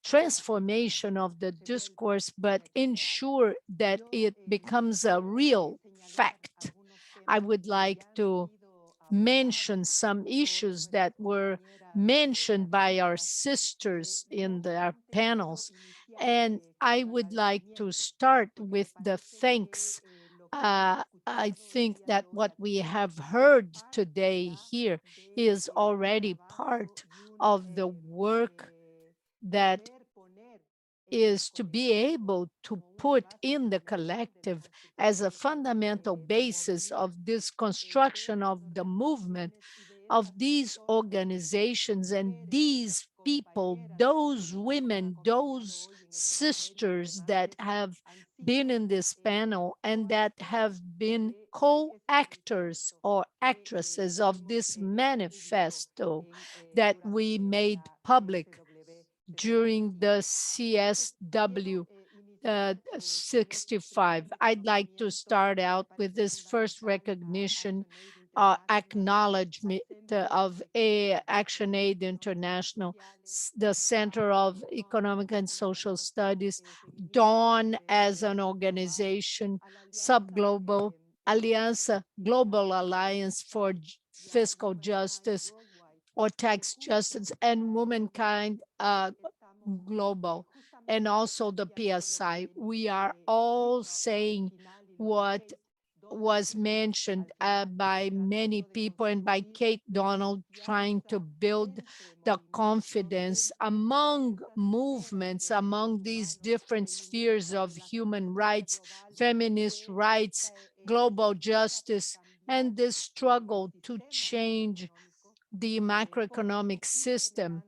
transformation of the discourse, but ensure that it becomes a real fact. I would like to mention some issues that were mentioned by our sisters in our panels. And I would like to start with the thanks. I think that what we have heard today here is already part of the work that is to be able to put in the collective as a fundamental basis of this construction of the movement of these organizations and these people, those women, those sisters that have been in this panel and that have been co-actors or actresses of this manifesto that we made public during the CSW 65. I'd like to start out with this first recognition acknowledgement of Action Aid International, the Center of Economic and Social Studies, DAWN as an organization, Subglobal, Aliança, Global Alliance for Fiscal Justice or Tax Justice, and Womankind Global, and also the PSI. We are all saying what was mentioned by many people and by Kate Donald, trying to build the confidence among movements, among these different spheres of human rights, feminist rights, global justice, and this struggle to change the macroeconomic system.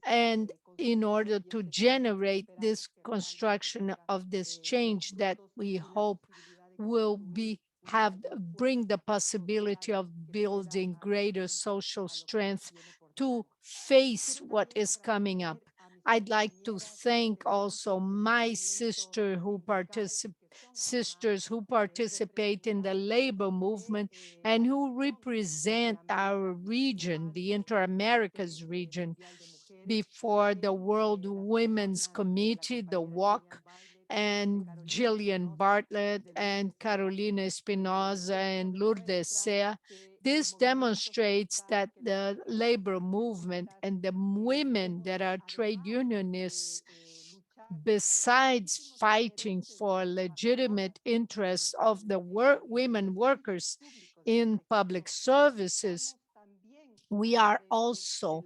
And in order to generate this construction of this change that we hope will bring the possibility of building greater social strength to face what is coming up. I'd like to thank also my sisters who participate in the labor movement and who represent our region, the Inter-Americas region, before the World Women's Committee, the WOC, and Jillian Bartlett and Carolina Espinosa and Lourdes Sea. This demonstrates that the labor movement and the women that are trade unionists, besides fighting for legitimate interests of the women workers in public services, we are also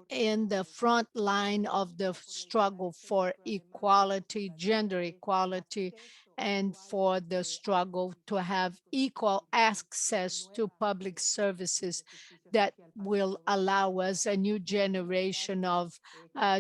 in the front line of the struggle for equality, gender equality, and for the struggle to have equal access to public services that will allow us a new generation of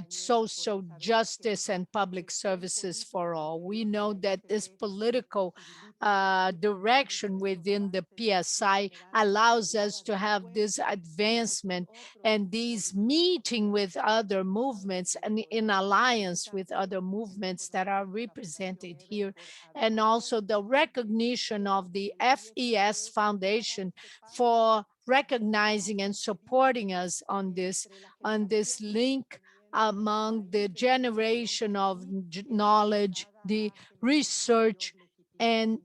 social justice and public services for all. We know that this political direction within the PSI allows us to have this advancement and these meeting with other movements and in alliance with other movements that are represented here, and also the recognition of the FES Foundation for recognizing and supporting us on this link among the generation of knowledge, the research, and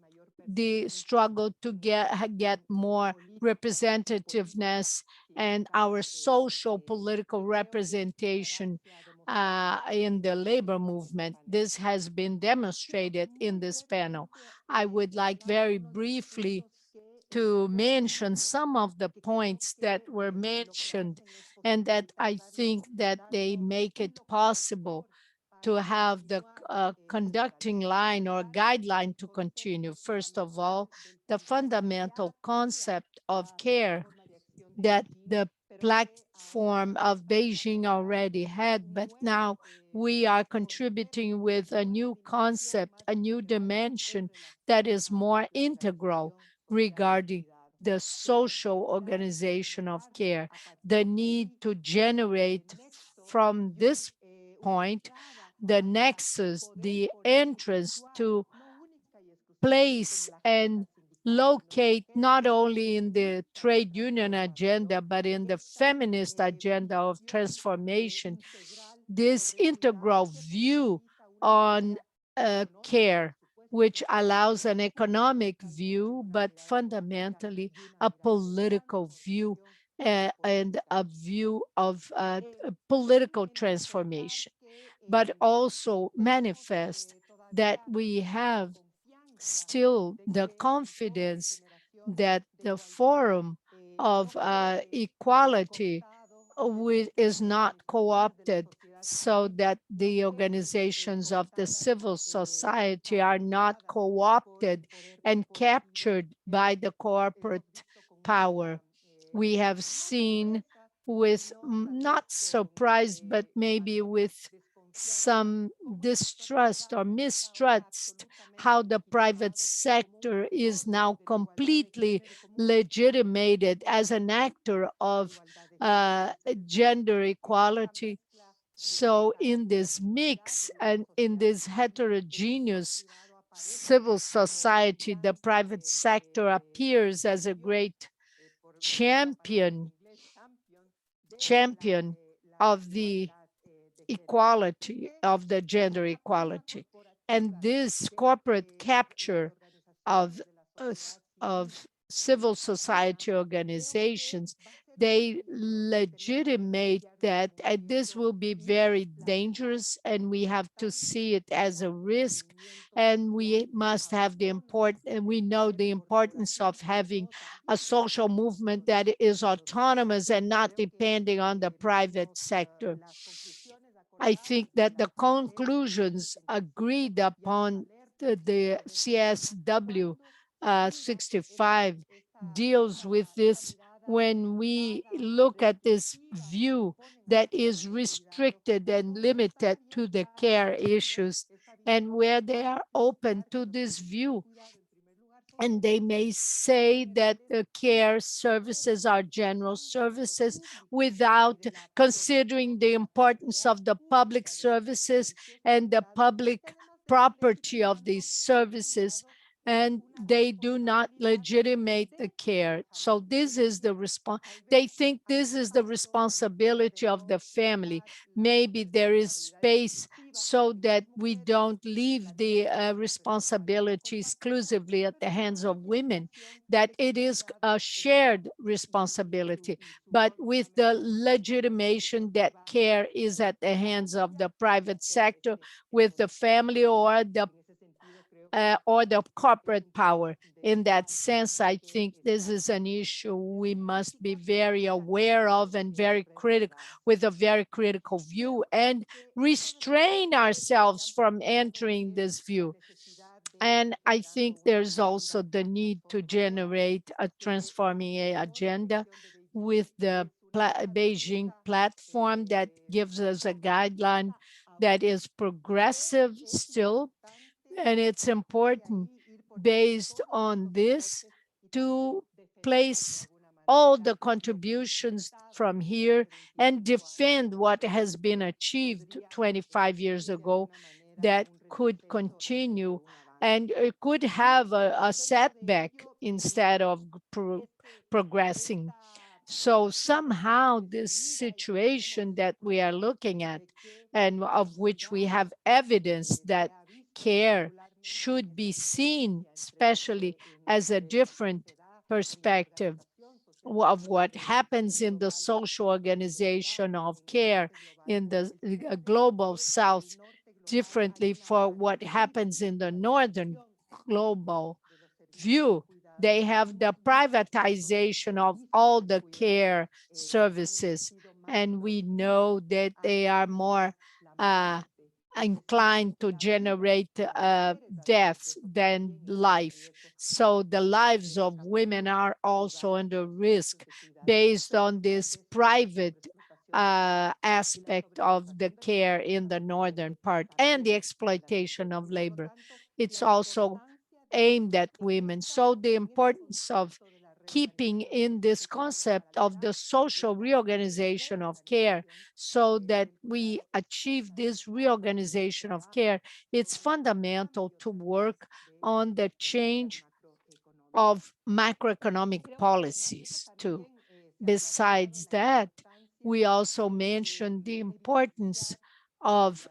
the struggle to get more representativeness and our social political representation in the labor movement. This has been demonstrated in this panel. I would like very briefly to mention some of the points that were mentioned and that I think that they make it possible to have the conducting line or guideline to continue. First of all, the fundamental concept of care that the platform of Beijing already had, but now we are contributing with a new concept, a new dimension that is more integral regarding the social organization of care, the need to generate from this point the nexus, the entrance to place and locate not only in the trade union agenda, but in the feminist agenda of transformation, this integral view on care, which allows an economic view, but fundamentally a political view and a view of political transformation, but also manifest that we have still the confidence that the forum of equality is not co-opted, so that the organizations of the civil society are not co-opted and captured by the corporate power. We have seen with not surprise, but maybe with some distrust or mistrust, how the private sector is now completely legitimated as an actor of gender equality. So in this mix and in this heterogeneous civil society, the private sector appears as a great champion of the equality, of the gender equality. And this corporate capture of civil society organizations, they legitimate that, and this will be very dangerous, and we have to see it as a risk, and we must have the and we know the importance of having a social movement that is autonomous and not depending on the private sector. I think that the conclusions agreed upon the CSW 65 deals with this when we look at this view that is restricted and limited to the care issues, and where they are open to this view. And they may say that the care services are general services without considering the importance of the public services and the public property of these services, and they do not legitimate the care. So this is the response. They think this is the responsibility of the family. Maybe there is space so that we don't leave the responsibility exclusively at the hands of women, that it is a shared responsibility, but with the legitimation that care is at the hands of the private sector, with the family or the corporate power. In that sense, I think this is an issue we must be very aware of and very critical, with a very critical view, and restrain ourselves from entering this view. And I think there's also the need to generate a transforming agenda with the Beijing platform that gives us a guideline that is progressive still, and it's important based on this to place all the contributions from here and defend what has been achieved 25 years ago that could continue, and it could have a setback instead of progressing. So somehow this situation that we are looking at, and of which we have evidence that care should be seen, especially as a different perspective of what happens in the social organization of care in the global South, differently for what happens in the Northern global view. They have the privatization of all the care services, and we know that they are more inclined to generate deaths than life. So the lives of women are also under risk based on this private aspect of the care in the northern part and the exploitation of labor. It's also aimed at women. So the importance of keeping in this concept of the social reorganization of care so that we achieve this reorganization of care, it's fundamental to work on the change of macroeconomic policies too. Besides that, we also mentioned the importance of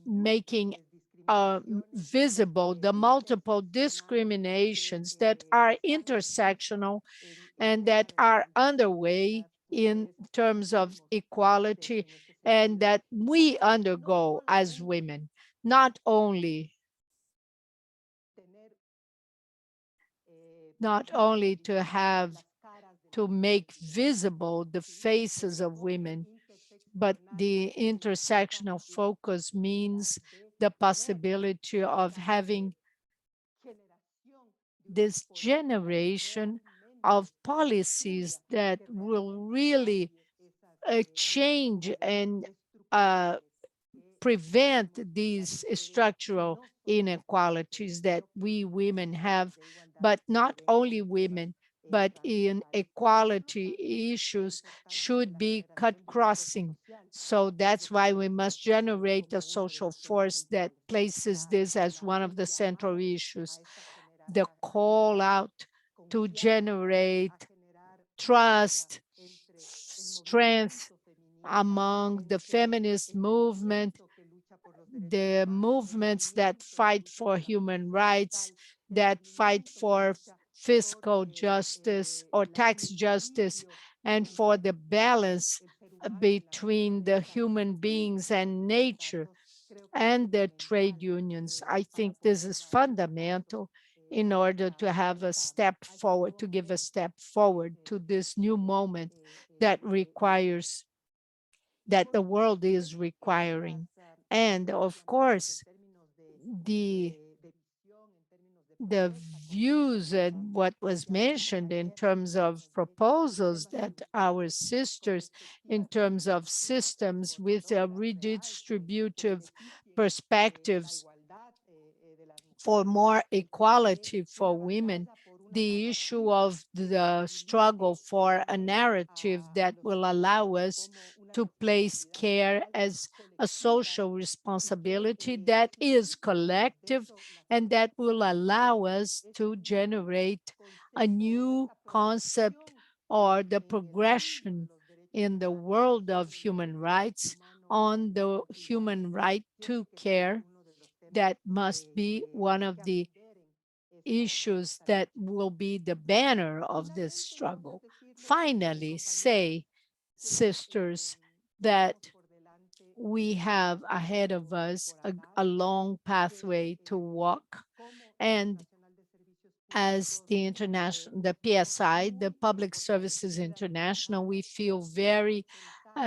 making visible the multiple discriminations that are intersectional and that are underway in terms of equality and that we undergo as women, not only to make visible the faces of women, but the intersectional focus means the possibility of having this generation of policies that will really change and prevent these structural inequalities that we women have, but not only women, but inequality issues should be cut crossing. So that's why we must generate a social force that places this as one of the central issues. The call out to generate trust, strength among the feminist movement, the movements that fight for human rights, that fight for fiscal justice or tax justice, and for the balance between the human beings and nature and the trade unions. I think this is fundamental in order to have a step forward, to give a step forward to this new moment that requires, that the world is requiring. And of course, the views and what was mentioned in terms of proposals that our sisters, in terms of systems with redistributive perspectives for more equality for women, the issue of the struggle for a narrative that will allow us to place care as a social responsibility that is collective and that will allow us to generate a new concept or the progression in the world of human rights on the human right to care that must be one of the issues that will be the banner of this struggle. Finally, say, sisters, that we have ahead of us a long pathway to walk. And as the PSI, the Public Services International, we feel very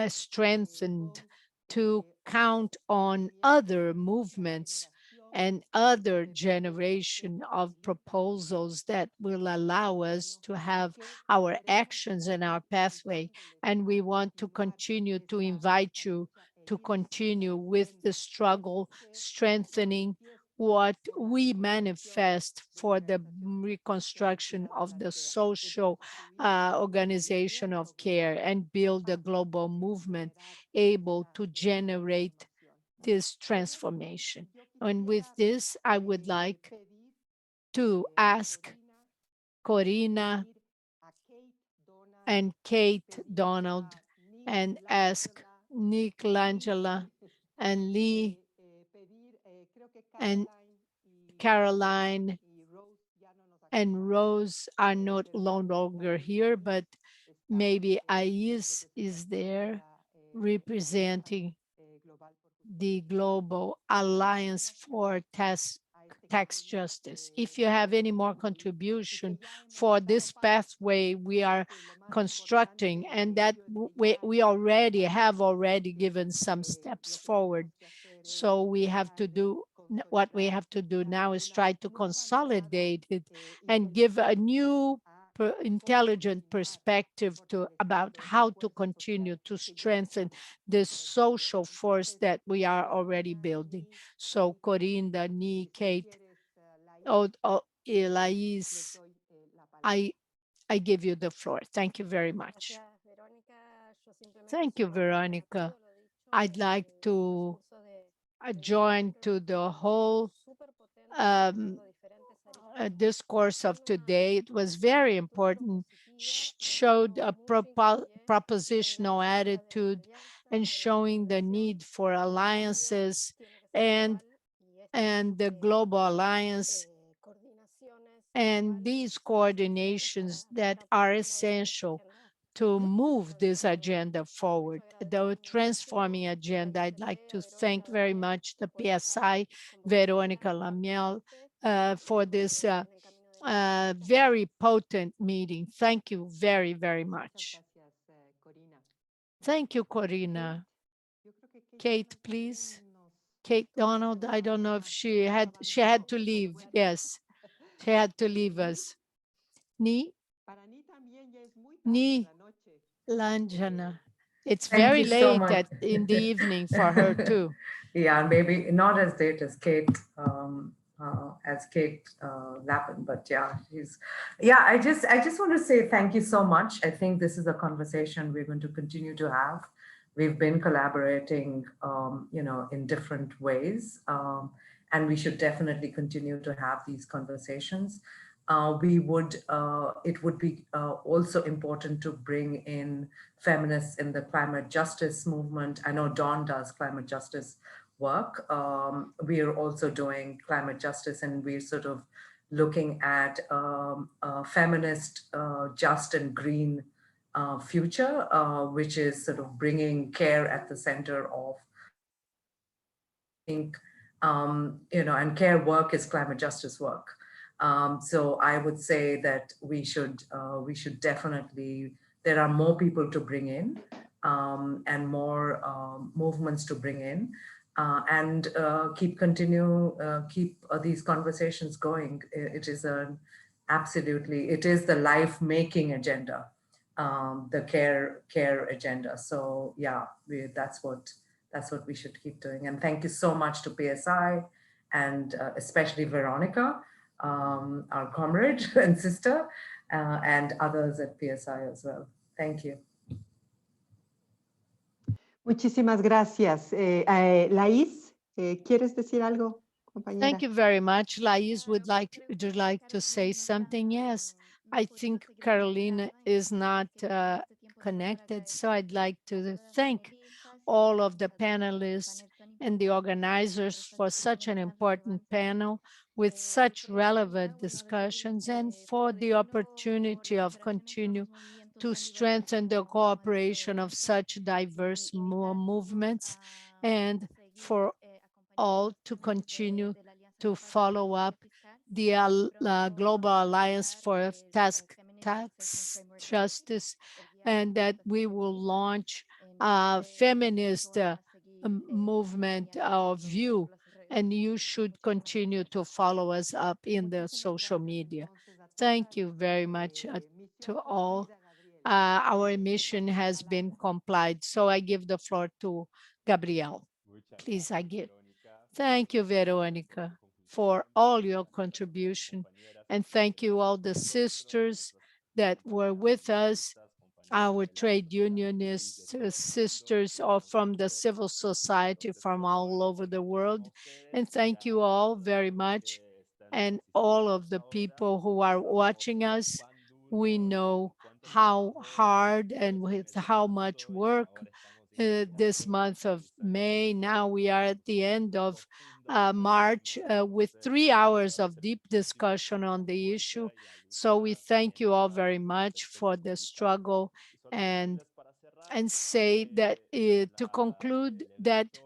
strengthened to count on other movements and other generation of proposals that will allow us to have our actions and our pathway. And we want to continue to invite you to continue with the struggle, strengthening what we manifest for the reconstruction of the social organization of care and build a global movement able to generate this transformation. And with this, I would like to ask Corina and Kate Donald and ask Nick Langela and Lee and Caroline and Rose are not no longer here, but maybe Ais is there representing the Global Alliance for Tax Justice. If you have any more contribution for this pathway we are constructing, and that we already have given some steps forward. So we have to do, what we have to do now is try to consolidate it and give a new intelligent perspective about how to continue to strengthen this social force that we are already building. So Corinda, Ni, Kate, Elise, I give you the floor. Thank you very much. Thank you, Veronica. I'd like to join to the whole discourse of today. It was very important, showed a propositional attitude and showing the need for alliances and the global alliance and these coordinations that are essential to move this agenda forward, the transforming agenda. I'd like to thank very much the PSI, Veronica Lamiel, for this very potent meeting. Thank you very, very much. Thank you, Corina. Kate, please. Kate Donald, I don't know if she had to leave. Yes, she had to leave us. Ni Lanjana. It's Thank very you so late much. in the evening for her too. Yeah, maybe not as late as Kate. as Kate Lappin, but yeah, I just want to say thank you so much. I think this is a conversation we're going to continue to have. We've been collaborating, in different ways, and we should definitely continue to have these conversations. It would be also important to bring in feminists in the climate justice movement. I know Dawn does climate justice work. We are also doing climate justice, and we're sort of looking at a feminist, just and green future, which is sort of bringing care at the center of, and care work is climate justice work. So I would say that we should definitely, there are more people to bring in, and more movements to bring in, and keep these conversations going. It is the life-making agenda, the care agenda. So yeah, that's what we should keep doing. And thank you so much to PSI, and especially Veronica, our comrade and sister, and others at PSI as well. Thank you. Muchísimas gracias. Laís, ¿quieres decir algo, compañera? Thank you very much. Laís would you like to say something? Yes, I think Carolina is not connected, so I'd like to thank all of the panelists and the organizers for such an important panel with such relevant discussions, and for the opportunity of continue to strengthen the cooperation of such diverse movements, and for all to continue to follow up the Global Alliance for Tax Justice, and that we will launch a feminist movement of view, and you should continue to follow us up in the social media. Thank you very much to all. Our mission has been complied, so I give the floor to Gabriel. Please, I give. Thank you, Veronica, for all your contribution, and thank you all the sisters that were with us, our trade unionists, sisters, or from the civil society from all over the world. And thank you all very much, and all of the people who are watching us. We know how hard and with how much work this month of May. Now we are at the end of March with 3 hours of deep discussion on the issue. So we thank you all very much for the struggle, and say that to conclude that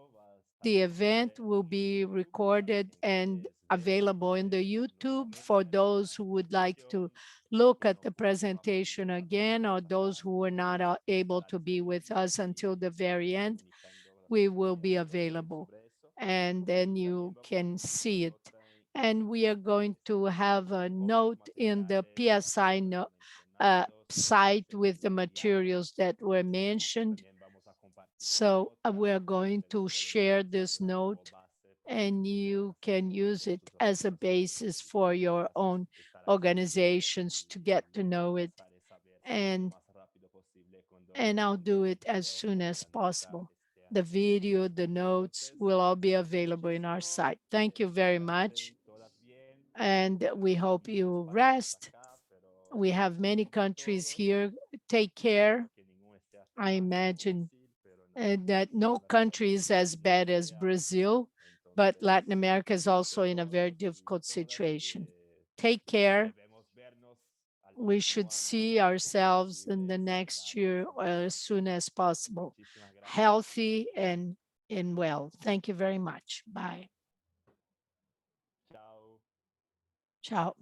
the event will be recorded and available in the YouTube for those who would like to look at the presentation again, or those who were not able to be with us until the very end. We will be available, and then you can see it. And we are going to have a note in the PSI site with the materials that were mentioned. So we're going to share this note, and you can use it as a basis for your own organizations to get to know it. And I'll do it as soon as possible. The video, the notes will all be available in our site. Thank you very much. And we hope you rest. We have many countries here. Take care. I imagine that no country is as bad as Brazil, but Latin America is also in a very difficult situation. Take care. We should see ourselves in the next year as soon as possible, healthy and well. Thank you very much. Bye. Ciao.